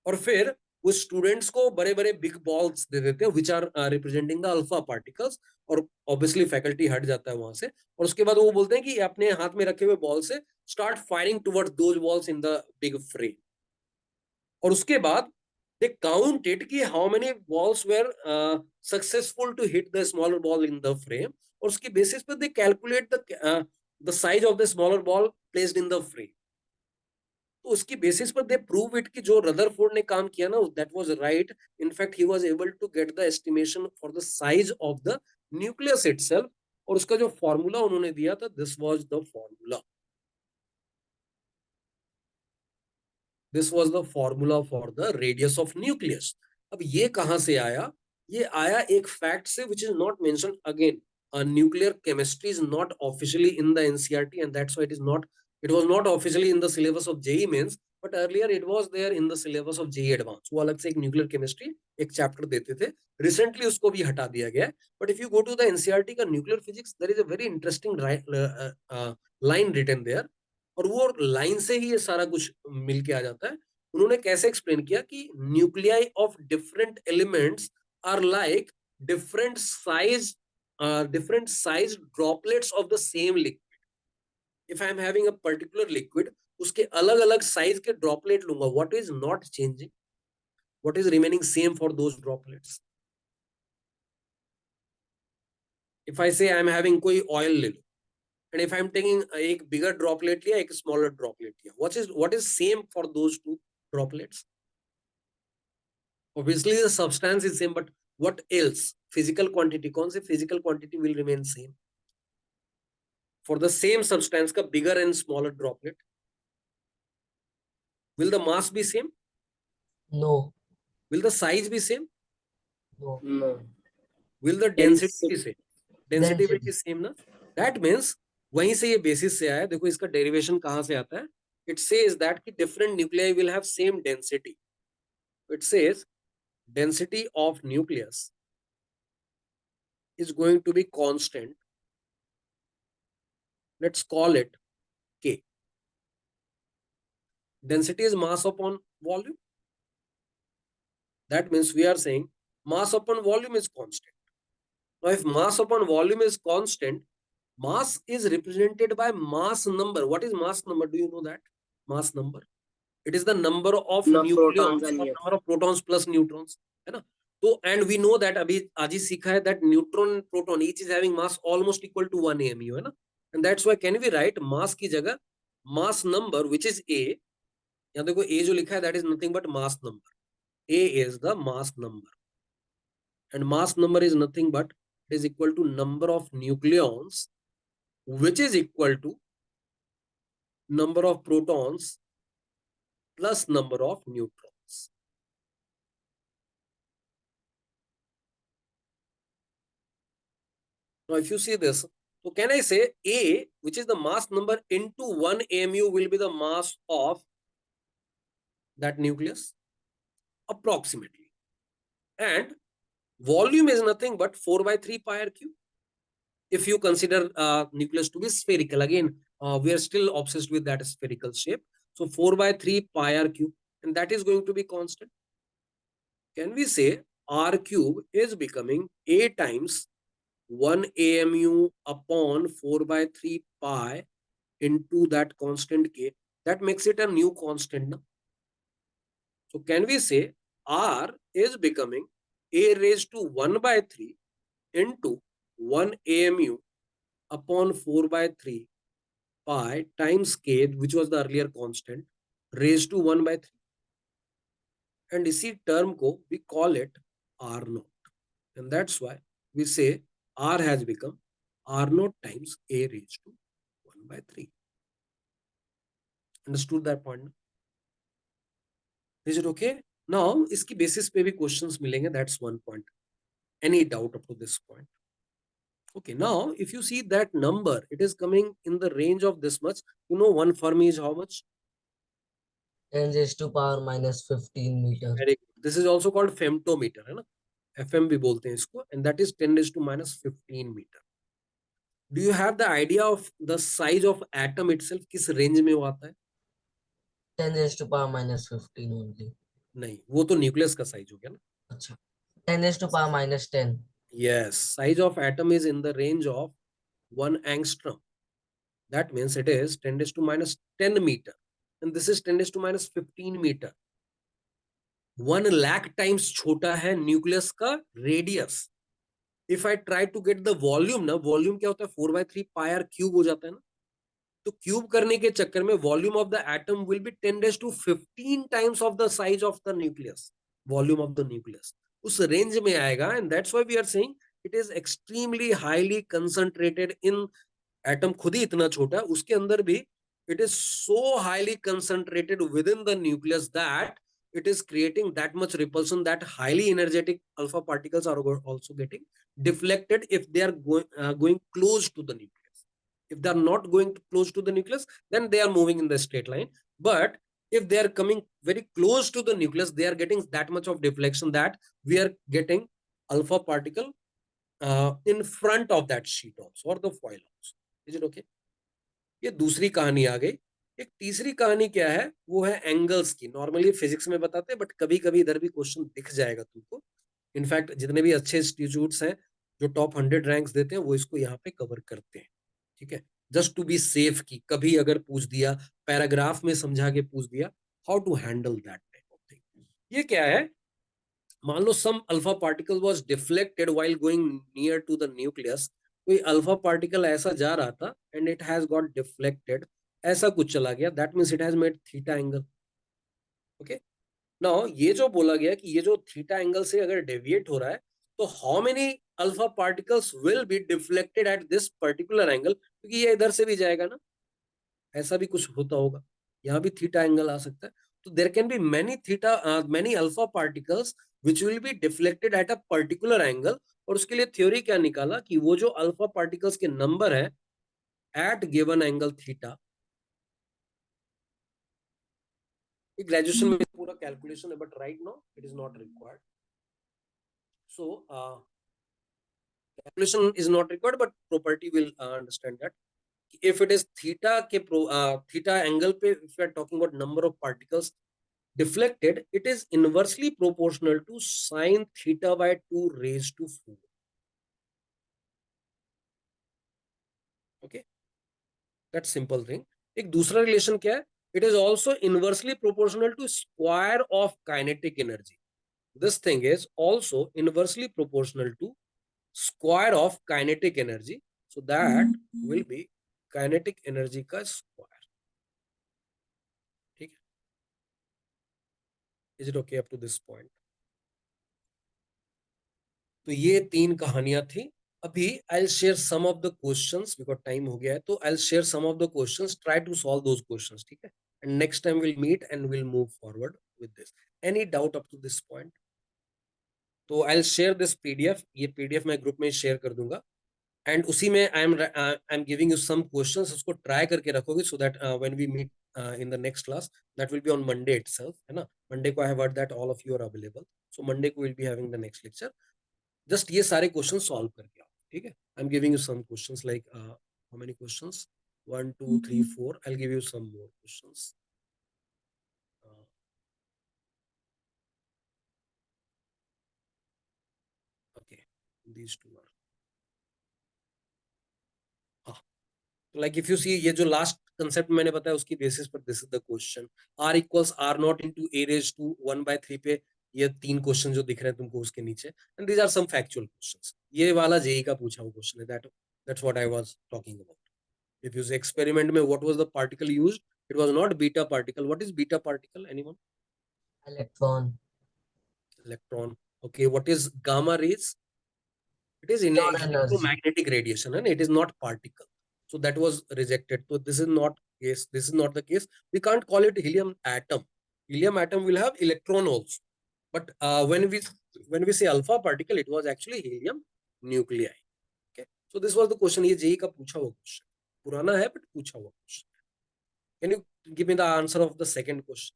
और फिर वो students को बड़े बड़े big balls दे देते हैं which are representing the alpha particles, और ऑब्वियसली फैकल्टी हट जाता है वहां से, और उसके बाद वो बोलते हैं कि अपने हाथ में रखे हुए बॉल से start firing towards those balls in the big frame. और उसके बाद दे काउंट इट कि how many balls were successful to hit the smaller ball in the frame, और उसकी बेसिस पे they calculate the size of the smaller ball placed in the frame. तो उसकी बेसिस पर दे प्रूव इट कि जो रदरफोर्ड ने काम किया ना, that was right. In fact he was able to get the estimation for the size of the nucleus itself, और उसका जो फॉर्मूला उन्होंने दिया था, this was the formula, this was the formula for the radius of nucleus. अब ये कहां से आया? ये आया एक फैक्ट से which is not mentioned again. Nuclear chemistry is not officially in the NCERT, and that's why it was not officially in the syllabus of JEE Mains, but earlier it was there in the syllabus of JEE Advanced. वो अलग से एक nuclear chemistry एक chapter देते थे, recently उसको भी हटा दिया गया. But if you go to the NCERT का nuclear physics, there is a very interesting line written there, और वो लाइन से ही ये सारा कुछ मिल के आ जाता है. उन्होंने कैसे एक्सप्लेन किया कि nuclei of different elements are like different sized droplets of the same liquid. If I am having a particular liquid, उसके अलग अलग साइज के ड्रॉपलेट लूंगा, what is not changing, what is remaining same for those droplets. If I say I am having कोई oil ले लो, and if I am taking एक bigger droplet लिया, एक smaller droplet लिया, what is same for those two droplets? Obviously the substance is same, but what else? Physical quantity, कौन से physical quantity will remain same for the same substance का bigger and smaller droplet? Will the mass be same? No. Will the size be same? No. No. Will the density be same? Density will Density. be same ना? That means वहीं से ये basis से आया. देखो इसका derivation कहाँ से आता है? It says that कि different nuclei will have same density. It says density of nucleus is going to be constant. Let's call it K. Density is mass upon volume. That means we are saying mass upon volume is constant. Now, if mass upon volume is constant, mass is represented by mass number. What is mass number? Do you know that? Mass number. It is the number of protons nucleons and or neutrons. number of protons plus neutrons. है ना? So, and we know that अभी आज ही सीखा है that neutron and proton each is having mass almost equal to 1 AMU, है ना? And that's why can we write mass की जगह mass number which is A. यहाँ देखो A जो लिखा है that is nothing but mass number. A is the mass number. And mass number is nothing but it is equal to number of nucleons which is equal to number of protons plus number of neutrons. Now, if you see this, so can I say A, which is the mass number into 1 AMU will be the mass of that nucleus? Approximately. And volume is nothing but 4 by 3 pi r cube. If you consider nucleus to be spherical, again, we are still obsessed with that spherical shape. So 4 by 3 pi r cube, and that is going to be constant. Can we say r cube is becoming A times 1 AMU upon 4 by 3 pi into that constant K? That makes it a new constant now. So can we say R is becoming A raised to 1 by 3 into 1 AMU upon 4 by 3 pi times K, which was the earlier constant, raised to 1 by 3. And इसी term को we call it R naught. And that's why we say R has become R naught times A raised to 1 by 3. Understood that point? Is it okay? Now, इसकी basis पे भी questions मिलेंगे. That's one point. Any doubt up to this point? Okay, now if you see that number, it is coming in the range of this much. You know, 1 Fermi is how much? 10 raised to power minus 15 meter. Very good. This is also called femtometer, है ना? FM भी बोलते हैं इसको, and that is 10 raised to minus 15 meter. Do you have the idea of the size of atom itself? किस range में वो आता है? 10 raised to power minus 15 only. नहीं, वो तो nucleus का size हो गया ना? अच्छा. 10 raised to power minus 10. Yes, size of atom is in the range of 1 angstrom. That means it is 10 raised to minus 10 meter. And this is 10 raised to minus 15 meter. 1 lakh times छोटा है nucleus का radius. If I try to get the volume ना, volume क्या होता है? 4 by 3 pi r cube हो जाता है ना? तो क्यूब करने के चक्कर में volume of the atom will be 10 raised to 15 times of the size of the nucleus, volume of the nucleus उस रेंज में आएगा. And that's why we are saying it is extremely highly concentrated in atom. खुद ही इतना छोटा है, उसके अंदर भी it is so highly concentrated within the nucleus that it is creating that much repulsion that highly energetic alpha particles are also getting deflected if they are going close to the nucleus. If they are not going close to the nucleus, then they are moving in the straight line. But if they are coming very close to the nucleus, they are getting that much of deflection that we are getting alpha particle in front of that sheet also or the foil also. Is it okay? ये दूसरी कहानी आ गई. एक तीसरी कहानी क्या है? वो है एंगल्स की. नॉर्मली फिजिक्स में बताते हैं, बट कभी कभी इधर भी क्वेश्चन दिख जाएगा तुमको. इनफैक्ट जितने भी अच्छे इंस्टीट्यूट्स हैं जो टॉप 100 रैंक्स देते हैं वो इसको यहाँ पे कवर करते हैं. ठीक है, जस्ट टू बी सेफ की कभी अगर पूछ दिया, पैराग्राफ में समझा के पूछ दिया, how to handle that type of thing. ये क्या है? मान लो some alpha particle was deflected while going near to the nucleus. कोई अल्फा पार्टिकल ऐसा जा रहा था and it has got deflected, ऐसा कुछ चला गया. That means it has made theta angle. Okay, now ये जो बोला गया कि ये जो थीटा एंगल से अगर डेविएट हो रहा है तो how many alpha particles will be deflected at this particular angle, क्योंकि ये इधर से भी जाएगा ना, ऐसा भी कुछ होता होगा. यहाँ भी थीटा एंगल आ सकता है. तो there can be many alpha particles which will be deflected at a particular angle. और उसके लिए थ्योरी क्या निकाला कि वो जो अल्फा पार्टिकल्स के नंबर है at given angle theta, graduation में पूरा कैलकुलेशन है but right now it is not required. So Calculation is not required, but property will understand that. If it is theta ke theta angle pe, if we are talking about number of particles deflected, it is inversely proportional to sine theta by 2 raised to 4. Okay, that simple thing. एक दूसरा relation क्या है? It is also inversely proportional to square of kinetic energy. This thing is also inversely proportional to square of kinetic energy. So that will be kinetic energy का square. ठीक है? Is it okay up to this point? तो ये 3 कहानियां थी. अभी I'll share some of the questions because time हो गया है. तो I'll share some of the questions. Try to solve those questions. ठीक है? And next time we'll meet and we'll move forward with this. Any doubt up to this point? तो I'll share this PDF. ये PDF मैं group में share कर दूंगा. And उसी में I'm giving you some questions. उसको try करके रखोगे so that when we meet in the next class, that will be on Monday itself. है ना? Monday को I have heard that all of you are available. So Monday को we'll be having the next lecture. Just ये सारे question solve करके आओ. ठीक है? I am giving you some questions like how many questions 1 2 3 4. I will give you some more questions. Okay, these two are. हाँ, तो like if you see ये जो लास्ट कंसेप्ट मैंने बताया उसकी बेसिस पर this is the question. r equals r not into a raise to 1/3 पे ये 3 क्वेश्चन जो दिख रहे हैं तुमको उसके नीचे. And these are some factual questions. ये वाला जेई का पूछा हुआ क्वेश्चन है. That's what I was talking about. If you say experiment में what was the particle used? It was not beta particle. What is beta particle? Anyone? Electron. Electron. Okay. What is gamma rays? It is Pure energy. electromagnetic radiation and it is not particle. So that was rejected. So this is not case. This is not the case. We can't call it helium atom. Helium atom will have electron also. But when we say alpha particle, it was actually helium nuclei. Okay. So this was the question. ये JEE का पूछा हुआ question. पुराना है but पूछा हुआ question. Can you give me the answer of the second question?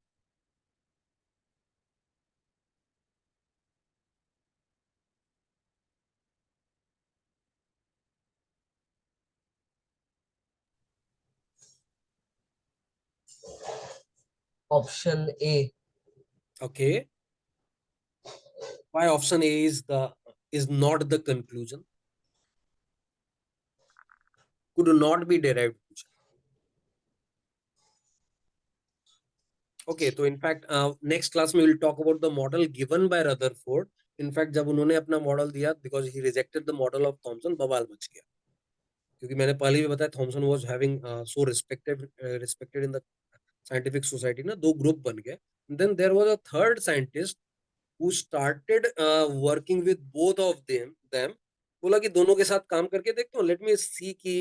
Option A. Okay. Why option A is not the conclusion? Could not be derived. Okay, so in fact, next class we will talk about the model given by Rutherford. In fact, जब उन्होंने अपना model दिया, because he rejected the model of Thomson, बवाल much गया. क्योंकि मैंने पहले भी बताया, Thomson was having so respected in the scientific society ना, 2 ग्रुप बन गए. Then there was a third scientist who started working with both of them. बोला कि दोनों के साथ काम करके देखता हूँ. Let me see कि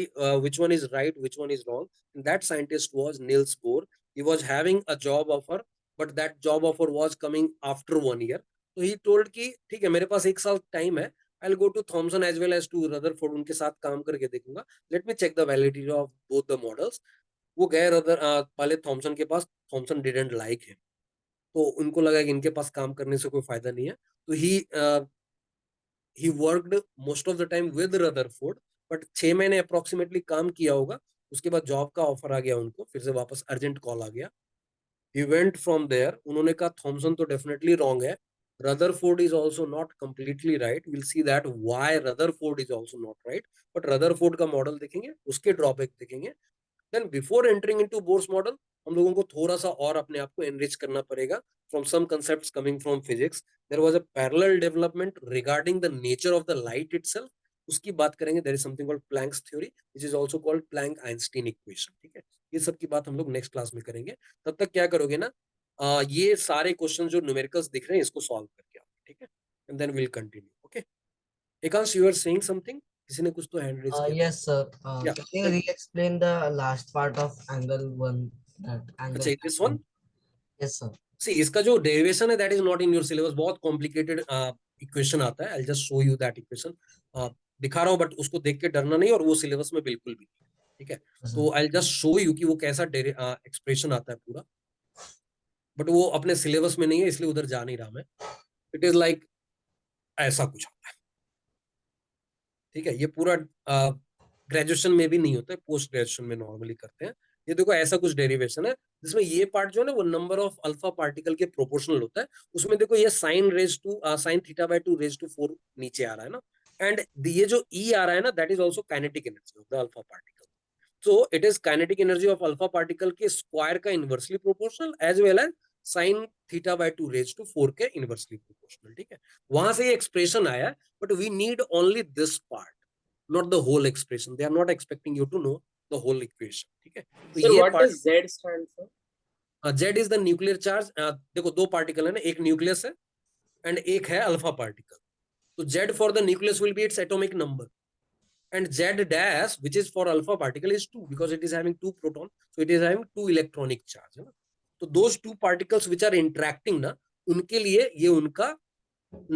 which one is right, which one is wrong. And that scientist was Niels Bohr. He was having a job offer, but that job offer was coming after 1 year. So he told कि ठीक है मेरे पास 1 साल time है. I'll go to Thomson as well as to Rutherford. उनके साथ काम करके देखूंगा. Let me check the validity of both the models. वो गए पहले थॉमसन के पास. Thomson didn't like him. तो उनको लगा कि इनके पास काम करने से कोई फायदा नहीं है. तो he worked most of the time with Rutherford, but 6 महीने अप्रोक्सीमेटली काम किया होगा. उसके बाद जॉब का ऑफर आ गया उनको. फिर से वापस अर्जेंट कॉल आ गया. He went from there. उन्होंने कहा थॉमसन तो डेफिनेटली रॉन्ग है. Rutherford is also not completely right. We'll see that why Rutherford is also not right. But Rutherford का मॉडल देखेंगे, उसके ड्रॉबैक देखेंगे. Then before entering into Bohr's model, हम लोगों को थोड़ा सा और अपने आप को enrich करना पड़ेगा from some concepts coming from physics. There was a parallel development regarding the nature of the light itself. उसकी बात करेंगे. There is something called Planck's theory, which is also called Planck-Einstein equation. ठीक है, ये सब की बात हम लोग नेक्स्ट क्लास में करेंगे. तब तक क्या करोगे ना, ये सारे क्वेश्चन जो न्यूमेरिकल्स दिख रहे हैं इसको सॉल्व करके आओ. ठीक है, and then will continue. Okay, Ekansh, you are saying something. किसी ने कुछ तो हैंड रेज किया. Yes, sir. Yeah. Can you re-explain the last part of angle 1? That angle. अच्छा, this one. Yes, sir. See, इसका जो डेरिवेशन है that is not in your syllabus. बहुत complicated इक्वेशन आता है. I'll just show you that equation. दिखा रहा हूँ बट उसको देख के डरना नहीं, और वो सिलेबस में बिल्कुल भी नहीं. ठीक है, तो I'll just show you कि वो कैसा एक्सप्रेशन आता है पूरा. बट वो अपने सिलेबस में नहीं है इसलिए उधर जा नहीं रहा मैं. इट इज लाइक ऐसा कुछ आता है. ठीक है, ये पूरा ग्रेजुएशन में भी नहीं होता है, पोस्ट ग्रेजुएशन में नॉर्मली करते हैं। ये देखो ऐसा कुछ डेरिवेशन है जिसमें ये पार्ट जो है ना वो नंबर ऑफ अल्फा पार्टिकल के प्रोपोर्शनल होता है। उसमें देखो ये sine theta by 2 raise to 4 नीचे आ रहा है ना, एंड ये जो ई आ रहा है ना that is also kinetic energy of the alpha particle. So it is kinetic energy of alpha particle के स्क्वायर का inversely proportional as well as sine theta by 2 raise to 4 के इनवर्सली प्रोपोर्शनल। ठीक है, वहां से ये एक्सप्रेशन आया, but we need only this part, not the whole expression. They are not expecting you to know the whole equation. ठीक है, तो Sir, ये what part does Z stand for? Z is the nuclear charge. देखो दो particle है ना, एक nucleus है एंड एक है अल्फा पार्टिकल। तो Z for the nucleus will be its atomic number, and Z dash, which is for alpha particle, is 2 because it is having 2 proton, so it is having 2 electronic charge, है ना। तो those two particles which are interacting ना, उनके लिए ये उनका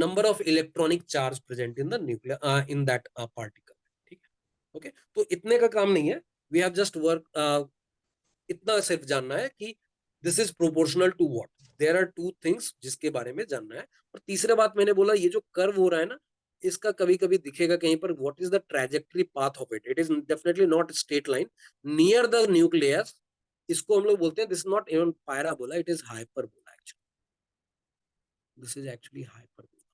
number of electronic charge present in the nuclear in that particle। ठीक है, ओके, तो इतने का काम नहीं है, we have just work इतना सिर्फ जानना है कि this is proportional to what, there are two things जिसके बारे में जानना है। और तीसरा बात मैंने बोला, ये जो कर्व हो रहा है ना, इसका कभी कभी दिखेगा कहीं पर, what is the trajectory path of it, it is definitely not straight line near the nucleus. इसको हम लोग बोलते हैं, this is not even parabola, it is hyperbola actually, this is actually hyperbola.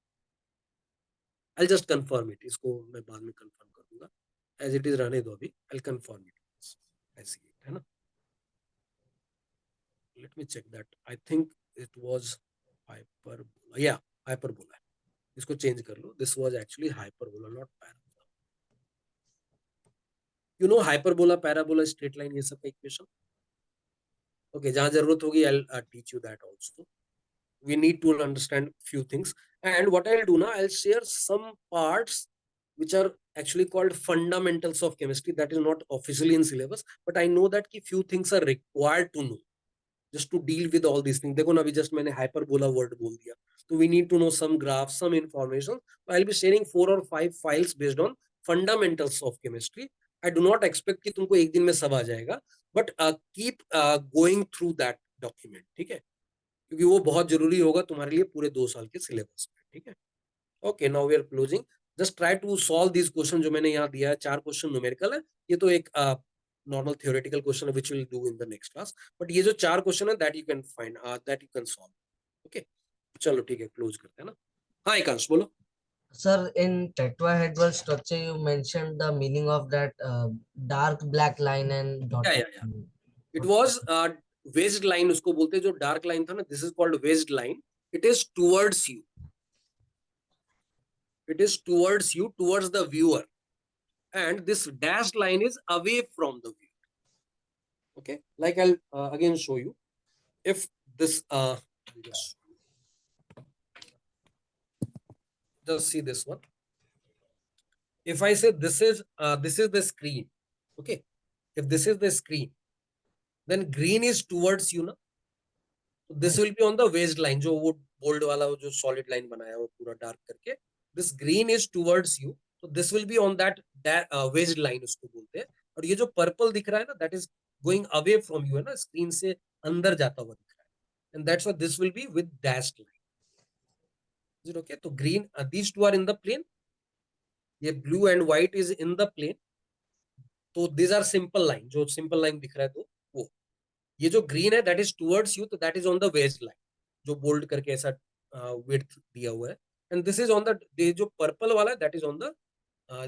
I just confirm it, इसको मैं बाद में confirm कर दूंगा, एज इट इज रहने दो अभी, आई कंफर्म इट ऐसे ही है ना। Let me check that, I think it was hyperbola, या हाइपरबोला, इसको चेंज कर लो, this was actually hyperbola not parabola. You know hyperbola, parabola, straight line, ये सब का इक्वेशन। ओके, जहां जरूरत होगी I will teach you that also. we need to understand few things, and what I'll do now, I'll share some parts which are actually called fundamentals of chemistry, that is not officially in syllabus, but I know that ki few things are required to know just to deal with all these things। देखो ना, अभी just मैंने hyperbola word बोल दिया, तो we need to know some graphs, some information। So I'll be sharing 4 or 5 files based on fundamentals of chemistry। I do not expect कि तुमको एक दिन में सब आ जाएगा, but keep going through that document। ठीक है, क्योंकि वो बहुत जरूरी होगा तुम्हारे लिए पूरे 2 साल के सिलेबस में। ठीक है, okay, now we are closing. Just try to solve this question जो मैंने यहाँ दिया है। 4 क्वेश्चन न्यूमेरिकल है, ये तो एक नॉर्मल थियोरेटिकल क्वेश्चन है which will do in the next class, but ये जो 4 क्वेश्चन है that you can find, that you can solve. Okay, चलो ठीक है, क्लोज करते हैं ना। हाँ एकांश बोलो। Sir, in tetrahedral structure, you mentioned the meaning of that dark black line and dotted या line. It was wedged line, उसको बोलते हैं, जो डार्क लाइन था ना, this is called wedged line. It is towards you, it is towards you, towards the viewer, and this dashed line is away from the viewer। okay, like I'll again show you, if this just see this one, if I say this is the screen, okay, if this is the screen, then green is towards you ना, so this will be on the wedged line, जो वो bold वाला जो solid line बनाया वो पूरा dark करके, this green is towards you, so this will be on that wedged line उसको बोलते हैं। और ये जो purple दिख रहा है ना, that is going away from you है ना, screen से अंदर जाता हुआ दिख रहा है, and that's why this will be with dashed line। is it okay? तो green, these two are in the plane, ये blue and white is in the plane, तो these are simple line, जो simple line दिख रहा है तो वो, ये जो ग्रीन है दैट इज टुवर्ड्स यू, तो that is on the west line, जो बोल्ड करके ऐसा विड्थ दिया हुआ है, and this is on the, जो पर्पल वाला है that is on the,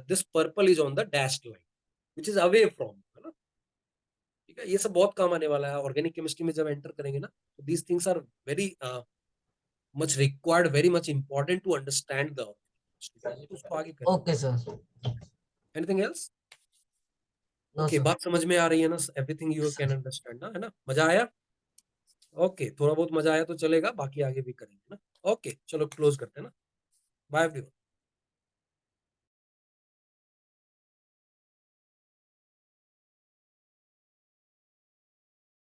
this purple is on the dashed line which is away from, है ना। ठीक है, ये सब बहुत काम आने वाला है ऑर्गेनिक केमिस्ट्री में जब एंटर करेंगे ना, तो these things are very much required, very much important to understand the, उसको आगे करें। Okay, sir. Anything else? No, okay, sir. बात समझ में आ रही है ना, एवरीथिंग यू कैन अंडरस्टैंड ना, है ना, मजा आया? ओके, थोड़ा बहुत मजा आया तो चलेगा, बाकी आगे भी करेंगे ना। ओके, चलो क्लोज करते हैं ना, बाय एवरीवन।